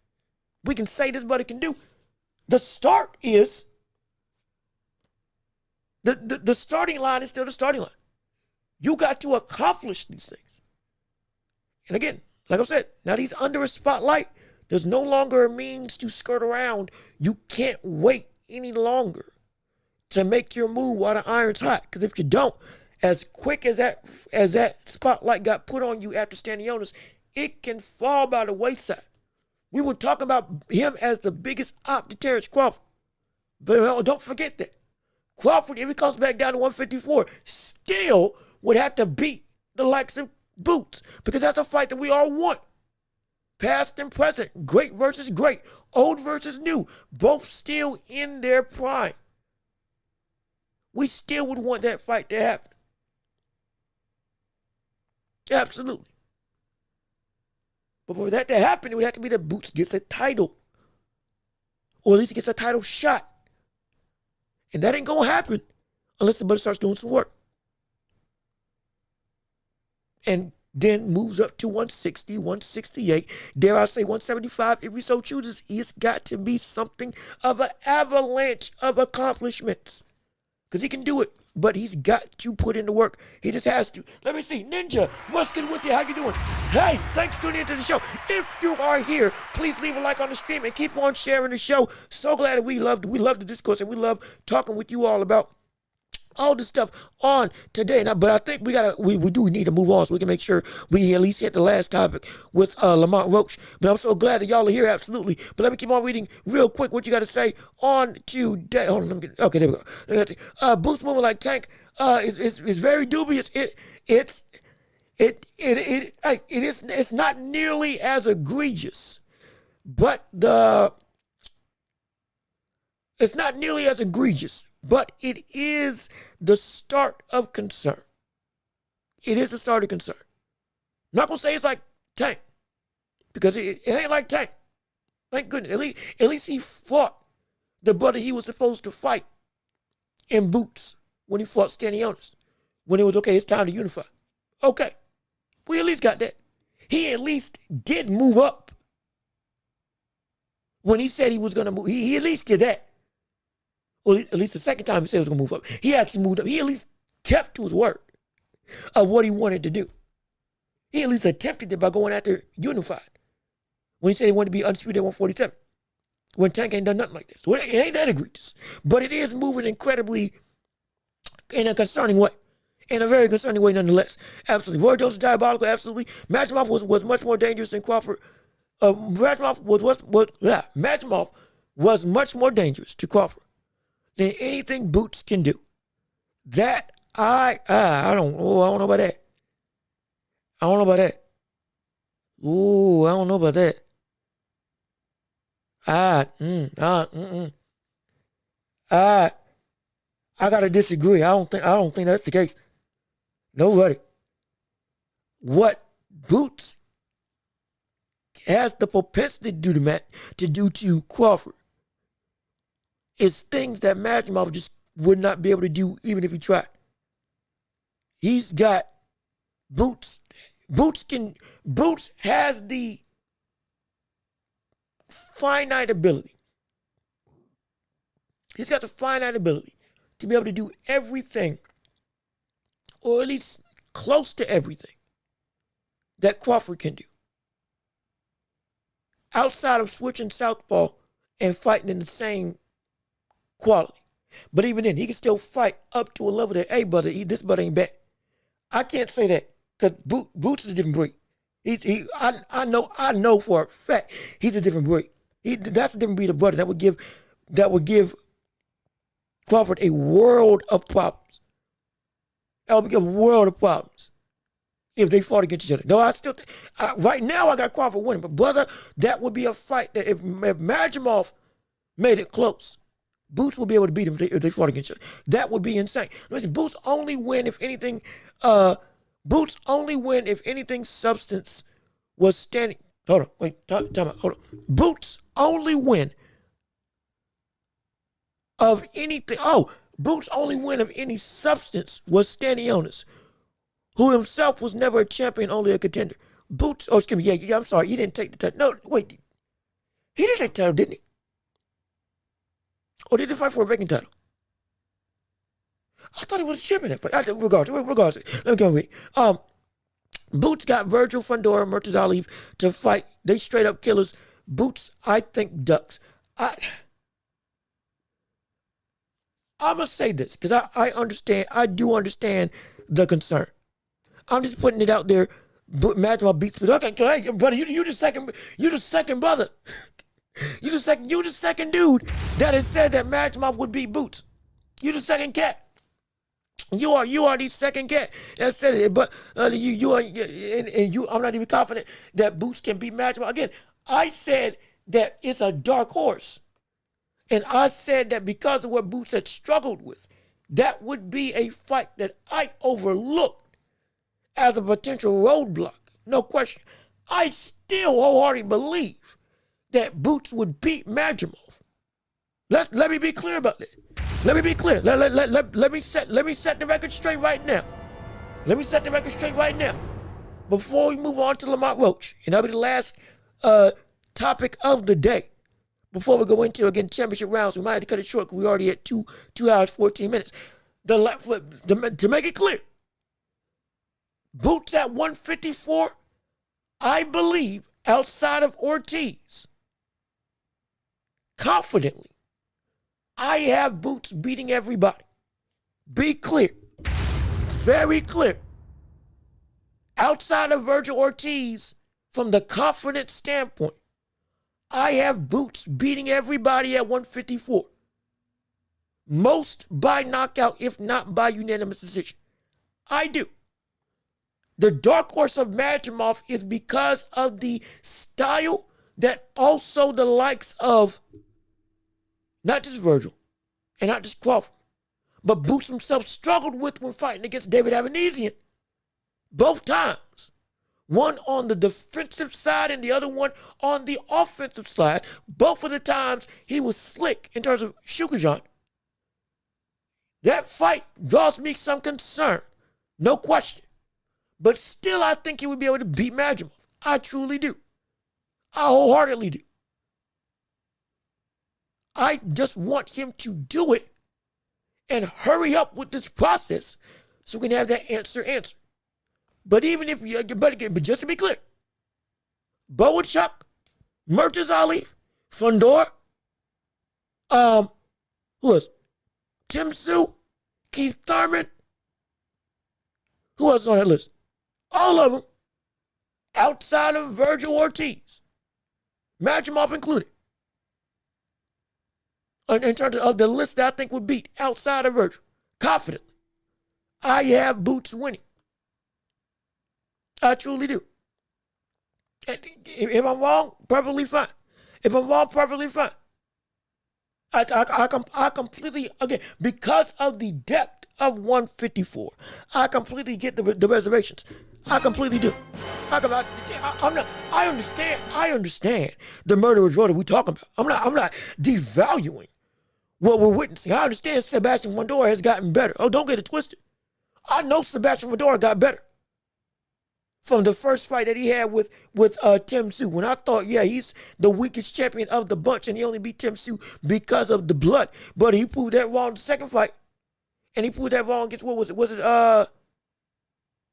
we can say this buddy can do. The start is, the starting line is still the starting line. You got to accomplish these things. And again, like I said, now he's under a spotlight. There's no longer a means to skirt around. You can't wait any longer to make your move while the iron's hot. Because if you don't, as quick as that spotlight got put on you after Stanionis, it can fall by the wayside. We were talking about him as the biggest op to Terrence Crawford. But don't forget that. Crawford, if he comes back down to 154, still would have to beat the likes of Boots, because that's a fight that we all want. Past and present, great versus great, old versus new, both still in their prime. We still would want that fight to happen. Absolutely. But for that to happen, it would have to be that Boots gets a title. Or at least he gets a title shot. And that ain't going to happen unless the buddy starts doing some work. And then moves up to 160, 168, dare I say 175 if he so chooses. It's got to be something of an avalanche of accomplishments. Because he can do it but he's got to put in the work. He just has to. Let me see. Ninja, what's good with you? How you doing? Hey, thanks for tuning into the show. If you are here, please leave a like on the stream and keep on sharing the show. So glad that we love the discourse and we love talking with you all about all this stuff on today. Now, but I think we do need to move on so we can make sure we at least hit the last topic with Lamont Roach. But I'm so glad that y'all are here, absolutely. But let me keep on reading real quick what you got to say on today. Hold on, let me get, okay, there we go. Boots moving like Tank is very dubious. It's not nearly as egregious, but it's not nearly as egregious. But it is the start of concern. It is the start of concern. I'm not going to say it's like Tank, because it ain't like Tank. Thank goodness. At least he fought the brother he was supposed to fight in boots when he fought Stanionis. When it was, okay, it's time to unify. Okay. We at least got that. He at least did move up. When he said he was going to move, he at least did that. Well, at least the second time he said he was going to move up. He actually moved up. He at least kept to his word of what he wanted to do. He at least attempted it by going after Unified. When he said he wanted to be undisputed at 147. When Tank ain't done nothing like this. Well, it ain't that egregious. But it is moving incredibly in a concerning way. In a very concerning way nonetheless. Absolutely. Roy Jones is diabolical, absolutely. Matchmoff was much more dangerous than Crawford. Matchmoff was much more dangerous to Crawford than anything Boots can do. That I don't know about that. I don't know about that. Ooh, I don't know about that. I gotta disagree. I don't think that's the case. Nobody. What Boots has the propensity to do to Crawford is things that Magimov just would not be able to do even if he tried. He's got Boots. Boots has the finite ability. He's got the finite ability to be able to do everything, or at least close to everything, that Crawford can do. Outside of switching southpaw and fighting in the same quality. But even then, he can still fight up to a level that, hey, brother, this brother ain't bad. I can't say that because Boots is a different breed. I know for a fact he's a different breed. That's a different breed of brother that would give Crawford a world of problems. That would give a world of problems if they fought against each other. No, right now I got Crawford winning, but brother, that would be a fight that if Magimov made it close, Boots will be able to beat him if they fought against each other. That would be insane. Listen, Boots only win if anything. Substance was standing. Hold on, wait, time out. Hold on. Boots only win of anything. Oh, Boots only win of any substance was Stanionis, who himself was never a champion, only a contender. Boots. Oh, excuse me. Yeah. I'm sorry. He didn't take the title. No, wait. He didn't take the title, didn't he? Or did he fight for a vacant title? I thought he was a champion. Regardless, let me go read. Boots got Virgil, Fundora, Murtaza to fight. They straight up killers. Boots, I think, ducks. I'm going to say this because I understand. I do understand the concern. I'm just putting it out there. Imagine my beats. Okay, hey, brother, you the second brother. You the second dude that has said that Magimov would beat Boots. You the second cat. You are the second cat that said it. But you are, and you. I'm not even confident that Boots can beat Magimov. Again, I said that it's a dark horse, and I said that because of what Boots had struggled with, that would be a fight that I overlooked as a potential roadblock. No question. I still wholeheartedly believe that Boots would beat Magimov. Let me be clear about that. Let me be clear. Let me set the record straight right now. Let me set the record straight right now. Before we move on to Lamont Roach, and that'll be the last topic of the day. Before we go into, again, championship rounds, we might have to cut it short because we already at 2 hours, 14 minutes. To make it clear, Boots at 154, I believe, outside of Ortiz, confidently, I have Boots beating everybody. Be clear. Very clear. Outside of Virgil Ortiz, from the confidence standpoint, I have Boots beating everybody at 154. Most by knockout, if not by unanimous decision. I do. The dark horse of Madrimov is because of the style that also the likes of not just Virgil and not just Crawford, but Boots himself struggled with when fighting against David Avanesian. Both times. One on the defensive side and the other one on the offensive side. Both of the times he was slick in terms of Shukajan. That fight draws me some concern. No question. But still, I think he would be able to beat Madrimov. I truly do. I wholeheartedly do. I just want him to do it and hurry up with this process so we can have that answer. But even if you, but just to be clear, Boachuk, Murtaza Ali, Fundor, who else? Tim Tszyu, Keith Thurman. Who else is on that list? All of them, outside of Virgil Ortiz, Madrimov included. In terms of the list that I think would beat outside of Virgil, confidently, I have Boots winning. I truly do. If I'm wrong, perfectly fine. If I'm wrong, perfectly fine. I completely, again, because of the depth of 154, I completely get the reservations. I completely do. I understand the murderer's row that we're talking about. I'm not devaluing what we're witnessing. I understand Sebastian Fundora has gotten better. Oh, don't get it twisted. I know Sebastian Fundora got better from the first fight that he had with Tim Tszyu. When I thought, yeah, he's the weakest champion of the bunch and he only beat Tim Tszyu because of the blood. But he proved that wrong in the second fight. And he proved that wrong against, what was it?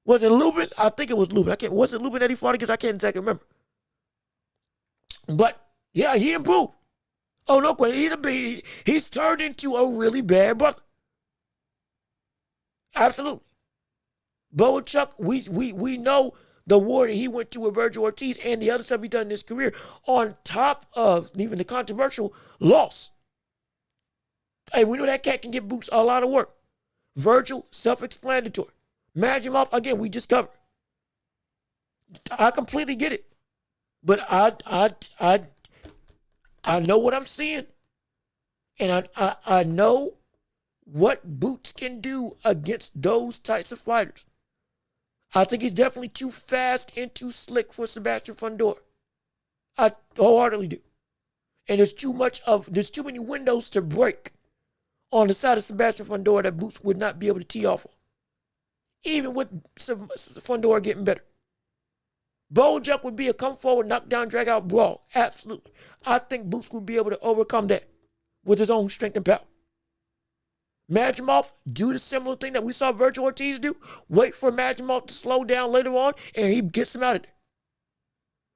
Was it Lubin? I think it was Lubin. Was it Lubin that he fought against? I can't exactly remember. But yeah, he improved. Oh, no question. He's turned into a really bad brother. Absolutely. Boachuk, we know the war that he went to with Virgil Ortiz and the other stuff he's done in his career, on top of even the controversial loss. Hey, we know that cat can give Boots a lot of work. Virgil, self-explanatory. Madrimov, again, we just covered. I completely get it. But I know what I'm seeing. And I know what Boots can do against those types of fighters. I think he's definitely too fast and too slick for Sebastian Fundora. I wholeheartedly do. And there's too many windows to break on the side of Sebastian Fundora that Boots would not be able to tee off on. Even with Fundora getting better. Boachuk would be a come forward, knock down, drag out brawl. Absolutely. I think Boots would be able to overcome that with his own strength and power. Madrimov, do the similar thing that we saw Virgil Ortiz do. Wait for Madrimov to slow down later on, and he gets him out of there.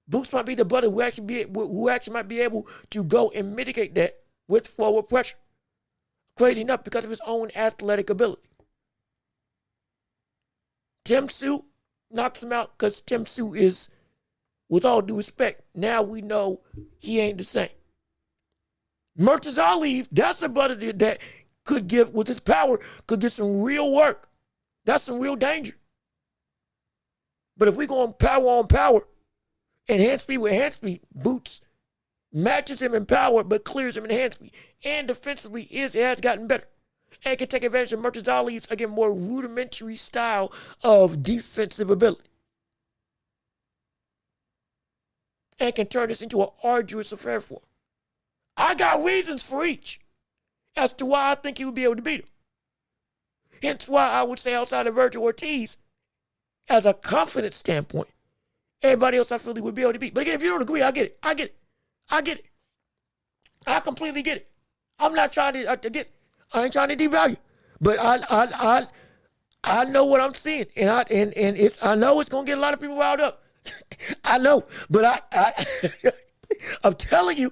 Boots might be the brother who actually might be able to go and mitigate that with forward pressure. Crazy enough, because of his own athletic ability. Tim Tszyu knocks him out because Tim Tszyu is, with all due respect, now we know he ain't the same. Murtaza Ali, that's a brother that could give, with his power, could get some real work. That's some real danger. But if we go on power, and hand speed with hand speed, Boots matches him in power but clears him in hand speed. And defensively has gotten better. And can take advantage of Murtaza Ali's, again, more rudimentary style of defensive ability. And can turn this into an arduous affair for him. I got reasons for each as to why I think he would be able to beat him. Hence why I would say outside of Virgil Ortiz, as a confidence standpoint, everybody else I feel he would be able to beat. But again, if you don't agree, I get it. I completely get it. I'm not trying to, I ain't trying to devalue. But I know what I'm seeing, and I know it's gonna get a lot of people riled up. I know, but I'm telling you,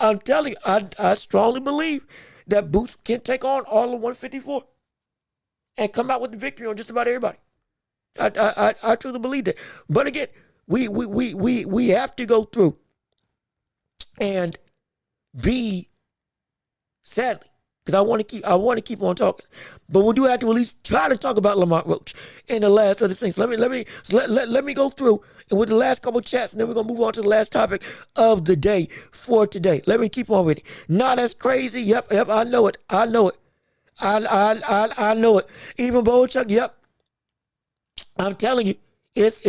I strongly believe that Boots can take on all of 154 and come out with the victory on just about everybody. I truly believe that. But again, we have to go through and be, sadly, because I want to keep on talking, but we do have to at least try to talk about Lamont Roach in the last of the things. Let me go through and with the last couple of chats, and then we're gonna move on to the last topic of the day for today. Let me keep on with it. Not as crazy. Yep. I know it. I know it. I know it. Even Bochuck. Yep. I'm telling you, it's.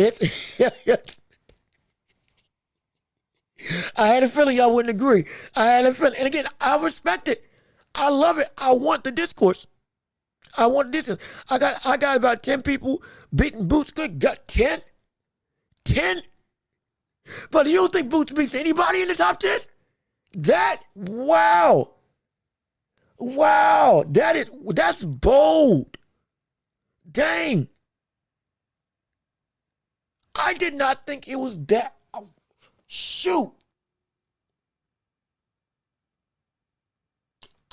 I had a feeling y'all wouldn't agree. I had a feeling, and again, I respect it. I love it. I want the discourse. I want this. I got about 10 people beating Boots. Good. Got 10? 10? But you don't think Boots beats anybody in the top 10? Wow. That's bold. Dang. I did not think it was that. Oh, shoot.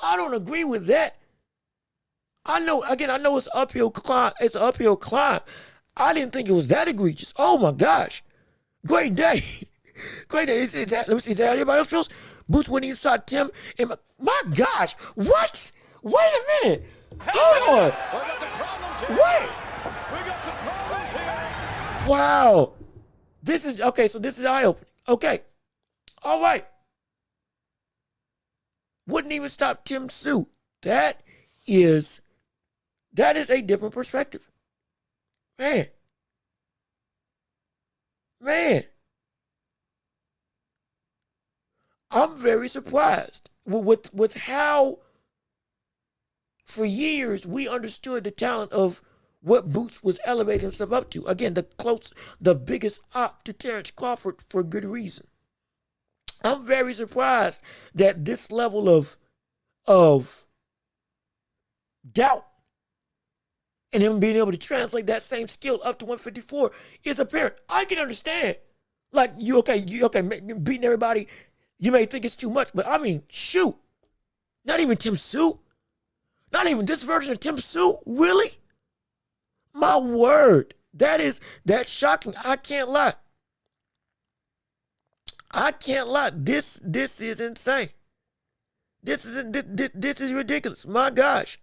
I don't agree with that. I know it's an uphill climb. It's an uphill climb. I didn't think it was that egregious. Oh my gosh. Great day. Great day. Let me see. Is that everybody else feels? Boots wouldn't even start Tim. And my gosh. What? Wait a minute. Hold on. We got some problems here. Wait. We got some problems here. Wow. This is okay. So this is eye-opening. Okay. All right. Wouldn't even stop Tim Sue. That is a different perspective. Man. I'm very surprised with how for years we understood the talent of what Boots was elevating himself up to. Again, the biggest op to Terrence Crawford for good reason. I'm very surprised that this level of doubt and him being able to translate that same skill up to 154 is apparent. I can understand. Like, you okay, beating everybody, you may think it's too much, but I mean, shoot. Not even Tim Sue. Not even this version of Tim Sue. Really? My word. That's shocking. I can't lie. This is insane. This is ridiculous. My gosh.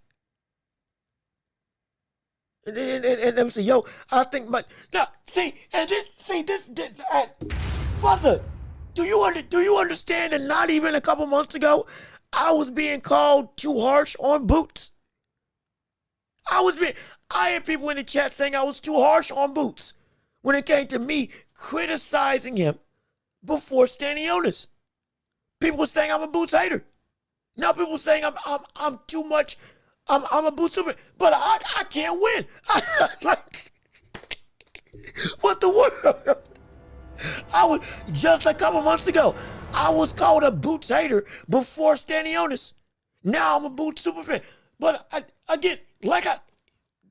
And let me say, yo, I think brother, do you understand that not even a couple months ago, I was being called too harsh on Boots? I had people in the chat saying I was too harsh on Boots when it came to me criticizing him before standing Ennis. People were saying I'm a Boots hater. Now people are saying I'm too much. I'm a Boots super, but I can't win. Like, what the world? I was just a couple months ago. I was called a Boots hater before standing Ennis. Now I'm a Boots super fan. But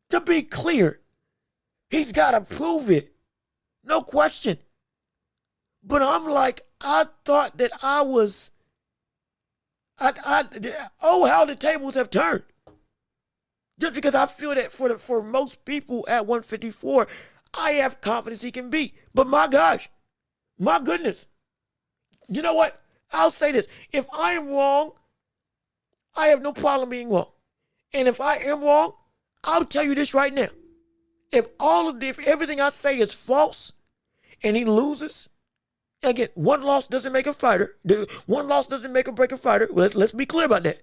to be clear, he's got to prove it. No question. But I'm like, I thought that I was, how the tables have turned. Just because I feel that for most people at 154, I have confidence he can beat. But my gosh, my goodness. You know what? I'll say this. If I am wrong, I have no problem being wrong. And if I am wrong, I'll tell you this right now. If everything I say is false and he loses, again, one loss doesn't make a fighter. One loss doesn't make or break a fighter. Let's be clear about that.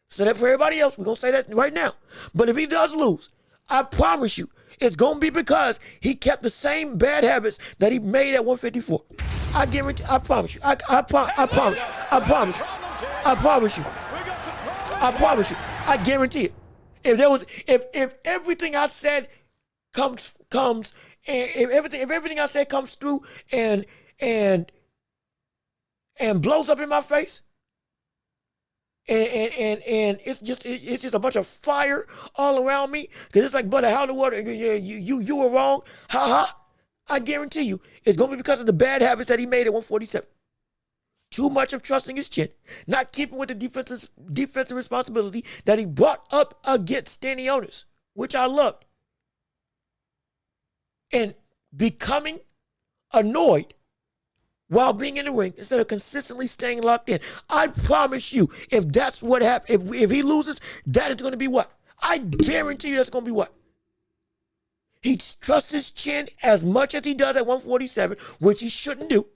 Say that for everybody else. We're going to say that right now. But if he does lose, I promise you, it's going to be because he kept the same bad habits that he made at 154. I guarantee, I promise you. I promise you. I guarantee it. If everything I said comes and if everything I said comes through and blows up in my face, And it's just a bunch of fire all around me. Cause it's like, brother, how in the world you were wrong? Ha ha. I guarantee you, it's gonna be because of the bad habits that he made at 147. Too much of trusting his chin, not keeping with the defensive responsibility that he brought up against Stanionis, which I loved, and becoming annoyed while being in the ring instead of consistently staying locked in. I promise you, if that's what happens, if he loses, that is going to be what? I guarantee you that's going to be what? He trusts his chin as much as he does at 147, which he shouldn't do.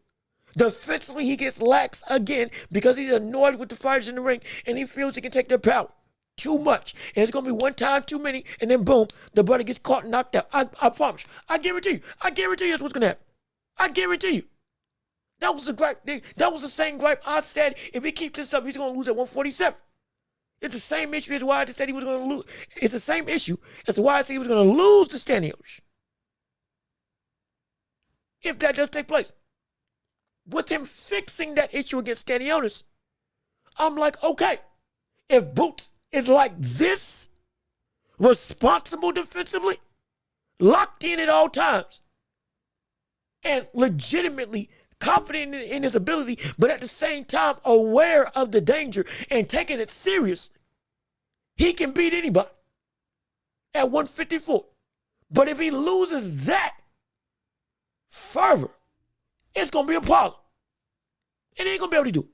Defensively, he gets lax again because he's annoyed with the fighters in the ring and he feels he can take their power too much. And it's going to be one time too many, and then boom, the brother gets caught and knocked out. I promise you. I guarantee you. I guarantee you that's what's going to happen. I guarantee you. That was the gripe. That was the same gripe I said. If he keeps this up, he's going to lose at 147. It's the same issue as why I just said he was going to lose. It's the same issue as to why I said he was going to lose to Stanionis. If that does take place. With him fixing that issue against Stanionis, I'm like, okay, if Boots is like this, responsible defensively, locked in at all times, and legitimately confident in his ability, but at the same time aware of the danger and taking it seriously, he can beat anybody at 154. But if he loses that fervor, it's going to be a problem. And he ain't going to be able to do it.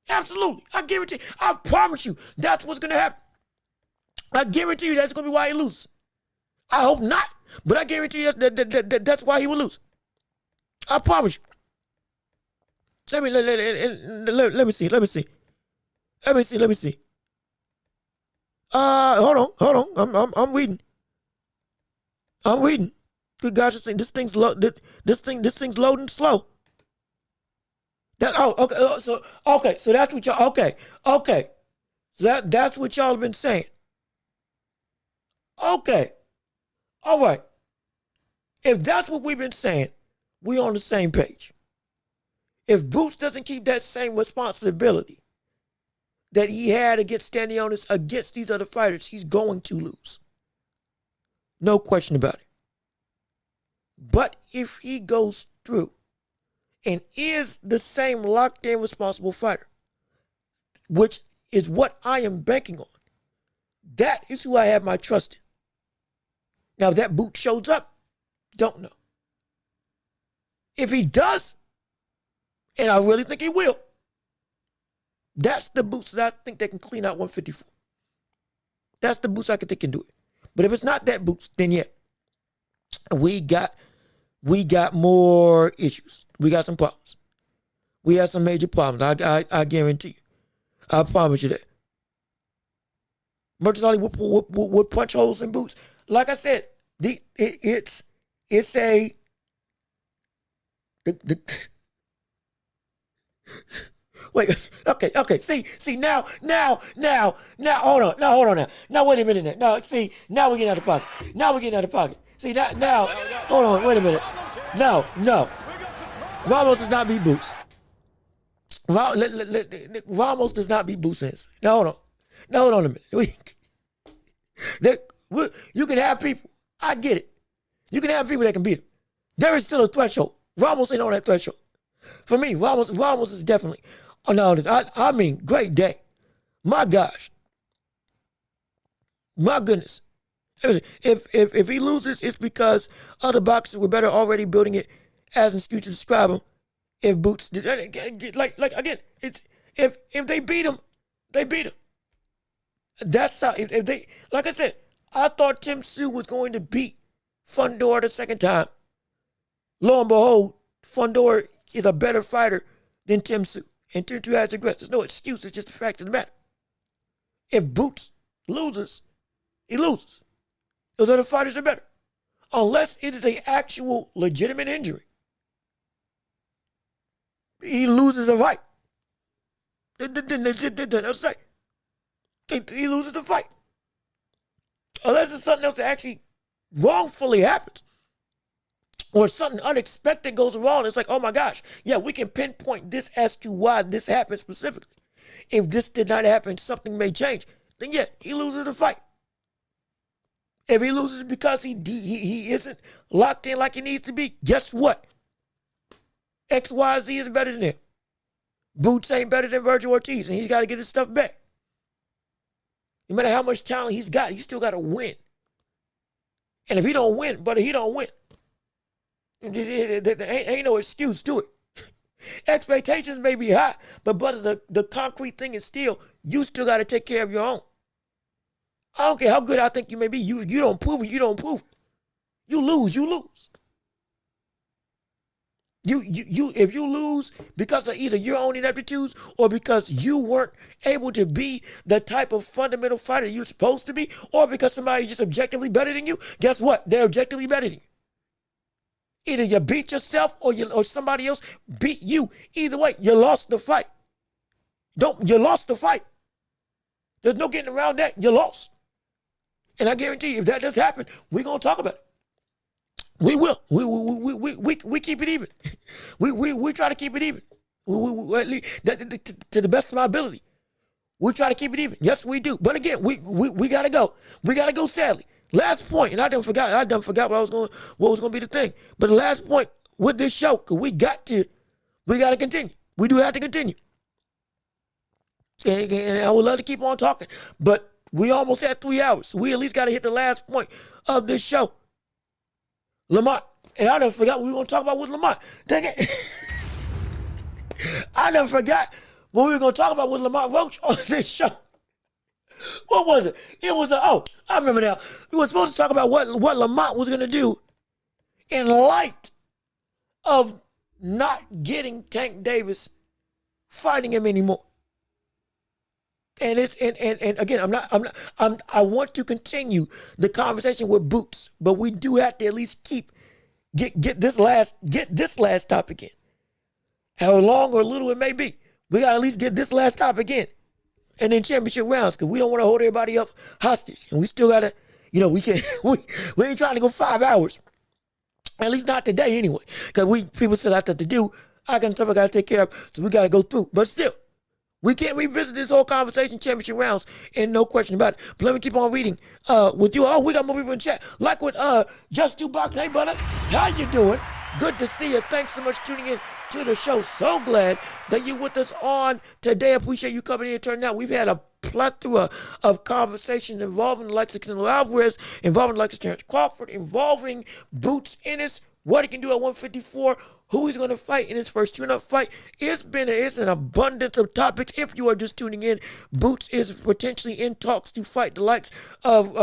Absolutely. I guarantee, I promise you, that's what's going to happen. I guarantee you that's going to be why he loses. I hope not, but I guarantee you that's why he will lose. I promise you. Let me see. Hold on. I'm reading. Good gosh, this thing's loading slow. So that's what y'all okay. So that's what y'all have been saying. Okay. All right. If that's what we've been saying, we on the same page. If Boots doesn't keep that same responsibility that he had against Stanionis against these other fighters, he's going to lose. No question about it. But if he goes through and is the same locked in responsible fighter, which is what I am banking on, that is who I have my trust in. Now, if that Boot shows up, don't know. If he does, and I really think he will, that's the Boots that I think they can clean out 154. That's the Boots I think can do it. But if it's not that Boots, then yeah, we got more issues. We got some problems. We have some major problems. I guarantee you. I promise you that. Merchants only would punch holes in Boots. Like I said, it's a wait, okay. See now, hold on now. Now, wait a minute. Now, see, now we're getting out of pocket. See, now, hold on, wait a minute. No. Ramos does not beat Boots. Ramos does not beat Boots. Now, hold on a minute. You can have people, I get it. You can have people that can beat him. There is still a threshold. Ramos ain't on that threshold. For me, Ramos is definitely, I mean, great day. My gosh. My goodness. If he loses, it's because other boxers were better already building it as an excuse to describe him. If Boots, like again, it's if they beat him, they beat him. That's how, if they, like I said, I thought Tim Tszyu was going to beat Fundor the second time. Lo and behold, Fundor is a better fighter than Tim Tszyu. And Tim Tszyu has regrets. There's no excuse. It's just the fact of the matter. If Boots loses, he loses. Those other fighters are better. Unless it is an actual legitimate injury. He loses a fight. He loses the fight. Unless it's something else that actually wrongfully happens. Or something unexpected goes wrong. It's like, oh my gosh, yeah, we can pinpoint this as to why this happened specifically. if this did not happen, something may change. Then yeah, he loses the fight. If he loses because he isn't locked in like he needs to be, guess what? XYZ is better than him. Boots ain't better than Virgil Ortiz, and he's got to get his stuff back. No matter how much talent he's got, he's still got to win. And if he don't win, brother, he don't win. There ain't no excuse to it. Expectations may be high, but brother, the concrete thing is still, you still got to take care of your own. I don't care how good I think you may be. You don't prove it, you don't prove it. You lose, you lose. If you lose because of either your own ineptitudes or because you weren't able to be the type of fundamental fighter you're supposed to be, or because somebody's just objectively better than you, guess what? They're objectively better than you. Either you beat yourself or somebody else beat you. Either way, you lost the fight. You lost the fight. There's no getting around that. You lost. And I guarantee you, if that does happen, we're gonna talk about it. We will. We keep it even. We try to keep it even. At least, to the best of my ability. We try to keep it even. Yes, we do. But again, we gotta go. We gotta go. Sadly, last point, and I done forgot what was gonna be the thing. But the last point with this show, cause we gotta continue. We do have to continue. And I would love to keep on talking, but we almost had 3 hours. So we at least gotta hit the last point of this show. Lamont, and I done forgot what we were going to talk about with Lamont. Dang it. I done forgot what we were going to talk about with Lamont Roach on this show. What was it? It was I remember now. We were supposed to talk about what Lamont was going to do in light of not getting Tank Davis fighting him anymore. And it's and again, I want to continue the conversation with Boots, but we do have to at least get this last topic in. How long or little it may be, we gotta at least get this last topic in, and then championship rounds, because we don't want to hold everybody up hostage, and we still gotta, we can't we ain't trying to go 5 hours, at least not today anyway, because people still have stuff to do. I got stuff I gotta take care of, so we gotta go through, but still. We can't revisit this whole conversation, championship rounds, and no question about it. But let me keep on reading with you. Oh, we got more people in chat. Like with Just Two Box. Hey, brother, how you doing? Good to see you. Thanks so much for tuning in to the show. So glad that you're with us on today. I appreciate you coming in and turning out. We've had a plethora of conversations involving the likes of Canelo Alvarez, involving the likes of Terrence Crawford, involving Boots Ennis, what he can do at 154, who he's going to fight in his first tune-up fight. It's an abundance of topics. If you are just tuning in, Boots is potentially in talks to fight the likes of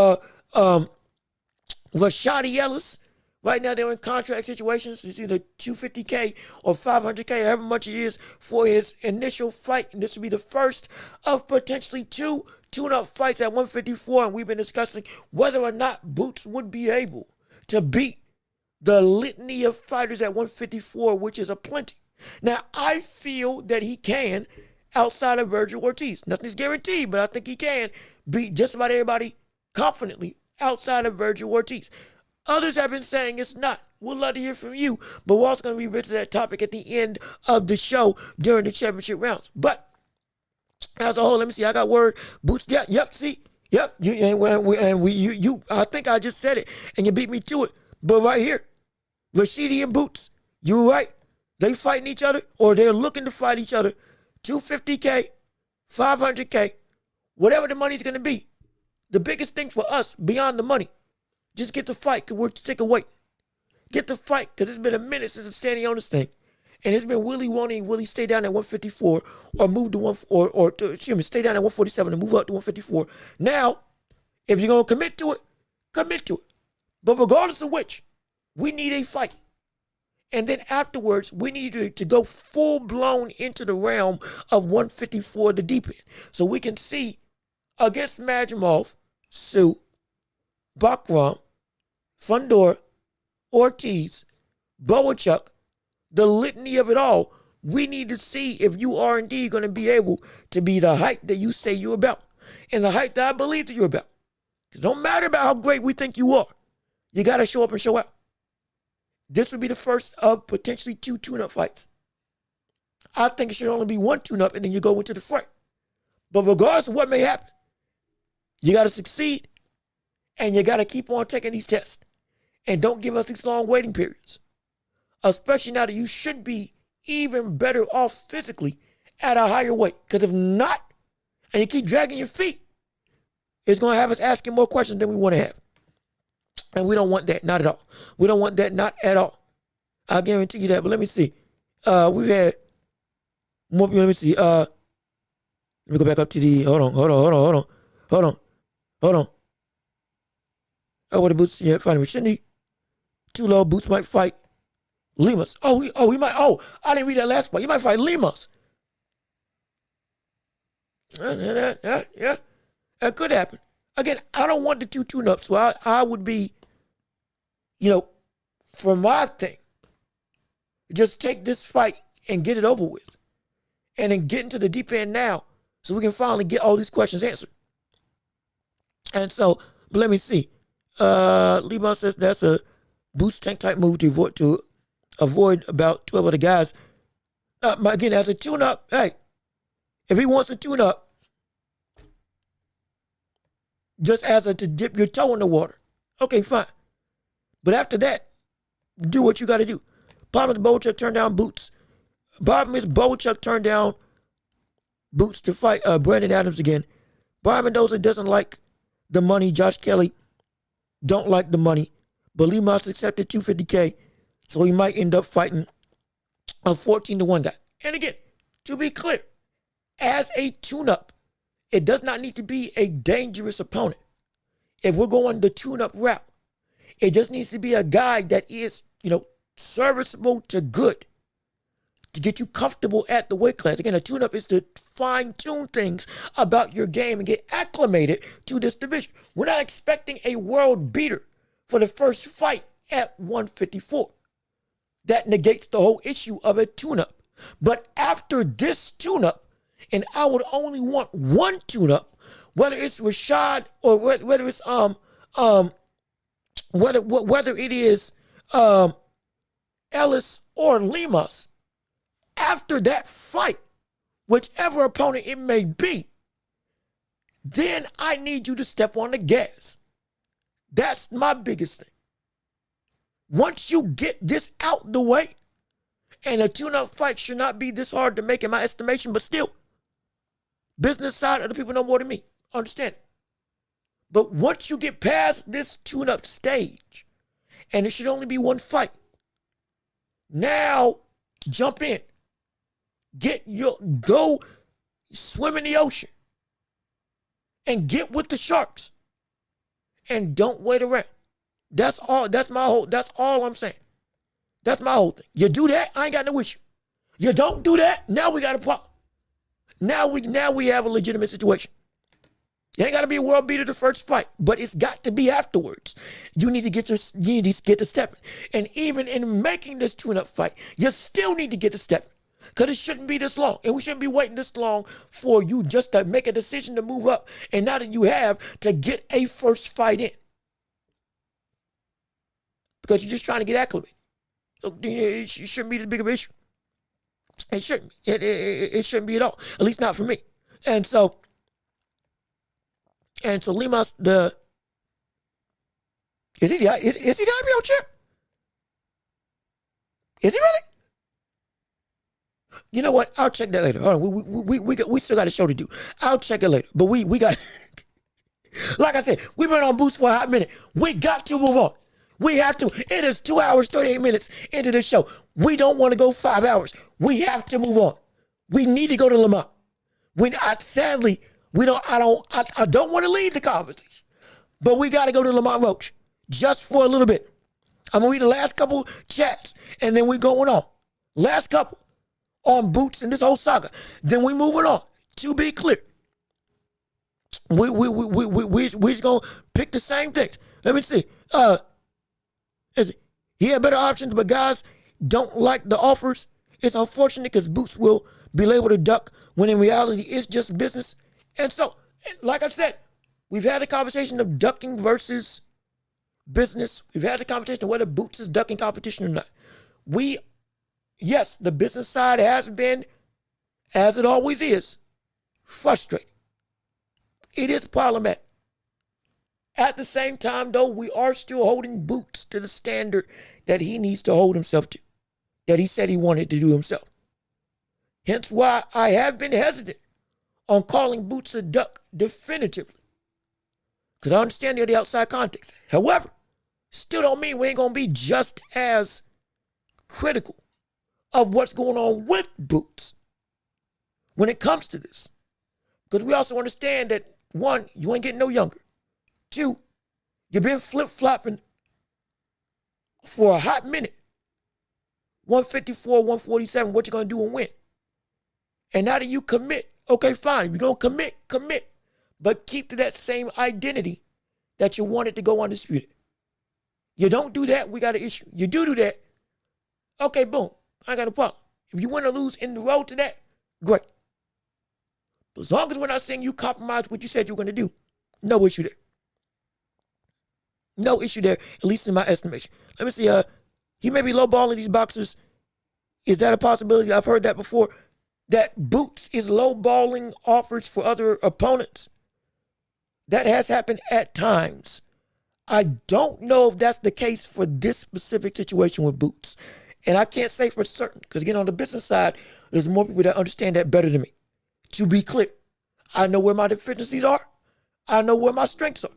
Rashadi Ellis. Right now, they're in contract situations. It's either $250K or $500K, however much it is for his initial fight. And this will be the first of potentially 2 tune-up fights at 154. And we've been discussing whether or not Boots would be able to beat the litany of fighters at 154, which is a plenty. Now, I feel that he can, outside of Virgil Ortiz. Nothing's guaranteed, but I think he can beat just about everybody confidently outside of Virgil Ortiz. Others have been saying it's not. We'd love to hear from you, but we're also going to revisit that topic at the end of the show during the championship rounds. But as a whole, let me see. I got word. Boots. Yeah, yep. See. Yep. I think I just said it, and you beat me to it. But right here, Rashidi and Boots, you're right. They fighting each other, or they're looking to fight each other. $250K, $500K, whatever the money's going to be. The biggest thing for us, beyond the money, just get the fight, because we're sick of waiting. Get the fight, because it's been a minute since it's standing on this thing. And it's been will he stay down at 154 or move to stay down at 147 and move up to 154. Now, if you're going to commit to it, commit to it. But regardless of which, we need a fight. And then afterwards, we need to go full-blown into the realm of 154, the deep end. So we can see against Majimov, Sue, Bakram, Fundora, Ortiz, Boachuk, the litany of it all. We need to see if you are indeed going to be able to be the height that you say you're about. And the height that I believe that you're about. It don't matter about how great we think you are. You got to show up and show out. This would be the first of potentially 2 tune-up fights. I think it should only be 1 tune-up, and then you go into the fray. But regardless of what may happen, you got to succeed, and you got to keep on taking these tests. And don't give us these long waiting periods, especially now that you should be even better off physically at a higher weight. Because if not, and you keep dragging your feet, it's going to have us asking more questions than we want to have. And we don't want that, not at all. We don't want that, not at all. I guarantee you that. But let me see. We've had more people. Let me see. Let me go back up to the. Hold on. Oh, what the Boots? Yeah, finally, shouldn't he? Too low. Boots might fight Limas. He might. Oh, I didn't read that last part. He might fight Limas. Yeah, that could happen. Again, I don't want the two tune-ups, so I would be, for my thing, just take this fight and get it over with. And then get into the deep end now so we can finally get all these questions answered. And so, but let me see. Lamont says that's a boost tank type move to avoid about 12 other guys. Again, as a tune-up, hey, if he wants a tune-up, just to dip your toe in the water, okay, fine. But after that, do what you got to do. Problem is Bochuk turned down Boots. Problem is Bochuk turned down Boots to fight Brandon Adams again. Brian Mendoza doesn't like the money. Josh Kelly don't like the money. But Lamont accepted $250K, so he might end up fighting a 14-1 guy. And again, to be clear, as a tune-up, it does not need to be a dangerous opponent. If we're going the tune-up route, it just needs to be a guy that is, serviceable to good to get you comfortable at the weight class. Again, a tune-up is to fine-tune things about your game and get acclimated to this division. We're not expecting a world beater for the first fight at 154. That negates the whole issue of a tune-up. But after this tune-up, and I would only want one tune-up, whether it's Rashad or whether it's whether it is Ellis or Limas. After that fight, whichever opponent it may be, then I need you to step on the gas. That's my biggest thing. Once you get this out the way, and a tune-up fight should not be this hard to make in my estimation, but still, business side of the people know more than me. Understand it. But once you get past this tune-up stage, and it should only be one fight, now jump in. Go swim in the ocean and get with the sharks. And don't wait around. That's all I'm saying. That's my whole thing. You do that, I ain't got no issue. You don't do that, now we got a problem. Now we have a legitimate situation. You ain't got to be a world beater the first fight, but it's got to be afterwards. You need to get to stepping. And even in making this tune-up fight, you still need to get to stepping. Because it shouldn't be this long. And we shouldn't be waiting this long for you just to make a decision to move up. And now that you have, to get a first fight in. Because you're just trying to get acclimated. So it shouldn't be this big of an issue. It shouldn't be. It shouldn't be at all. At least not for me. And so Limas, is he the IBO champ? Is he really? You know what? I'll check that later. Hold on. We still got a show to do. I'll check it later. But we got, like I said, we've been on Boost for a hot minute. We got to move on. We have to. It is 2 hours, 38 minutes into the show. We don't want to go 5 hours. We have to move on. We need to go to Lamont. Sadly, I don't want to leave the conversation, but we got to go to Lamont Roach just for a little bit. I'm going to read the last couple chats, and then we going on. Last couple on Boots and this whole saga. Then we moving on. To be clear, we just going to pick the same things. Let me see. He had better options, but guys don't like the offers. It's unfortunate because Boots will be able to duck when in reality it's just business. And so, like I've said, we've had a conversation of ducking versus business. We've had the conversation of whether Boots is ducking competition or not. Yes, the business side has been, as it always is, frustrating. It is problematic. At the same time, though, we are still holding Boots to the standard that he needs to hold himself to, that he said he wanted to do himself. Hence why I have been hesitant on calling Boots a duck definitively. Because I understand the outside context. However, still don't mean we ain't going to be just as critical of what's going on with Boots when it comes to this. Because we also understand that, one, you ain't getting no younger. Two, you've been flip-flopping for a hot minute. 154, 147, what you going to do and win? And now that you commit, okay, fine. If you're going to commit. But keep to that same identity that you wanted to go undisputed. You don't do that, we got an issue. You do that, okay, boom, I got a problem. If you win or lose in the road to that, great. But as long as we're not saying you compromise what you said you were going to do, no issue there. No issue there, at least in my estimation. Let me see, he may be lowballing these boxers. Is that a possibility? I've heard that before. That Boots is lowballing offers for other opponents. That has happened at times. I don't know if that's the case for this specific situation with Boots. And I can't say for certain, because again, on the business side, there's more people that understand that better than me. To be clear, I know where my deficiencies are. I know where my strengths are.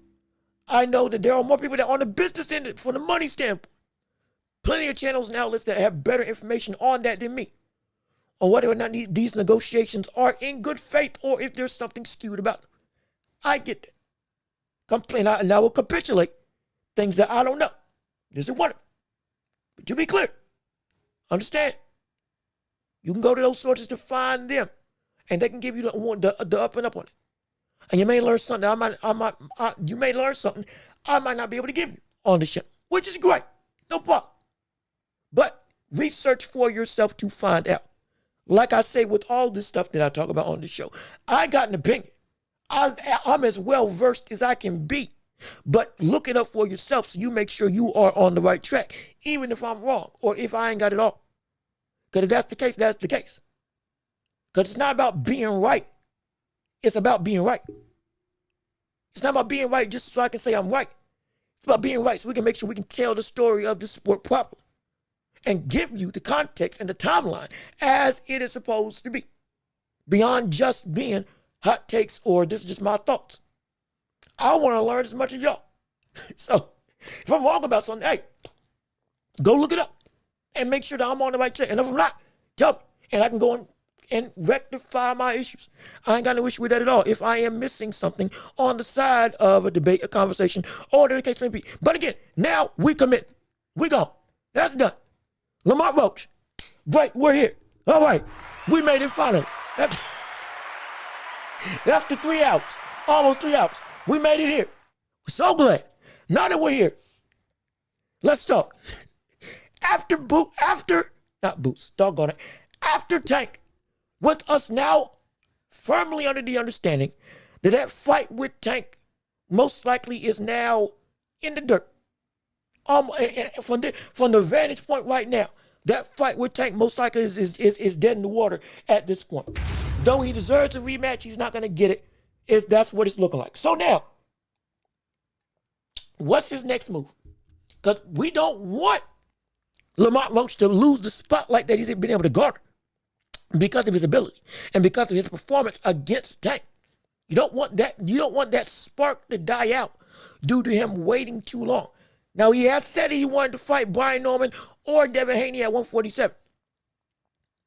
I know that there are more people that are on the business end from the money standpoint. Plenty of channels and outlets that have better information on that than me. On whether or not these negotiations are in good faith or if there's something skewed about them. I get that. Complain, and I will capitulate things that I don't know. This is one of them. But to be clear, understand, you can go to those sources to find them, and they can give you the up and up on it. And you may learn something. You may learn something I might not be able to give you on the show, which is great, no problem. But research for yourself to find out. Like I say, with all this stuff that I talk about on the show, I got an opinion. I'm as well versed as I can be. But look it up for yourself so you make sure you are on the right track, even if I'm wrong or if I ain't got it all. Because if that's the case, that's the case. Because it's not about being right. It's about being right. It's not about being right just so I can say I'm right. It's about being right so we can make sure we can tell the story of the sport properly and give you the context and the timeline as it is supposed to be. Beyond just being hot takes or this is just my thoughts. I want to learn as much as y'all. So if I'm wrong about something, hey, go look it up and make sure that I'm on the right track. And if I'm not, tell me. And I can go and rectify my issues. I ain't got no issue with that at all. If I am missing something on the side of a debate, a conversation, or whatever the case may be. But again, now we commit. We go. That's done. Lamont Roach. Great, we're here. All right. We made it finally. After 3 hours, almost 3 hours, we made it here. We're so glad. Now that we're here, let's talk. After Tank, with us now firmly under the understanding that that fight with Tank most likely is now in the dirt. From the vantage point right now, that fight with Tank most likely is dead in the water at this point. Though he deserves a rematch, he's not going to get it. That's what it's looking like. So now, what's his next move? Because we don't want Lamont Roach to lose the spotlight that he's been able to garner because of his ability and because of his performance against Tank. You don't want that. You don't want that spark to die out due to him waiting too long. Now, he has said he wanted to fight Brian Norman or Devin Haney at 147.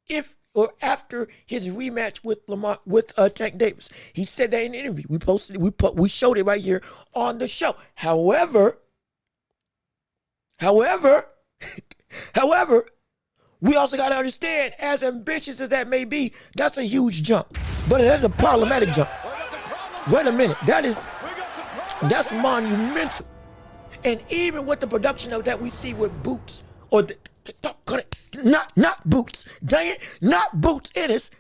If or after his rematch with Tank Davis. He said that in an interview. We showed it right here on the show. However, we also got to understand, as ambitious as that may be, that's a huge jump. But it is a problematic jump. Wait a minute. That's monumental. And even with the production of that we see with Boots, or not Boots, dang it, not Boots Ennis.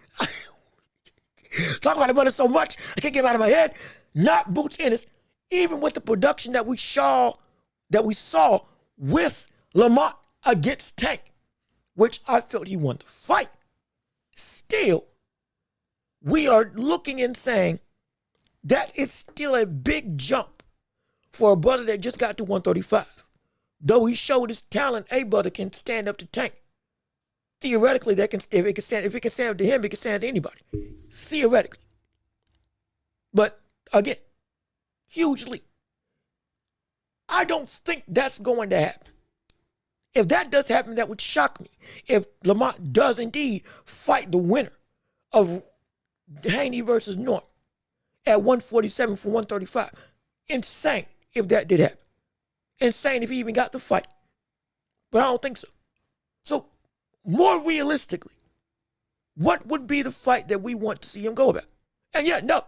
Talk about it so much, I can't get it out of my head. Not Boots Ennis. Even with the production that we saw with Lamont against Tank, which I felt he won the fight, still, we are looking and saying That is still a big jump for a brother that just got to 135. Though he showed his talent, a brother can stand up to Tank. Theoretically, if it can stand up to him, it can stand up to anybody. Theoretically. But again, hugely. I don't think that's going to happen. If that does happen, that would shock me. If Lamont does indeed fight the winner of Haney versus Norm at 147 for 135. Insane if that did happen. Insane if he even got the fight. But I don't think so. So, more realistically, what would be the fight that we want to see him go about? And yeah, no,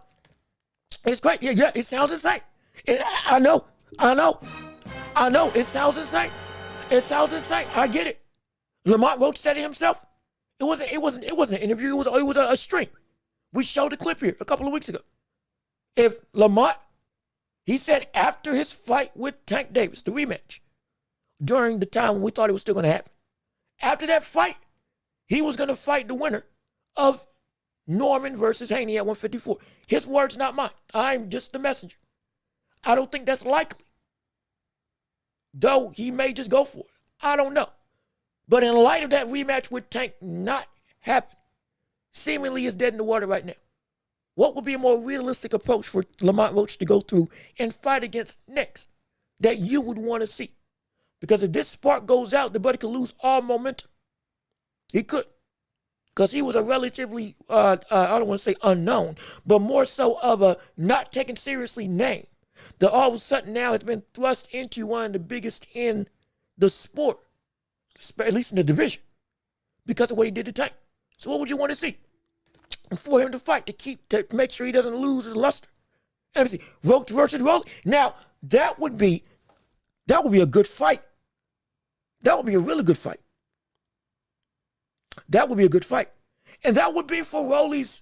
it's great. Yeah, it sounds insane. I know. It sounds insane. I get it. Lamont Roach said it himself. It wasn't an interview. It was a stream. We showed the clip here a couple of weeks ago. If Lamont, he said after his fight with Tank Davis, the rematch, during the time when we thought it was still going to happen, after that fight, he was going to fight the winner of Norman versus Haney at 154. His words, not mine. I'm just the messenger. I don't think that's likely. Though he may just go for it. I don't know. But in light of that rematch with Tank not happening, seemingly it's dead in the water right now. What would be a more realistic approach for Lamont Roach to go through and fight against next that you would want to see? Because if this spark goes out, the buddy could lose all momentum. He could. Because he was a relatively, I don't want to say unknown, but more so of a not taken seriously name that all of a sudden now has been thrust into one of the biggest in the sport, at least in the division, because of what he did to Tank. So what would you want to see? For him to fight, to make sure he doesn't lose his luster. Let me see, Roach versus Rolly. Now, that would be a good fight. That would be a really good fight. That would be a good fight. And that would be for Rolly's,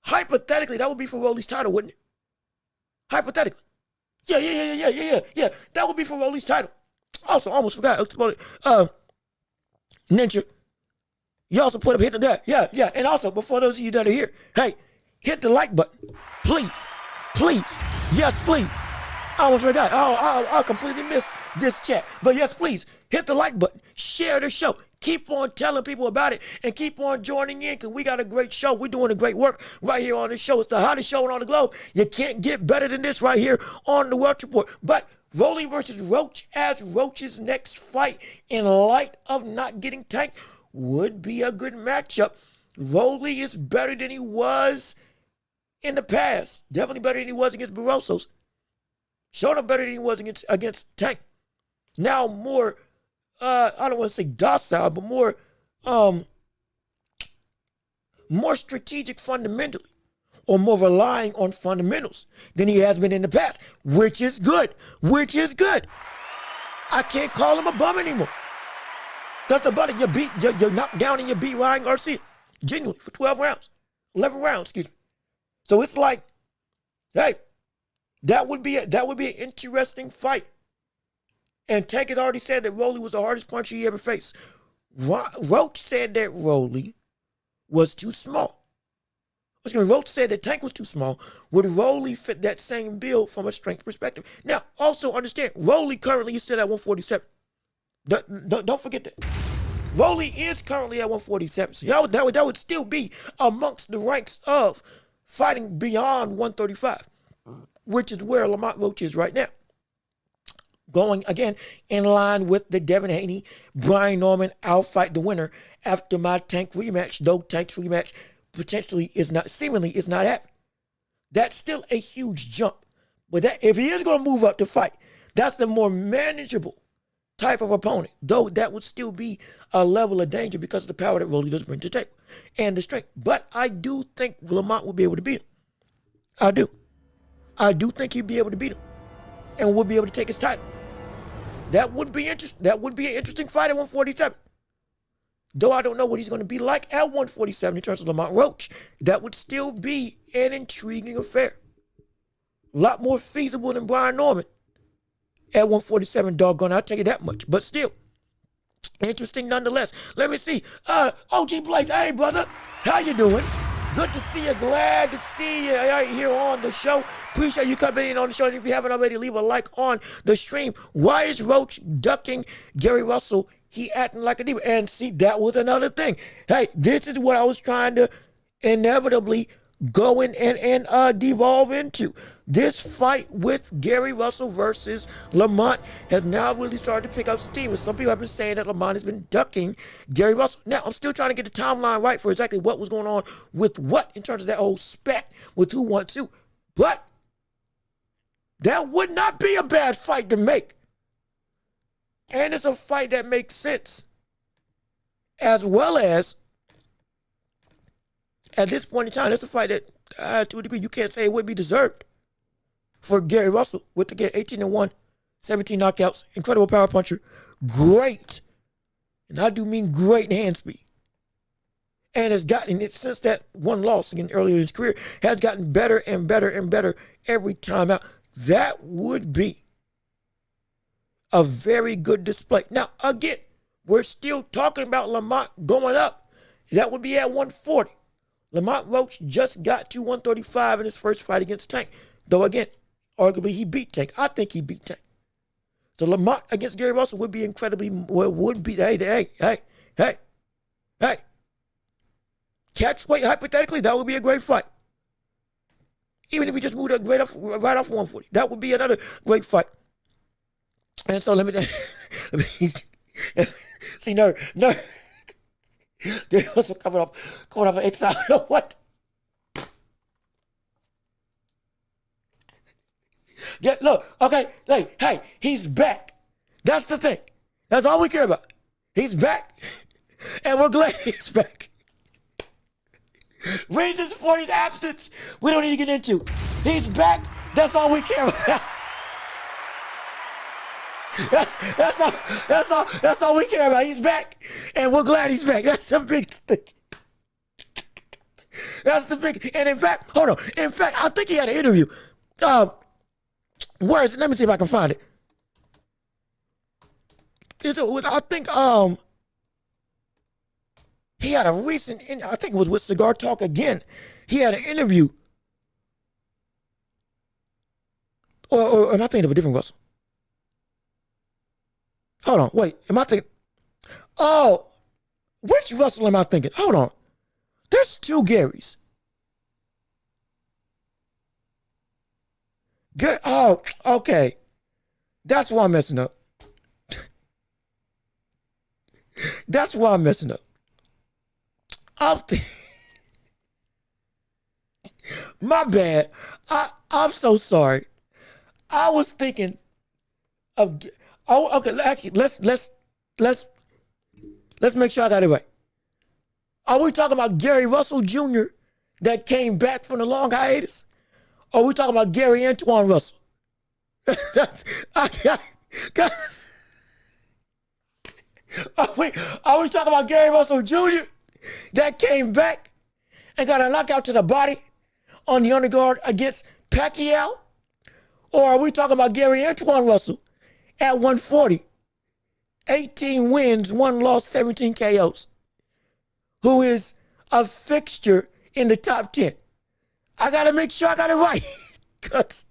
hypothetically, that would be for Rolly's title, wouldn't it? Hypothetically. Yeah. That would be for Rolly's title. Also, almost forgot. Ninja. You also put up hit that. Yeah. And also, before those of you that are here, hey, hit the like button. Please. Yes, please. I almost forgot. I'll completely miss this chat. But yes, please, hit the like button. Share the show. Keep on telling people about it and keep on joining in because we got a great show. We're doing a great work right here on this show. It's the hottest show on the globe. You can't get better than this right here on the Welch Report. But Rolly versus Roach as Roach's next fight in light of not getting tanked would be a good matchup. Rolly is better than he was in the past. Definitely better than he was against Barroso's. Showing up better than he was against Tank. Now more, I don't want to say docile, but more strategic fundamentally, or more relying on fundamentals than he has been in the past, which is good. I can't call him a bum anymore. Because the buddy, you knocked down and you beat Ryan Garcia, genuinely, for 11 rounds, excuse me. So it's like, hey, that would be an interesting fight. And Tank had already said that Rolly was the hardest puncher he ever faced. Roach said that Rolly was too small. Roach said that Tank was too small. Would Rolly fit that same bill from a strength perspective? Now, also understand, Rolly currently is still at 147. Don't forget that. Rolly is currently at 147. So that would still be amongst the ranks of fighting beyond 135, which is where Lamont Roach is right now. Going again in line with the Devin Haney, Brian Norman, I'll fight the winner after my Tank rematch, though Tank's rematch seemingly is not happening. That's still a huge jump. But that if he is going to move up to fight, that's the more manageable type of opponent, though that would still be a level of danger because of the power that Rolly does bring to the table and the strength. But I do think Lamont will be able to beat him. I do. I do think he'll be able to beat him and will be able to take his title. That would be interesting. That would be an interesting fight at 147. Though I don't know what he's going to be like at 147 in terms of Lamont Roach. That would still be an intriguing affair. A lot more feasible than Brian Norman at 147, doggone, I'll tell you that much. But still, interesting nonetheless. Let me see. OG Blaze, hey brother, how you doing? Good to see you. Glad to see you right here on the show. Appreciate you coming in on the show. And if you haven't already, leave a like on the stream. Why is Roach ducking Gary Russell? He acting like a diva. And see, that was another thing. Hey, this is what I was trying to inevitably go in and devolve into. This fight with Gary Russell versus Lamont has now really started to pick up steam. And some people have been saying that Lamont has been ducking Gary Russell. Now, I'm still trying to get the timeline right for exactly what was going on with what in terms of that whole spat with who won to. But that would not be a bad fight to make. And it's a fight that makes sense. As well as, at this point in time, it's a fight that, to a degree, you can't say it would be deserved for Gary Russell with, again, 18-1, 17 knockouts, incredible power puncher, great, and I do mean great hand speed. And has gotten it since that one loss again earlier in his career, has gotten better and better and better every time out. That would be a very good display. Now, again, we're still talking about Lamont going up. That would be at 140. Lamont Roach just got to 135 in his first fight against Tank. Though, again, arguably he beat Tank. I think he beat Tank. So Lamont against Gary Russell would be incredibly, well, would be, hey. Catch weight, hypothetically, that would be a great fight. Even if we just moved up right off 140. That would be another great fight. And so let me see, no. Gary Russell coming off an exile. You know what? Yeah, look, okay, hey, he's back. That's the thing. That's all we care about. He's back. And we're glad he's back. Reasons for his absence, we don't need to get into. He's back. That's all we care about. That's all we care about. He's back. And we're glad he's back. That's the big thing. That's the big, and in fact, hold on. In fact, I think he had an interview. Where is it? Let me see if I can find it. I think he had a recent, I think it was with Cigar Talk again. He had an interview. Or am I thinking of a different Russell? Hold on, wait, am I thinking? Oh, which Russell am I thinking? Hold on. There's two Garys. Good. Oh, okay. That's why I'm messing up. That's why I'm messing up. My bad. I'm so sorry. I was thinking of. Oh, okay. Actually, let's make sure I got it right. Are we talking about Gary Russell Jr. that came back from the long hiatus? Or are we talking about Gary Antoine Russell? Are we talking about Gary Russell Jr. that came back and got a knockout to the body on the undercard against Pacquiao? Or are we talking about Gary Antoine Russell at 140, 18 wins, 1 loss, 17 KOs, who is a fixture in the top 10? I got to make sure I got it right. Because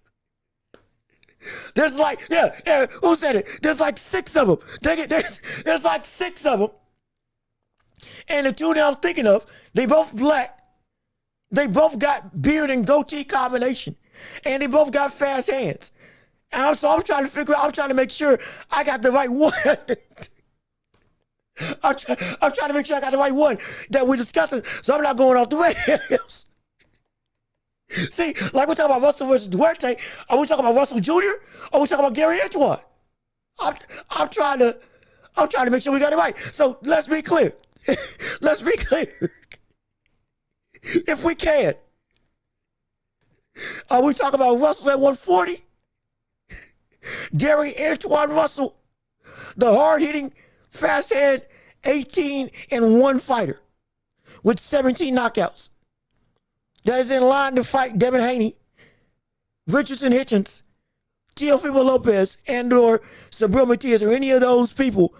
there's like, yeah, who said it? There's like 6 of them. There's like 6 of them. And the two that I'm thinking of, they both black. They both got beard and goatee combination. And they both got fast hands. And so I'm trying to make sure I got the right one. I'm trying to make sure I got the right one that we're discussing, so I'm not going off the rails. See, like we're talking about Russell versus Duarte, are we talking about Russell Jr. or are we talking about Gary Antoine? I'm trying to make sure we got it right. So let's be clear. Let's be clear. If we can. Are we talking about Russell at 140? Gary Antoine Russell, the hard-hitting, fast-hand, 18-1 fighter with 17 knockouts. That is in line to fight Devin Haney, Richardson Hitchens, Teofimo Lopez, and or Sabril Matias, or any of those people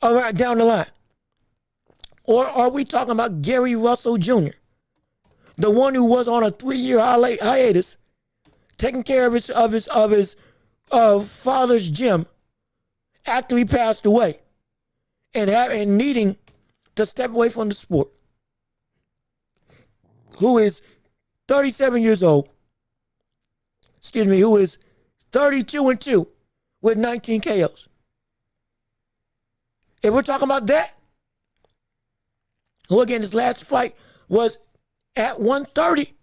around down the line? Or are we talking about Gary Russell Jr., the one who was on a 3-year hiatus, taking care of his father's gym after he passed away, and needing to step away from the sport, who is 37 years old, who is 32-2 with 19 KOs. If we're talking about that, who again, his last fight was at 130.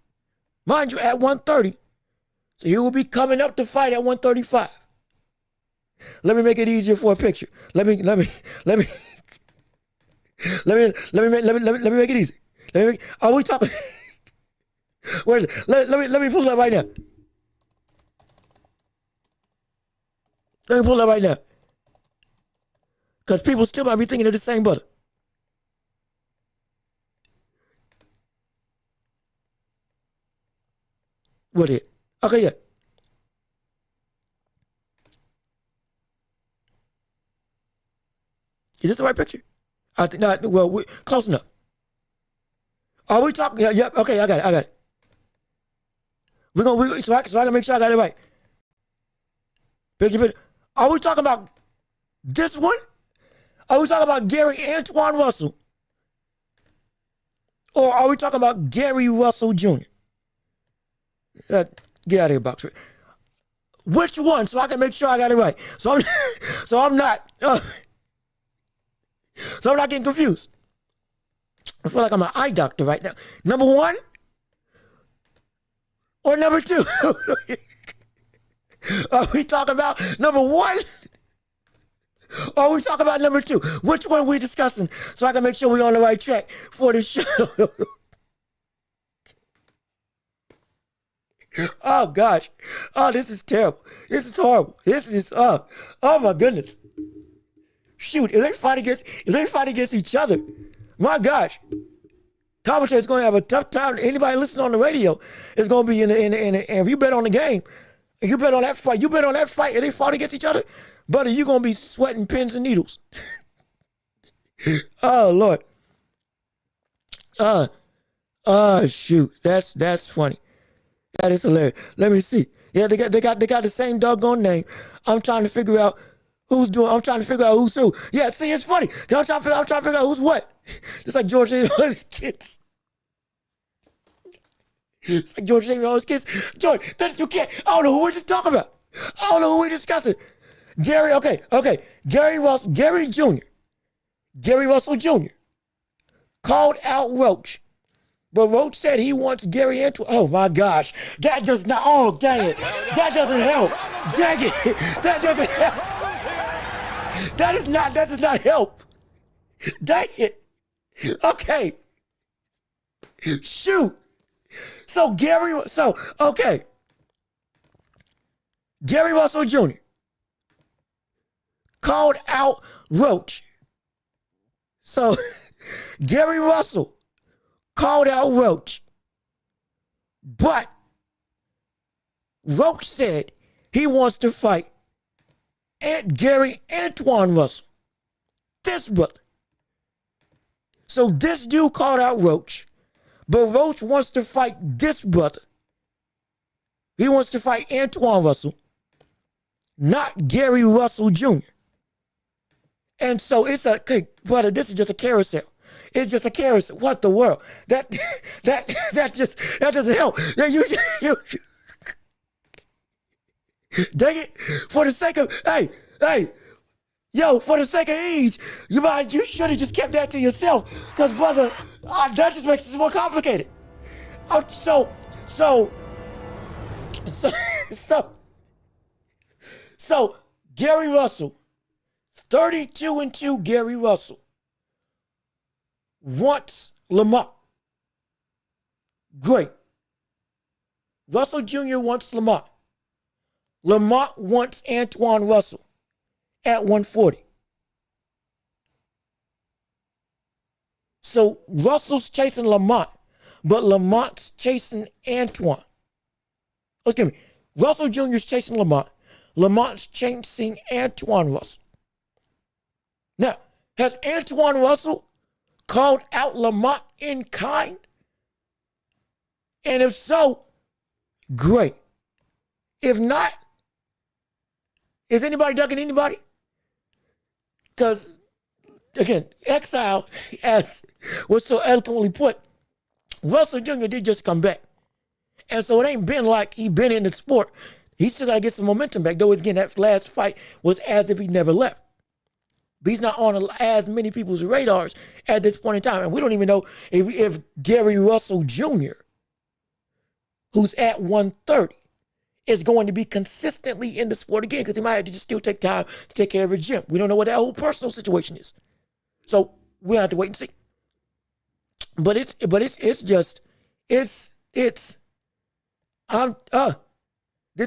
Mind you, at 130. So he will be coming up to fight at 135. Let me make it easier for a picture. Let me make it easy. Are we talking? Where is it? Let me pull it up right now. Let me pull it up right now. Because people still might be thinking of the same butter. What it? Okay, yeah. Is this the right picture? I think not. Well, we're close enough. Are we talking? Yeah, yep. Okay, I got it. So I can make sure I got it right. Picture. Are we talking about this one? Are we talking about Gary Antoine Russell? Or are we talking about Gary Russell Jr.? Get out of here, box. Which one? So I can make sure I got it right. So I'm not getting confused. I feel like I'm an eye doctor right now. Number one or number two? Are we talking about number one? Or are we talking about number two? Which one are we discussing? So I can make sure we're on the right track for the show. Oh gosh. Oh, this is terrible. This is horrible. This is oh my goodness. Shoot, if they fight against each other, my gosh. Commentator's gonna have a tough time. Anybody listening on the radio is gonna be in if you bet on the game, if you bet on that fight, and they fought against each other, buddy, you're gonna be sweating pins and needles. Oh Lord. Shoot. That's funny. That is hilarious. Let me see. Yeah, they got the same doggone name. I'm trying to figure out who's who. Yeah, see, it's funny. I'm trying to figure out who's what. Just like George and all his kids. It's like George and all his kids. George, you can't. I don't know who we're just talking about. I don't know who we're discussing. Gary, okay. Gary Russell Jr. called out Roach. But Roach said he wants Gary Antoine. Oh my gosh. That does not, oh dang it. That doesn't help. Dang it. That doesn't help. That does not help. Dang it. Okay. Shoot. Gary Russell Jr. called out Roach. So Gary Russell called out Roach. But Roach said he wants to fight Gary Antoine Russell. This brother. So this dude called out Roach, but Roach wants to fight this brother. He wants to fight Antoine Russell, not Gary Russell Jr. And so brother, this is just a carousel. It's just a carousel. What the world? That doesn't help. You dang it. For the sake of for the sake of ease, you should have just kept that to yourself. Because brother, that just makes it more complicated. So Gary Russell, 32-2 Gary Russell, wants Lamont. Great. Russell Jr. wants Lamont. Lamont wants Antoine Russell at 140. So Russell's chasing Lamont, but Lamont's chasing Antoine. Excuse me. Russell Jr.'s chasing Lamont. Lamont's chasing Antoine Russell. Now, has Antoine Russell called out Lamont in kind? And if so, great. If not, is anybody ducking anybody? Because, again, exile, as was so eloquently put, Russell Jr. did just come back. And so it ain't been like he been in the sport. He still got to get some momentum back. Though, again, that last fight was as if he never left. But he's not on as many people's radars at this point in time. And we don't even know if Gary Russell Jr., who's at 130, is going to be consistently in the sport again, because he might have to just still take time to take care of his gym. We don't know what that whole personal situation is. So we'll have to wait and see. But this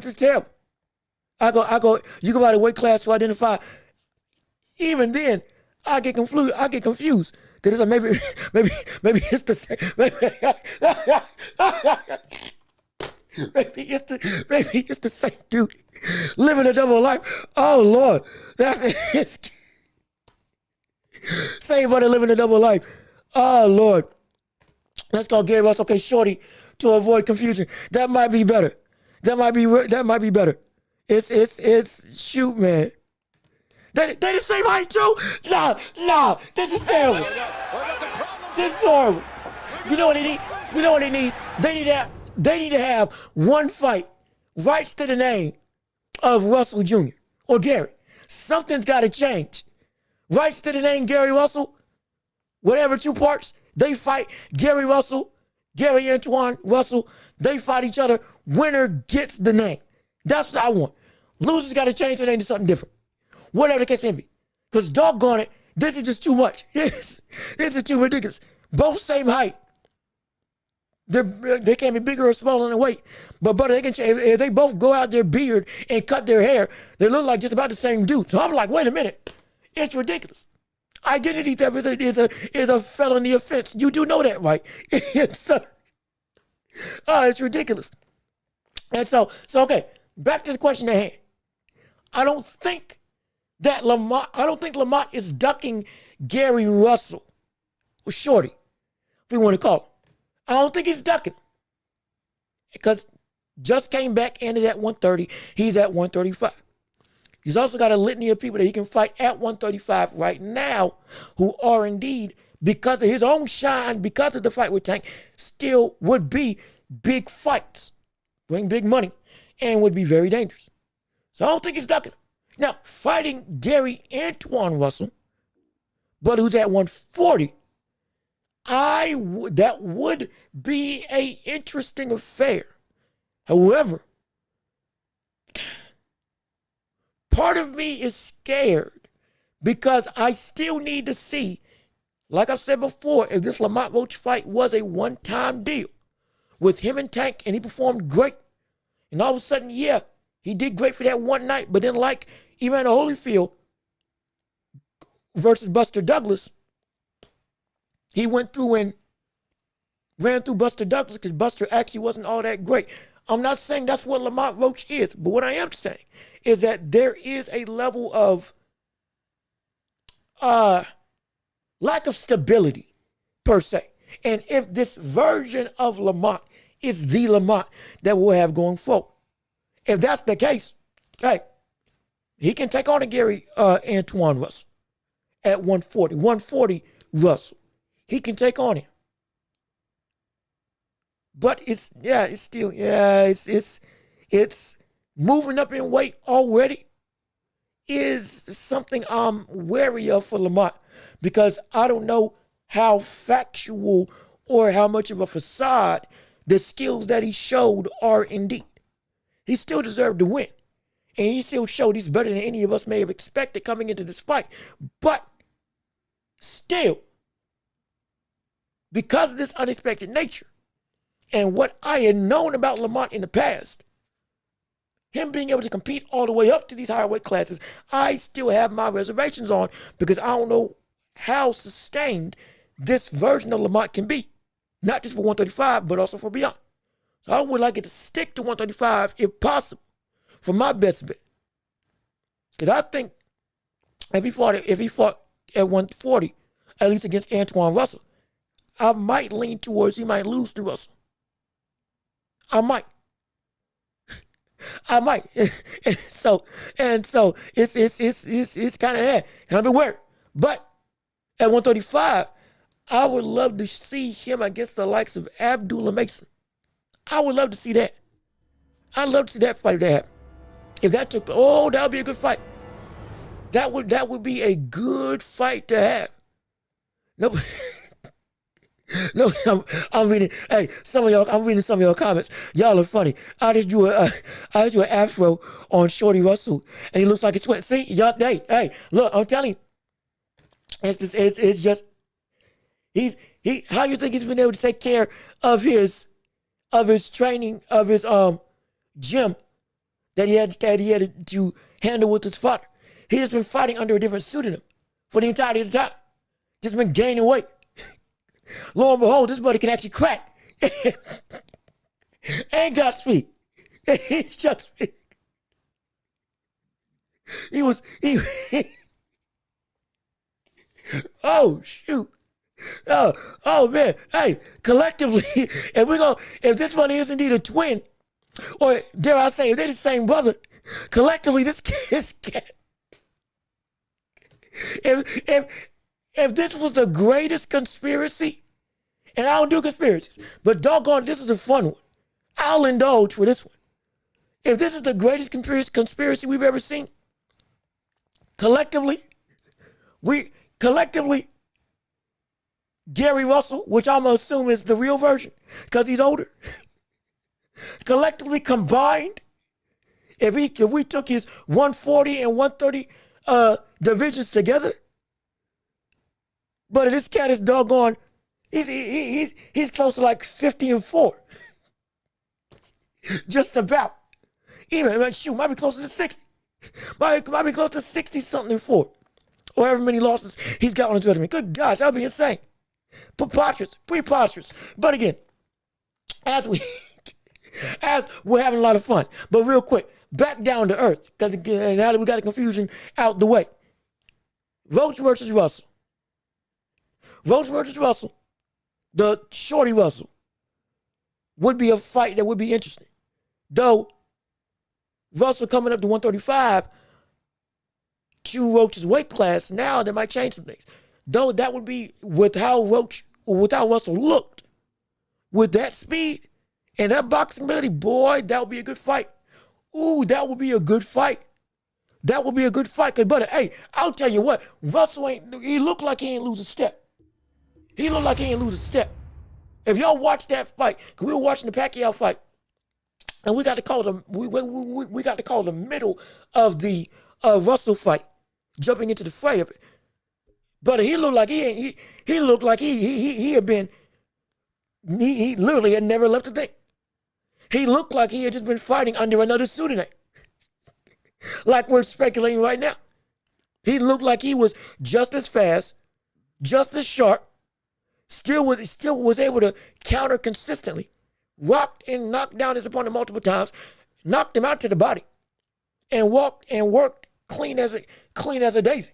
is terrible. You go by the weight class to identify. Even then, I get confused. Because it's like maybe it's the same. Maybe it's the same dude living a double life. Oh Lord, it's same buddy living a double life. Oh Lord, let's go Gary Russell. Okay, shorty, to avoid confusion. That might be better. That might be better. It's shoot, man. They the same height too? Nah. This is terrible. This is horrible. You know what they need? They need to have one fight, rights to the name of Russell Jr. or Gary. Something's got to change. Rights to the name Gary Russell, whatever two parts, they fight Gary Russell, Gary Antoine Russell, they fight each other. Winner gets the name. That's what I want. Losers got to change their name to something different. Whatever the case may be. Because doggone it, this is just too much. This is too ridiculous. Both same height. They can't be bigger or smaller in weight. But they can change. If they both go out their beard and cut their hair, they look like just about the same dude. So I'm like, wait a minute. It's ridiculous. Identity theft is a felony offense. You do know that, right? It's ridiculous. And so okay, back to the question at hand. I don't think Lamont is ducking Gary Russell, or Shorty, if we want to call him. I don't think he's ducking him. Because just came back and is at 130. He's at 135. He's also got a litany of people that he can fight at 135 right now who are indeed, because of his own shine, because of the fight with Tank, still would be big fights, bring big money, and would be very dangerous. So I don't think he's ducking him. Now, fighting Gary Antoine Russell, but who's at 140, that would be an interesting affair. However, part of me is scared because I still need to see, like I've said before, if this Lamont Roach fight was a one-time deal with him and Tank and he performed great, and all of a sudden, yeah, he did great for that one night, but then like Evander Holyfield versus Buster Douglas, he went through and ran through Buster Douglas because Buster actually wasn't all that great. I'm not saying that's what Lamont Roach is, but what I am saying is that there is a level of lack of stability, per se. And if this version of Lamont is the Lamont that we'll have going forward, if that's the case, hey, he can take on a Gary Antoine Russell at 140. 140 Russell. He can take on him. But it's moving up in weight already is something I'm wary of for Lamont, because I don't know how factual or how much of a facade the skills that he showed are indeed. He still deserved to win. And he still showed he's better than any of us may have expected coming into this fight. But still, because of this unexpected nature and what I had known about Lamont in the past, him being able to compete all the way up to these higher weight classes, I still have my reservations on, because I don't know how sustained this version of Lamont can be. Not just for 135, but also for beyond. So I would like it to stick to 135 if possible, for my best bet. Because I think if he fought at 140, at least against Antoine Russell, I might lean towards he might lose to Russell. I might. I might. so it's kind of weird. But at 135, I would love to see him against the likes of Abdullah Mason. I would love to see that. I'd love to see that fight if that happened. If that took, that would be a good fight. That would be a good fight to have. No, no, I'm reading. Hey, some of y'all, I'm reading some of your comments. Y'all are funny. I just drew an afro on Shorty Russell, and he looks like it's 20. See, y'all, hey, look, I'm telling you, it's just he. How you think he's been able to take care of his training, of his gym that he had to handle with his father? He has been fighting under a different pseudonym for the entirety of the time. Just been gaining weight. Lo and behold, this buddy can actually crack. Ain't got speed. He's just speed. He oh shoot. Oh man. Hey, collectively, if this one is indeed a twin, or dare I say, if they're the same brother, collectively this cat. If this was the greatest conspiracy, and I don't do conspiracies, but doggone, this is a fun one. I'll indulge for this one. If this is the greatest conspiracy we've ever seen, collectively, Gary Russell, which I'm gonna assume is the real version, because he's older, collectively combined, if we took his 140 and 130 divisions together, but this cat is doggone, he's close to like 50 and 4. Just about. Even, might be closer to 60. Might be close to 60 something and 4. Or however many losses he's got on his resume. Good gosh, that'd be insane. Preposterous. But again, as we're having a lot of fun. But real quick, back down to earth, because now that we got the confusion out the way. Roach versus Russell. The Shorty Russell would be a fight that would be interesting. Though Russell coming up to 135 to Roach's weight class, now that might change some things. Though that would be with how Russell looked, with that speed and that boxing ability, boy, that would be a good fight. Ooh, that would be a good fight. Cause brother, hey, I'll tell you what, Russell he looked like he ain't lose a step. If y'all watch that fight, cause we were watching the Pacquiao fight, and we got to call the middle of the Russell fight, jumping into the fray of it. But he looked like he literally had never left a thing. He looked like he had just been fighting under another pseudonym. Like we're speculating right now. He looked like he was just as fast, just as sharp, still was able to counter consistently, rocked and knocked down his opponent multiple times, knocked him out to the body, and walked and worked clean as a daisy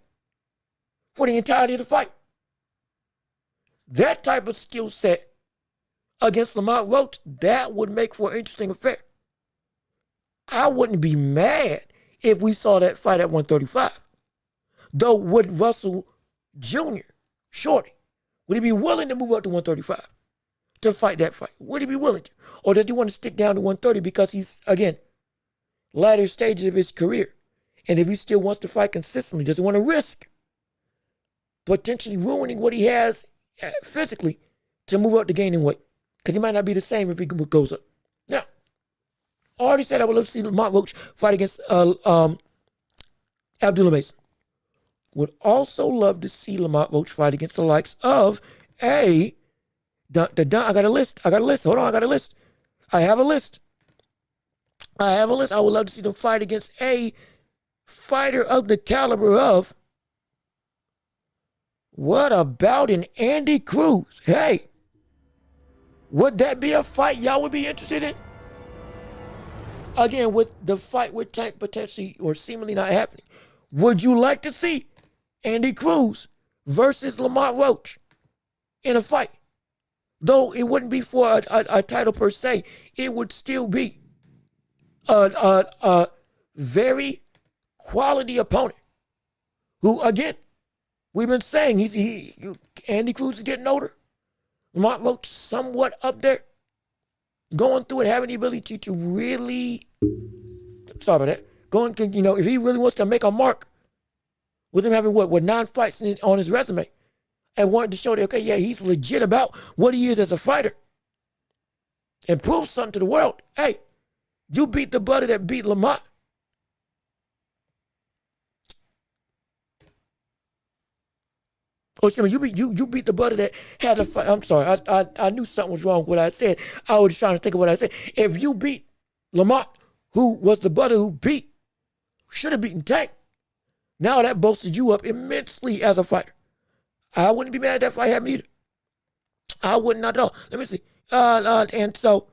for the entirety of the fight. That type of skill set against Lamont Roach, that would make for an interesting affair. I wouldn't be mad if we saw that fight at 135. Though would Russell Jr., Shorty, would he be willing to move up to 135 to fight that fight? Would he be willing to? Or does he want to stick down to 130 because he's, again, latter stages of his career? And if he still wants to fight consistently, doesn't want to risk potentially ruining what he has physically to move up to gaining weight? Because he might not be the same if he goes up. Now, I already said I would love to see Lamont Roach fight against Abdullah Mason. Would also love to see Lamont Roach fight against the likes of I got a list. Hold on, I got a list. I have a list. I would love to see them fight against a fighter of the caliber of, what about an Andy Cruz? Hey, would that be a fight y'all would be interested in? Again, with the fight with Tank potentially or seemingly not happening, would you like to see Andy Cruz versus Lamont Roach in a fight? though it wouldn't be for a title per se, it would still be a very quality opponent who, again, we've been saying Andy Cruz is getting older. Lamont Roach somewhat up there, going through it, having the ability to really, sorry about that, if he really wants to make a mark with him having 9 fights on his resume and wanting to show that, okay, yeah, he's legit about what he is as a fighter and prove something to the world. Hey, you beat the buddy that beat Lamont. Oh, excuse me, you beat the buddy that had a fight. I'm sorry, I knew something was wrong with what I said. I was trying to think of what I said. If you beat Lamont, who was the buddy who should have beaten Tank, now that boasted you up immensely as a fighter. I wouldn't be mad at that fight happened either. I wouldn't, not at all. Let me see. And so,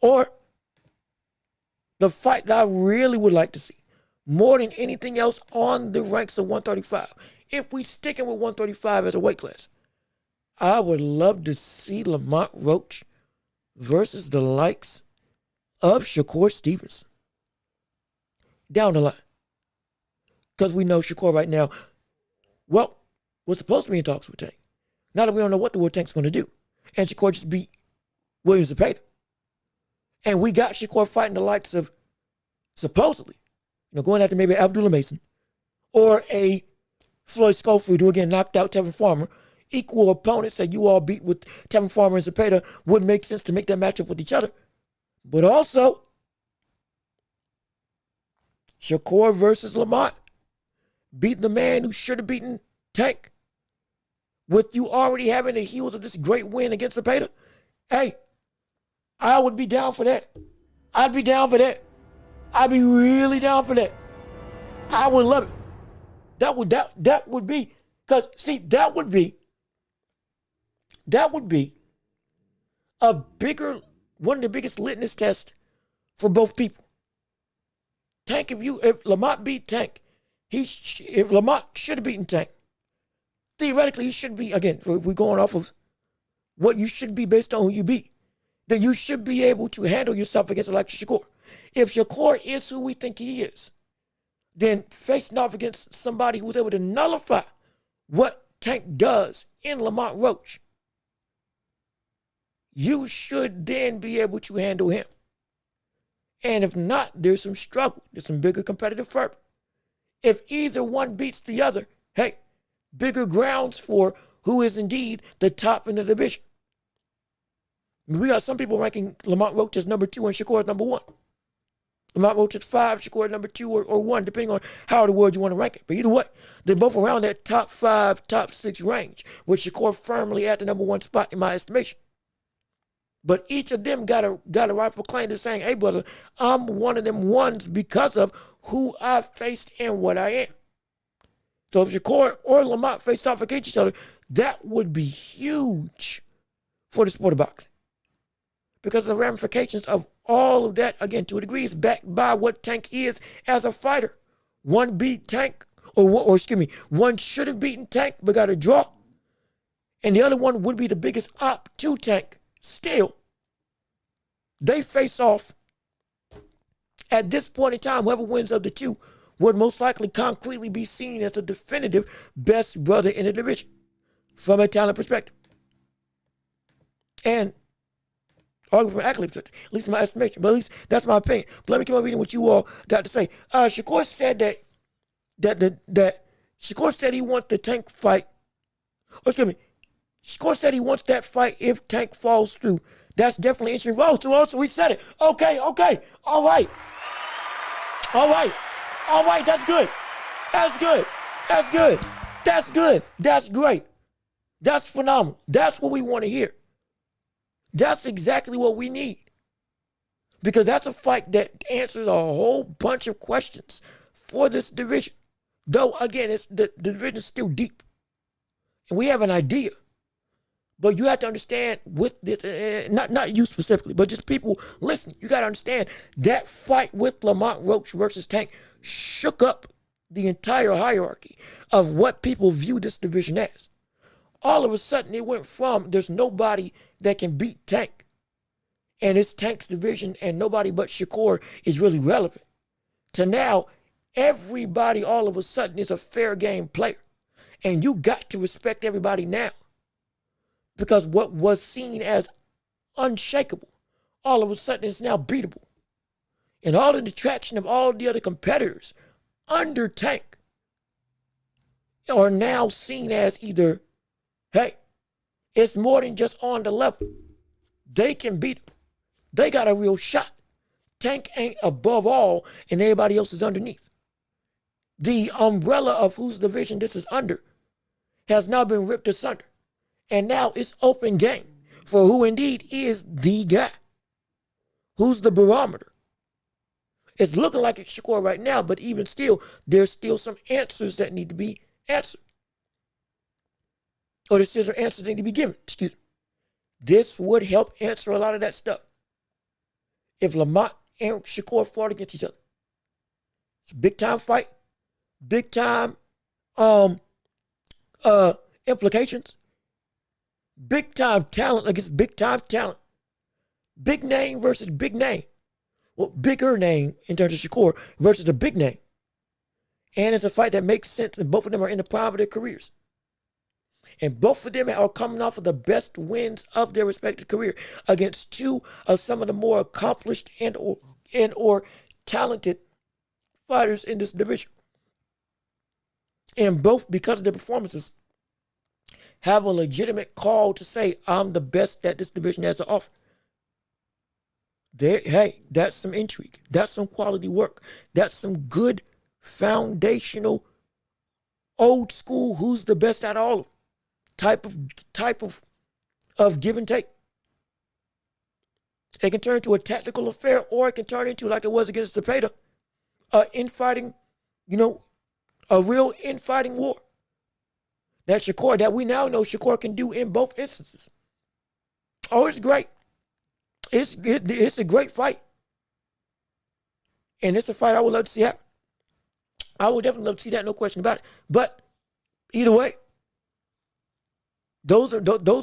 or the fight that I really would like to see, more than anything else on the ranks of 135, if we sticking with 135 as a weight class, I would love to see Lamont Roach versus the likes of Shakur Stevenson down the line. Because we know Shakur right now, well, was supposed to be in talks with Tank. Now that we don't know what the word Tank's going to do. And Shakur just beat Williams Zepeda. And we got Shakur fighting the likes of, supposedly, going after maybe Abdullah Mason or a Floyd Schofield, who again knocked out Tevin Farmer. Equal opponents that you all beat with Tevin Farmer and Zepeda wouldn't make sense to make that matchup with each other. But also, Shakur versus Lamont. Beat the man who should have beaten Tank. With you already having the heels of this great win against Zepeda. Hey, I would be down for that. I'd be down for that. I'd be really down for that. I would love it. That would be, because see, that would be one of the biggest litmus tests for both people. Tank, if Lamont beat Tank, if Lamont should have beaten Tank, theoretically he should be, again, if we're going off of what you should be based on who you beat, then you should be able to handle yourself against like Shakur. If Shakur is who we think he is, then facing off against somebody who was able to nullify what Tank does in Lamont Roach, you should then be able to handle him. And if not, there's some struggle. There's some bigger competitive fervor. If either one beats the other, hey, bigger grounds for who is indeed the top in the division. We got some people ranking Lamont Roach as number 2 and Shakur as number 1. Lamont Roach at 5, Shakur at number 2 or 1, depending on how the world you want to rank it. But either way, they're both around that top 5, top 6 range, with Shakur firmly at the number 1 spot in my estimation. But each of them got a rightful claim to saying, hey, brother, I'm one of them ones because of who I faced and what I am. So if Shakur or Lamont faced off against each other, that would be huge for the sport of boxing. Because the ramifications of all of that, again, to a degree, is backed by what Tank is as a fighter. One beat Tank, or excuse me, one should have beaten Tank but got a draw. And the other one would be the biggest op to Tank. Still, they face off. At this point in time, whoever wins of the two would most likely concretely be seen as the definitive best brother in the division from a talent perspective. And arguably from an accolade perspective, at least in my estimation, but at least that's my opinion. But let me keep on reading what you all got to say. Shakur said that Shakur said he wants the Tank fight. Or excuse me, Shakur said he wants that fight if Tank falls through. That's definitely interesting. So we said it. Okay. All right. That's good. That's great. That's phenomenal. That's what we want to hear. That's exactly what we need. Because that's a fight that answers a whole bunch of questions for this division. Though, again, the division is still deep. And we have an idea. But you have to understand with this, not you specifically, but just people listening, you got to understand that fight with Lamont Roach versus Tank shook up the entire hierarchy of what people view this division as. All of a sudden, it went from there's nobody that can beat Tank. And it's Tank's division, and nobody but Shakur is really relevant. To now, everybody all of a sudden is a fair game player. And you got to respect everybody now. Because what was seen as unshakable, all of a sudden is now beatable. And all the detraction of all the other competitors under Tank are now seen as either, hey, it's more than just on the level. They can beat him. They got a real shot. Tank ain't above all and everybody else is underneath. The umbrella of whose division this is under has now been ripped asunder. And now it's open game for who indeed is the guy. Who's the barometer? It's looking like it's Shakur right now, but even still, there's still some answers that need to be answered. Or there's still some answers that need to be given. Excuse me. This would help answer a lot of that stuff. If Lamont and Shakur fought against each other. It's a big time fight. Big time implications. Big time talent against big time talent. Big name versus big name. Well, bigger name in terms of Shakur versus a big name. And it's a fight that makes sense, and both of them are in the prime of their careers. And both of them are coming off of the best wins of their respective career against two of some of the more accomplished and or talented fighters in this division. And both, because of their performances, have a legitimate call to say, I'm the best that this division has to offer. Hey, that's some intrigue. That's some quality work. That's some good foundational, old school, who's the best out of all of them type of give and take. It can turn into a tactical affair, or it can turn into, like it was against Zepeda, infighting, a real infighting war. That we now know Shakur can do in both instances. Oh, it's great. It's a great fight. And it's a fight I would love to see happen. I would definitely love to see that, no question about it. But either way, those are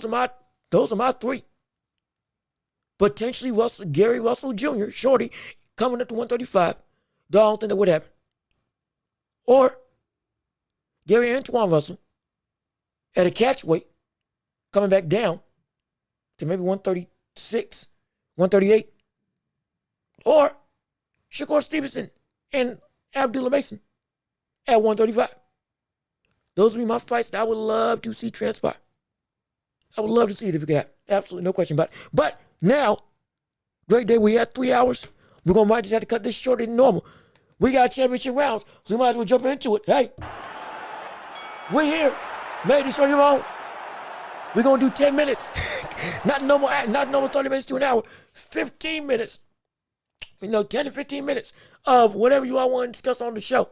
my three. Potentially Gary Russell Jr., Shorty, coming up to 135. I don't think that would happen. Or Gary Antoine Russell at a catch weight, coming back down to maybe 136, 138. Or Shakur Stevenson and Abdullah Mason at 135. Those would be my fights that I would love to see transpire. I would love to see it if it could happen. Absolutely, no question about it. But now, great day. We had 3 hours. We're might just have to cut this shorter than normal. We got championship rounds, so we might as well jump into it. Hey, we're here. Made it show you on. We're going to do 10 minutes. not normal 30 minutes to an hour. 15 minutes. 10 to 15 minutes of whatever you all want to discuss on the show.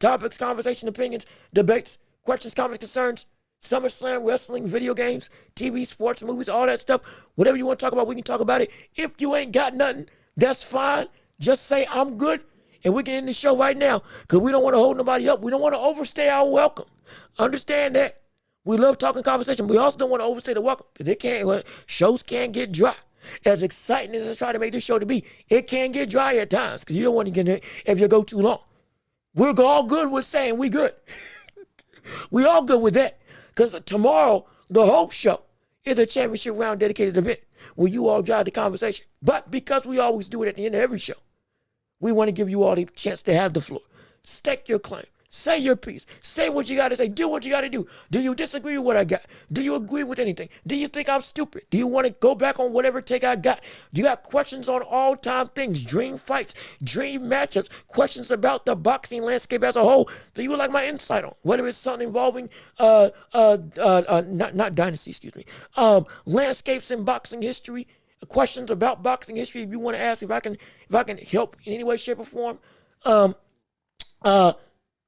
Topics, conversation, opinions, debates, questions, comments, concerns, SummerSlam, wrestling, video games, TV, sports, movies, all that stuff. Whatever you want to talk about, we can talk about it. If you ain't got nothing, that's fine. Just say I'm good, and we can end the show right now because we don't want to hold nobody up. We don't want to overstay our welcome. Understand that. We love talking conversation. We also don't want to overstay the welcome because shows can get dry. As exciting as I try to make this show to be, it can get dry at times because you don't want to get it if you go too long. We're all good with saying we good. We all good with that because tomorrow, the whole show is a championship round dedicated event where you all drive the conversation. But because we always do it at the end of every show, we want to give you all the chance to have the floor. Stake your claim. Say your piece. Say what you got to say. Do what you got to do. Do you disagree with what I got? Do you agree with anything? Do you think I'm stupid? Do you want to go back on whatever take I got? Do you got questions on all-time things, dream fights, dream matchups, questions about the boxing landscape as a whole? Do you would like my insight on? Whether it's something involving not dynasty, excuse me, landscapes in boxing history, questions about boxing history. If you want to ask if I can help in any way, shape, or form.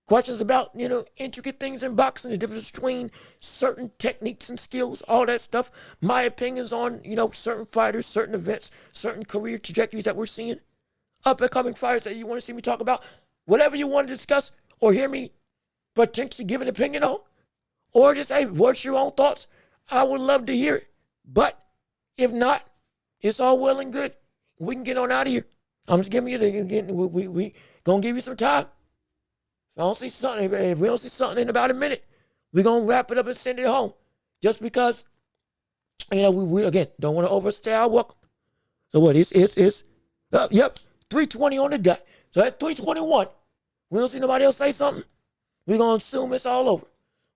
Questions about, intricate things in boxing, the difference between certain techniques and skills, all that stuff. My opinions on, certain fighters, certain events, certain career trajectories that we're seeing. Up-and-coming fighters that you want to see me talk about. Whatever you want to discuss or hear me potentially give an opinion on. Or just, hey, voice your own thoughts. I would love to hear it. But If not, it's all well and good. We can get on out of here. I'm just giving you we gonna give you some time. If I don't see something, if we don't see something in about a minute, we're gonna wrap it up and send it home. Just because, we again don't want to overstay our welcome. So what? It's 3:20 on the dot. So at 3:21, we don't see nobody else say something. We're gonna assume it's all over.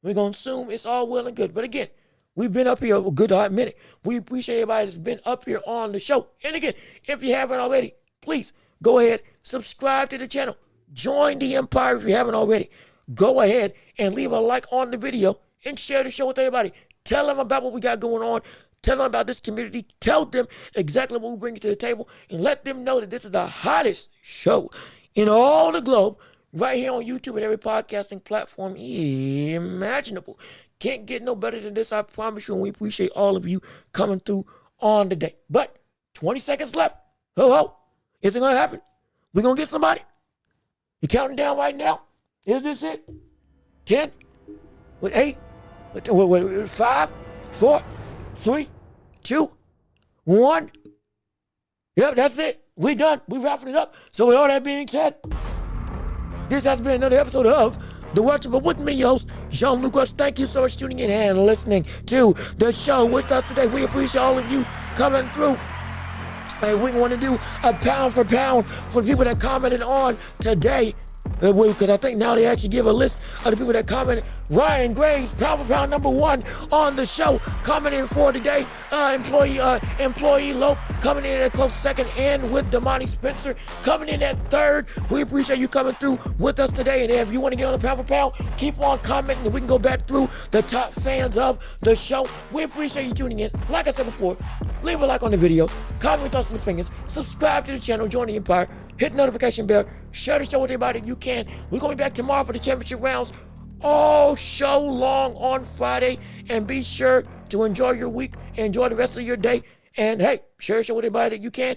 We're gonna assume it's all well and good. But again, we've been up here a good hot minute. We appreciate everybody that's been up here on the show. And again, if you haven't already, please go ahead, subscribe to the channel. Join the Empire if you haven't already. Go ahead and leave a like on the video and share the show with everybody. Tell them about what we got going on. Tell them about this community. Tell them exactly what we bring to the table and let them know that this is the hottest show in all the globe right here on YouTube and every podcasting platform imaginable. Can't get no better than this, I promise you, and we appreciate all of you coming through on the day. But 20 seconds left. Ho. Is it going to happen? We're going to get somebody? You counting down right now? Is this it? 10? 8? 5? 4? 3? 2? 1? Yep, that's it. We done. We wrapping it up. So with all that being said, this has been another episode of The Welch, but with me, your host, Jean-Luc Welch. Thank you so much for tuning in and listening to the show with us today. We appreciate all of you coming through. And we want to do a pound for pound for the people that commented on today. Because I think now they actually give a list of the people that commented. Ryan Graves, pound for pound #1 on the show, commenting for today. Employee Lope coming in at a close second, and with Damani Spencer coming in at third. We appreciate you coming through with us today. And if you want to get on the pound for pound, keep on commenting and we can go back through the top fans of the show. We appreciate you tuning in. Like I said before, leave a like on the video, comment with us and opinions, subscribe to the channel, join the Empire, hit the notification bell, share the show with everybody if you can. We're going to be back tomorrow for the championship rounds all show long on Friday. And be sure to enjoy your week, enjoy the rest of your day. And hey, share the show with everybody that you can.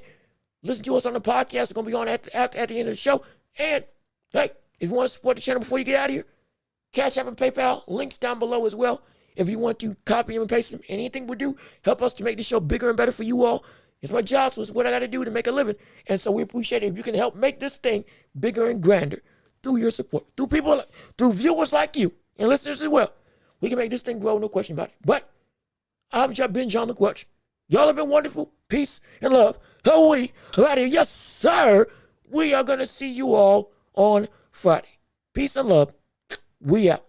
Listen to us on the podcast. It's going to be on at the end of the show. And hey, if you want to support the channel before you get out of here, Cash App and PayPal, links down below as well. If you want to copy them and paste them, anything we do, help us to make the show bigger and better for you all. It's my job, so it's what I got to do to make a living. And so we appreciate it if you can help make this thing bigger and grander through your support, through viewers like you and listeners as well. We can make this thing grow, no question about it. But I've just been Jean-Luc Welch. Y'all have been wonderful. Peace and love. We are out here. Yes, sir. We are going to see you all on Friday. Peace and love. We out.